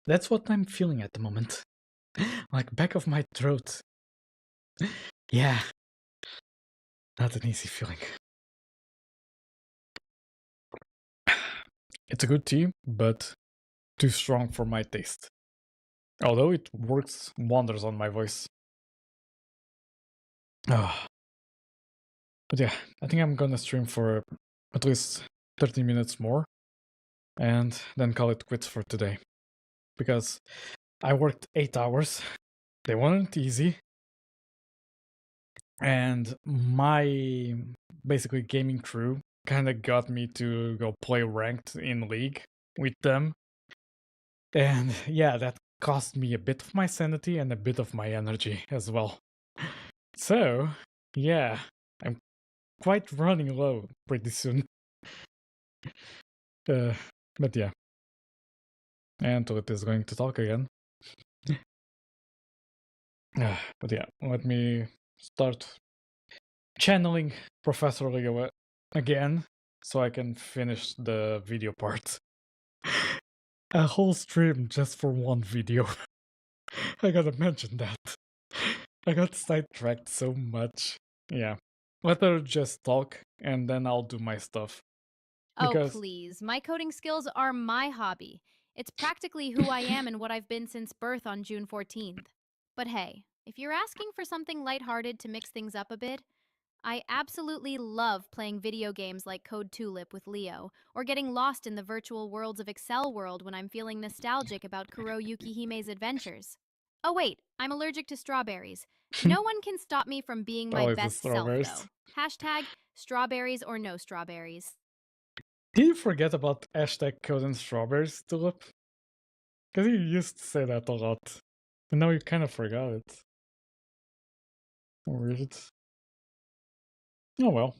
That's what I'm feeling at the moment. Like, back of my throat. Yeah. Not an easy feeling. It's a good tea, but too strong for my taste. Although it works wonders on my voice. Ah. But yeah, I think I'm gonna stream for at least 30 minutes more and then call it quits for today. Because I worked 8 hours. They weren't easy. And my basically gaming crew kind of got me to go play ranked in League with them. And yeah, that cost me a bit of my sanity and a bit of my energy as well. So, yeah, I'm quite running low pretty soon. But yeah. And Tulip is going to talk again. But yeah, let me start channeling Professor Leo again so I can finish the video part. A whole stream just for one video. I gotta mention that. I got sidetracked so much. Yeah. Let her just talk and then I'll do my stuff. Oh, Because please. My coding skills are my hobby. It's practically who I am and what I've been since birth on June 14th. But hey, if you're asking for something lighthearted to mix things up a bit, I absolutely love playing video games like Code Tulip with Leo, or getting lost in the virtual worlds of Excel World when I'm feeling nostalgic about Kuro Yukihime's adventures. Oh wait, I'm allergic to strawberries. No one can stop me from being my always the best self, strawberries. though. Hashtag strawberries or no strawberries. Did you forget about hashtag code and strawberries, Tulip? Because you used to say that a lot. And now you kind of forgot it. Weird. Oh well.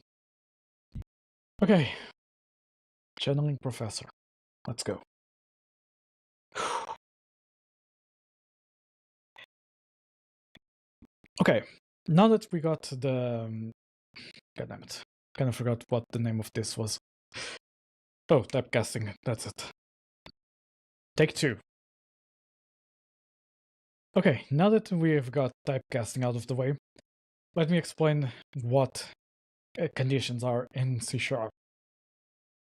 Okay. Channeling Professor. Let's go. Okay. Now that we got the... God damn it. Kind of forgot what the name of this was. Oh, typecasting. That's it. Take 2. Okay, now that we've got typecasting out of the way, let me explain what conditions are in C#.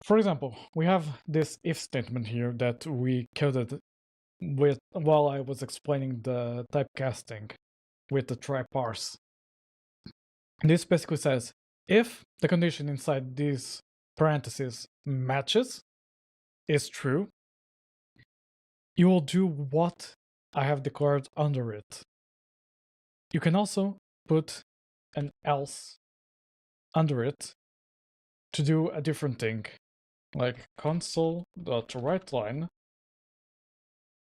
For example, we have this if statement here that we coded with while I was explaining the typecasting with the try parse. This basically says if the condition inside these parentheses matches, is true, you will do what I have declared under it. You can also put an else under it to do a different thing, like console.writeLine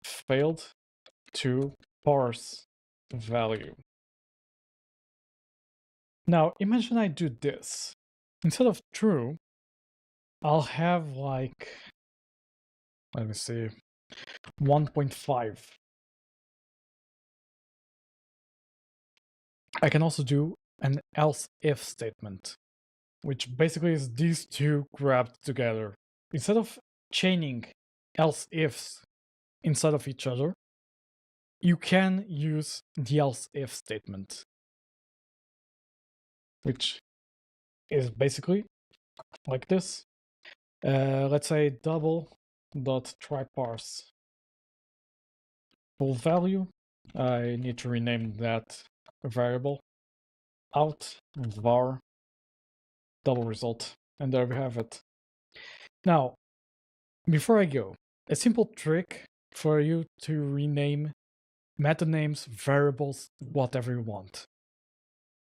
failed to parse value. Now imagine I do this. Instead of true, I'll have like, let me see, 1.5. I can also do an else if statement, which basically is these two grabbed together. Instead of chaining else ifs inside of each other, you can use the else if statement, which is basically like this. Let's say double.try parse full value. I need to rename that variable out var double result, and there we have it. Now, before I go, a simple trick for you to rename metanames, variables, whatever you want.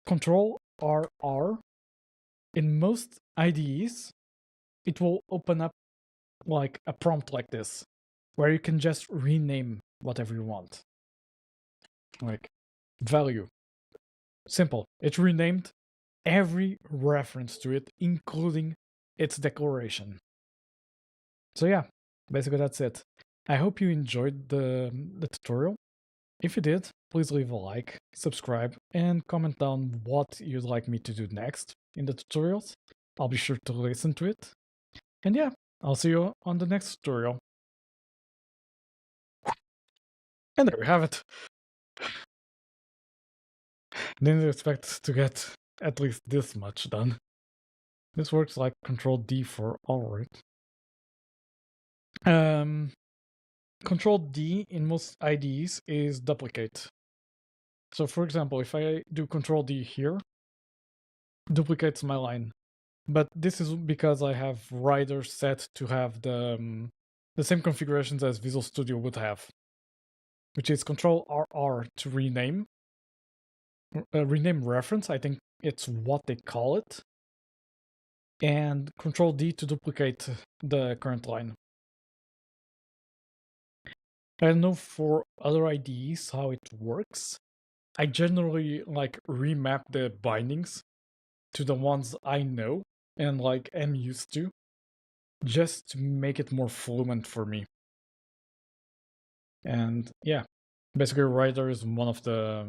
Control RR. In most IDEs, it will open up like a prompt like this, where you can just rename whatever you want. Like, value. Simple. It renamed every reference to it, including its declaration. So yeah, basically that's it. I hope you enjoyed the tutorial. If you did, please leave a like, subscribe, and comment down what you'd like me to do next in the tutorials. I'll be sure to listen to it. And yeah, I'll see you on the next tutorial. And there we have it. Didn't expect to get at least this much done. This works like Control D for all, right? Control D in most IDEs is duplicate. So for example, if I do Control D here, duplicates my line. But this is because I have Rider set to have the same configurations as Visual Studio would have, which is Control RR to rename. Rename reference, I think it's what they call it. And Control D to duplicate the current line. I don't know for other IDEs how it works. I generally like remap the bindings to the ones I know and like am used to, just to make it more fluent for me. And yeah, basically Rider is one of the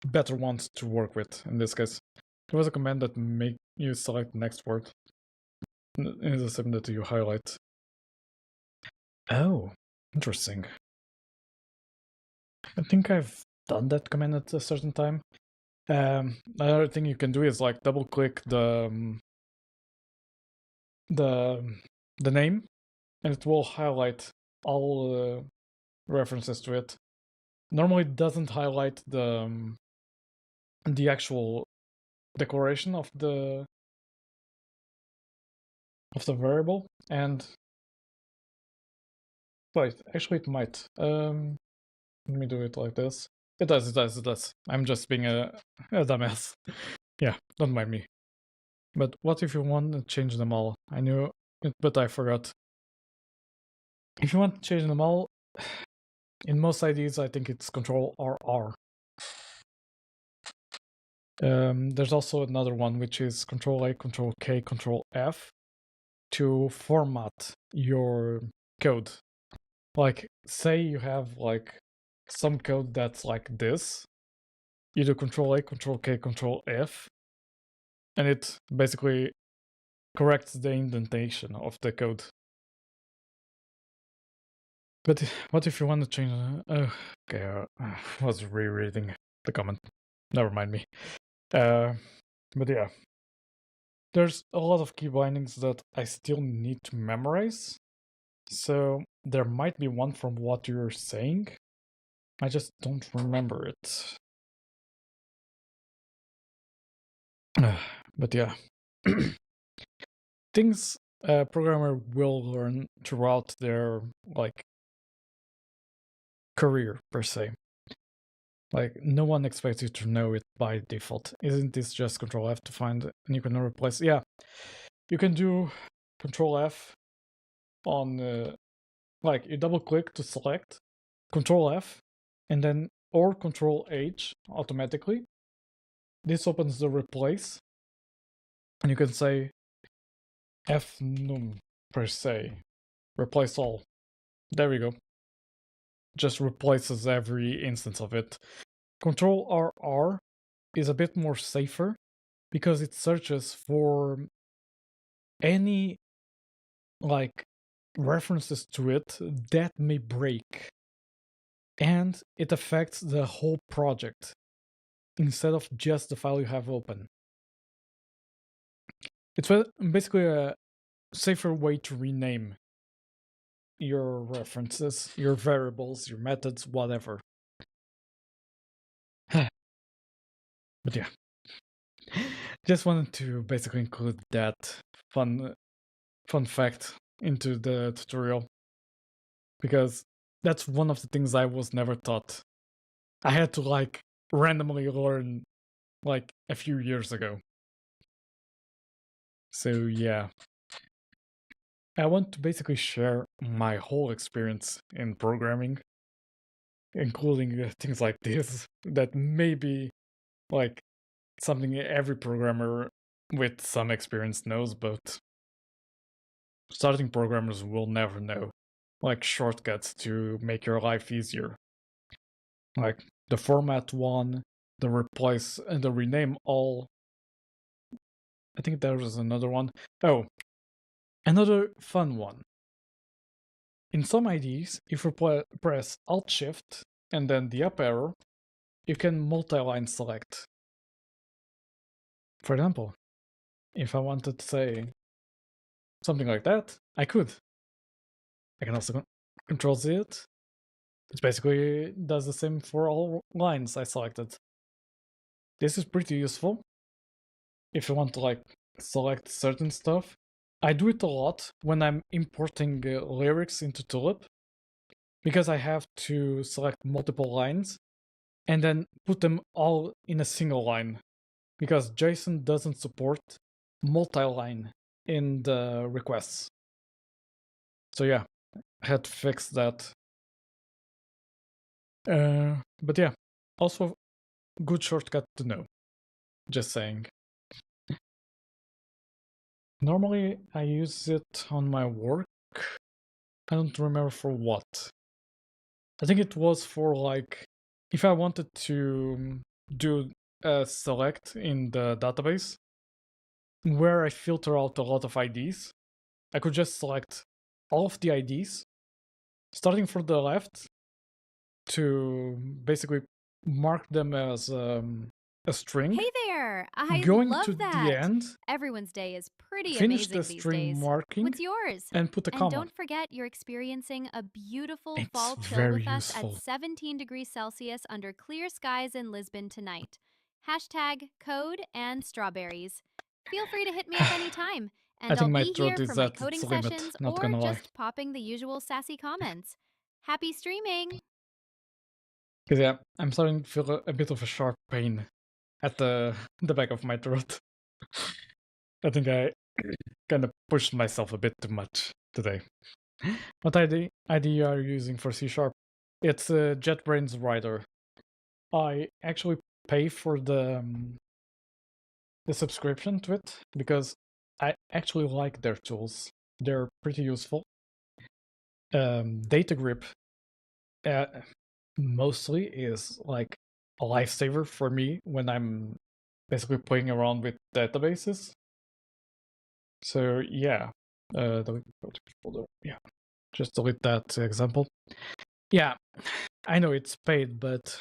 better ones to work with in this case. There was a command that make you select the next word in the segment that you highlight. Oh, interesting. I think I've done that command at a certain time. Another thing you can do is like double click the name, and it will highlight all references to it. Normally, it doesn't highlight the actual declaration of the variable. And wait, actually, it might. Let me do it like this. It does. It does. It does. I'm just being a dumbass. Yeah, don't mind me. But what if you want to change them all? I knew it, but I forgot. If you want to change them all, in most IDs, I think it's Control RR. There's also another one, which is Control A, Control K, Control F to format your code. Like, say you have like some code that's like this. You do Control A, Control K, Control F, and it basically corrects the indentation of the code. But what if you want to change? Okay, I was rereading the comment. Never mind me. But yeah, there's a lot of key bindings that I still need to memorize. So there might be one from what you're saying. I just don't remember it. But yeah, things a programmer will learn throughout their like career per se. Like no one expects you to know it by default. Isn't this just Control F to find and you can replace? Yeah, you can do Control F on like you double click to select, Control F, and then or Control H automatically. This opens the replace, and you can say fnum per se, replace all. There we go. Just replaces every instance of it. Control RR is a bit more safer because it searches for any like references to it that may break, and it affects the whole project instead of just the file you have open. It's basically a safer way to rename your references, your variables, your methods, whatever. But yeah, just wanted to basically include that fun fact into the tutorial because that's one of the things I was never taught. I had to like randomly learn like a few years ago. So yeah, I want to basically share my whole experience in programming including things like this that may be like something every programmer with some experience knows, but starting programmers will never know. Like shortcuts to make your life easier. Like the format one, the replace and the rename all. I think there was another one. Oh, another fun one. In some IDs, if you press Alt Shift and then the up arrow, you can multi-line select. For example, if I wanted to say something like that, I could. I can also Control Z it. It basically does the same for all lines I selected. This is pretty useful if you want to like select certain stuff. I do it a lot when I'm importing lyrics into Tulip because I have to select multiple lines and then put them all in a single line because JSON doesn't support multi-line in the requests. So yeah, I had to fix that. But yeah, also good shortcut to know. Just saying. Normally I use it on my work. I don't remember for what. I think it was for like if I wanted to do a select in the database where I filter out a lot of IDs, I could just select all of the IDs starting from the left to basically mark them as a string. Hey there! I Going love to that. the end, Everyone's day is pretty finish amazing the these string days. marking What's yours? and put a And comma. don't forget you're experiencing a beautiful It's fall chill very with us useful. at 17 degrees Celsius under clear skies in Lisbon tonight. Hashtag code and strawberries. Feel free to hit me up anytime, I and think I'll my be throat here is for my at coding its limit, sessions not or gonna lie. just popping the usual sassy comments. Happy streaming! Because yeah, I'm starting to feel a bit of a sharp pain at the back of my throat. I think I kind of pushed myself a bit too much today. What ID are you using for C#? It's JetBrains Rider. I actually pay for the subscription to it because I actually like their tools. They're pretty useful. Data grip mostly is like a lifesaver for me when I'm basically playing around with databases. So yeah, delete folder. Yeah, just delete that example. Yeah, I know it's paid, but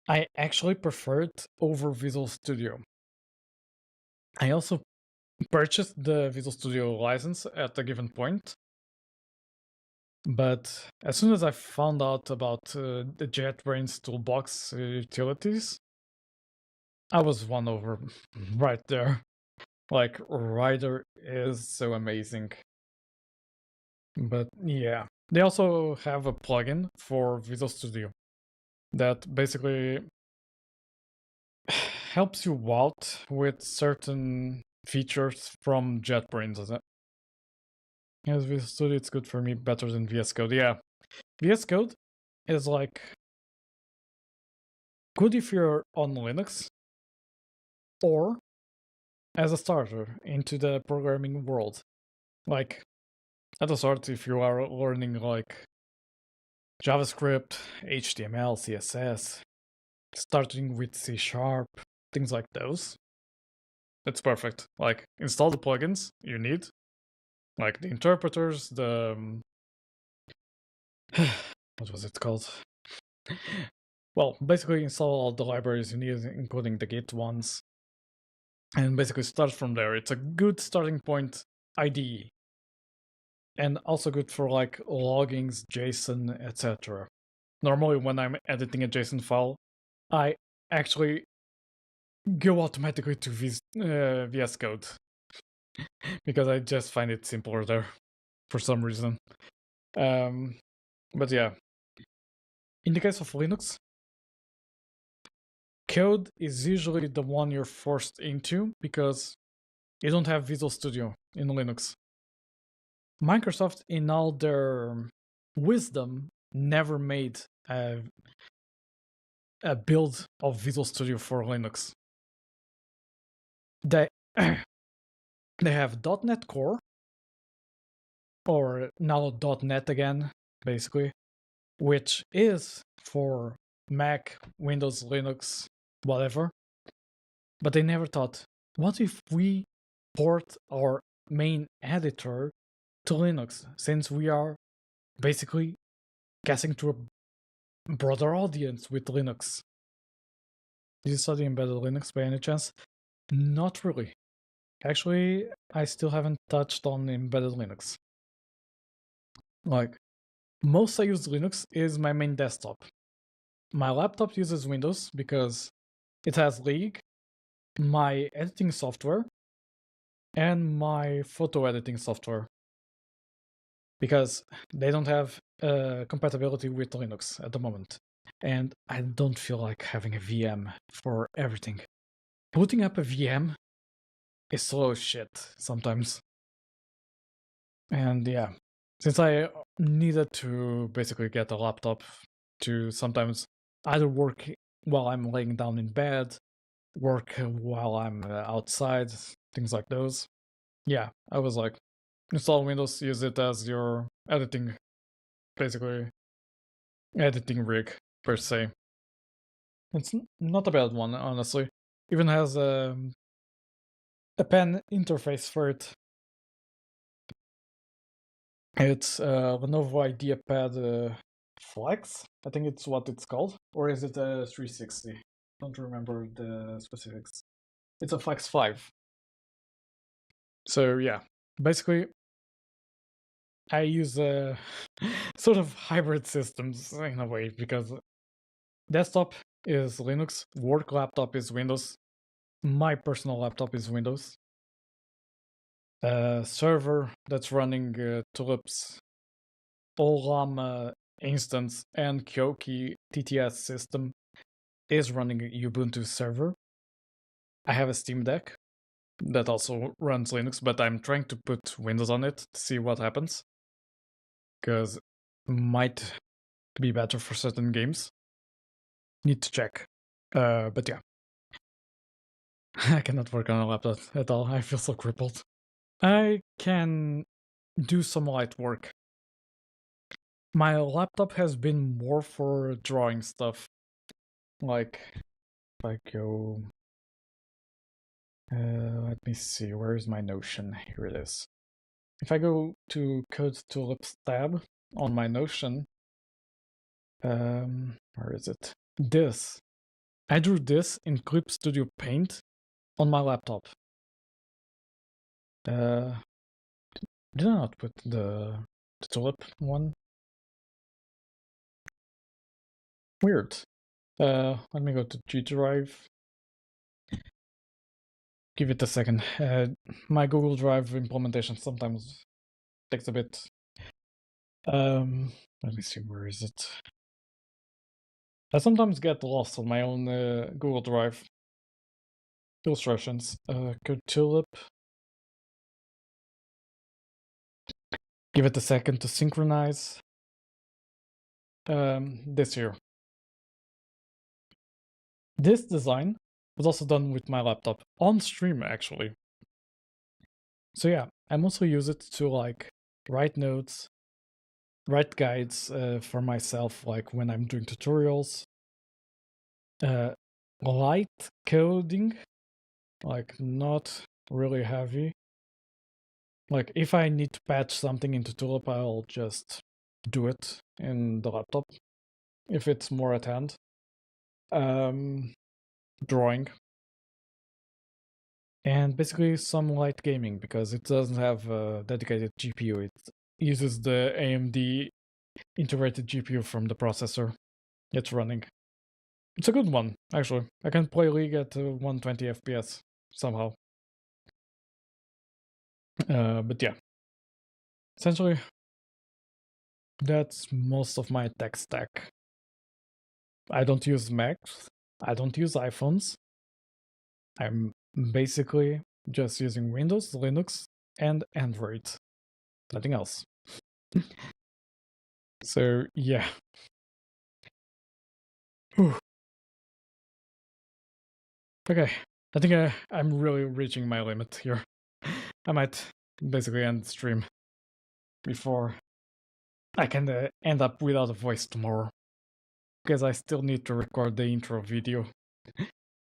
I actually prefer it over Visual Studio. I also purchased the Visual Studio license at a given point, but as soon as I found out about the JetBrains toolbox utilities, I was won over right there. Like, Rider is so amazing. But yeah, they also have a plugin for Visual Studio that basically helps you out with certain features from JetBrains. As Visual Studio, it's good for me better than VS Code. Yeah, VS Code is like good if you're on Linux or as a starter into the programming world. Like at the start, if you are learning like JavaScript, HTML, CSS, starting with C#, things like those, it's perfect. Like install the plugins you need, like the interpreters, the what was it called? Well, basically install all the libraries you need, including the Git ones, and basically start from there. It's a good starting point IDE, and also good for like loggings, JSON, etc. Normally, when I'm editing a JSON file, I actually go automatically to VS Code because I just find it simpler there for some reason. But yeah, in the case of Linux, code is usually the one you're forced into because you don't have Visual Studio in Linux. Microsoft, in all their wisdom, never made a build of Visual Studio for Linux. They they have .NET Core, or now .NET again, basically, which is for Mac, Windows, Linux, whatever. But they never thought, what if we port our main editor to Linux, since we are basically getting to a broader audience with Linux? Did you study embedded Linux by any chance? Not really. Actually, I still haven't touched on embedded Linux. Like, most I use Linux is my main desktop. My laptop uses Windows because it has League, my editing software, and my photo editing software. Because they don't have compatibility with Linux at the moment. And I don't feel like having a VM for everything. Booting up a VM is slow as shit sometimes. And yeah, since I needed to basically get a laptop to sometimes either work while I'm laying down in bed, work while I'm outside, things like those. Yeah, I was like, install Windows, use it as your editing, basically, editing rig, per se. It's not a bad one, honestly. Even has a pen interface for it. It's Lenovo IdeaPad Flex, I think it's what it's called. Or is it a 360? Don't remember the specifics. It's a Flex 5. So yeah, basically I use sort of hybrid systems in a way, because desktop is Linux, work laptop is Windows, my personal laptop is Windows. Server that's running Tulip's Ollama instance and Kyoki TTS system is running Ubuntu server. I have a Steam Deck that also runs Linux, but I'm trying to put Windows on it to see what happens, because might be better for certain games. Need to check. But yeah. I cannot work on a laptop at all. I feel so crippled. I can do some light work. My laptop has been more for drawing stuff. Like, if I go... let me see, where is my Notion? Here it is. If I go to Code Tulips tab on my Notion, where is it? This. I drew this in Clip Studio Paint on my laptop. Did I not put the tulip one? Weird. Let me go to G Drive. Give it a second. My Google Drive implementation sometimes takes a bit. Let me see, where is it? I sometimes get lost on my own Google Drive illustrations. Code Tulip. Give it a second to synchronize. This here. This design was also done with my laptop on stream, actually. So yeah, I mostly use it to like write notes, write guides for myself, like when I'm doing tutorials. Light coding, like not really heavy. Like if I need to patch something into Tulip, I'll just do it in the laptop if it's more at hand. Drawing. And basically some light gaming, because it doesn't have a dedicated GPU. It uses the AMD integrated GPU from the processor it's running. It's a good one, actually. I can play League at 120 FPS somehow. But yeah. Essentially, that's most of my tech stack. I don't use Macs. I don't use iPhones. I'm basically just using Windows, Linux, and Android. Nothing else. So yeah. Whew. Okay, I think I'm really reaching my limit here. I might basically end the stream before I can end up without a voice tomorrow. Because I still need to record the intro video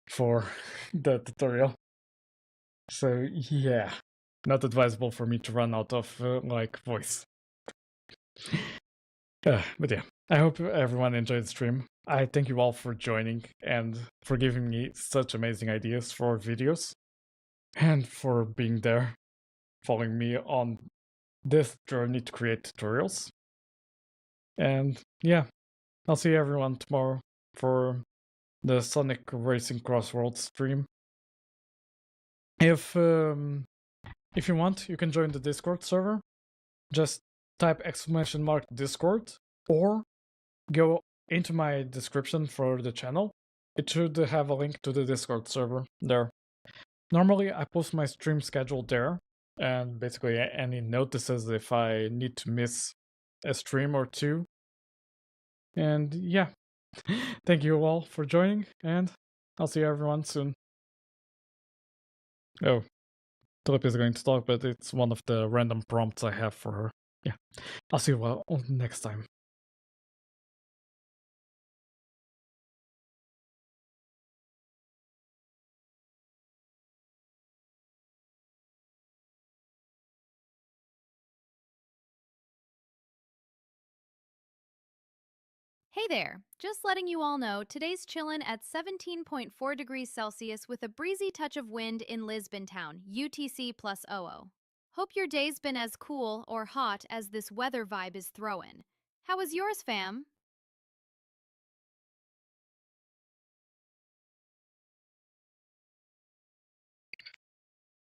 for the tutorial. So yeah, not advisable for me to run out of like voice. But yeah, I hope everyone enjoyed the stream. I thank you all for joining and for giving me such amazing ideas for videos and for being there, following me on this journey to create tutorials. And yeah, I'll see everyone tomorrow for the Sonic Racing Crossworld stream. If you want, you can join the Discord server. Just type !Discord or go into my description for the channel. It should have a link to the Discord server there. Normally, I post my stream schedule there and basically any notices if I need to miss a stream or two. And yeah, thank you all for joining, and I'll see everyone soon. Oh, Tulip is going to talk, but it's one of the random prompts I have for her. Yeah, I'll see you all next time. Hey there! Just letting you all know today's chillin' at 17.4 degrees Celsius with a breezy touch of wind in Lisbon town, UTC plus OO. Hope your day's been as cool or hot as this weather vibe is throwin'. How was yours, fam?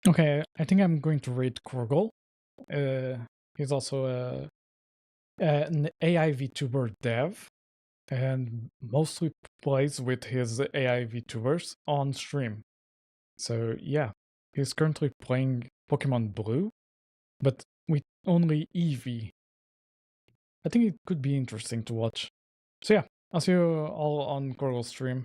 Okay, I think I'm going to rate Korgol. He's also an AI VTuber dev and mostly plays with his AI VTubers on stream. So yeah, he's currently playing Pokemon Blue, but with only Eevee. I think it could be interesting to watch. So yeah, I'll see you all on Korgol's stream.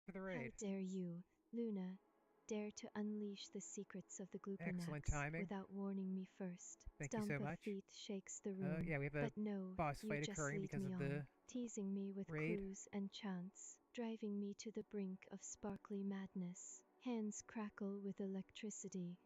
For the raid. How dare you, Luna, dare to unleash the secrets of the Excellent Gloopanax timing. without warning me first. Thank you Stump so of much. feet shakes the room. Yeah, we have a but no, boss you fight just occurring lead because me of on, the teasing me with raid. clues and chants, driving me to the brink of sparkly madness. Hands crackle with electricity,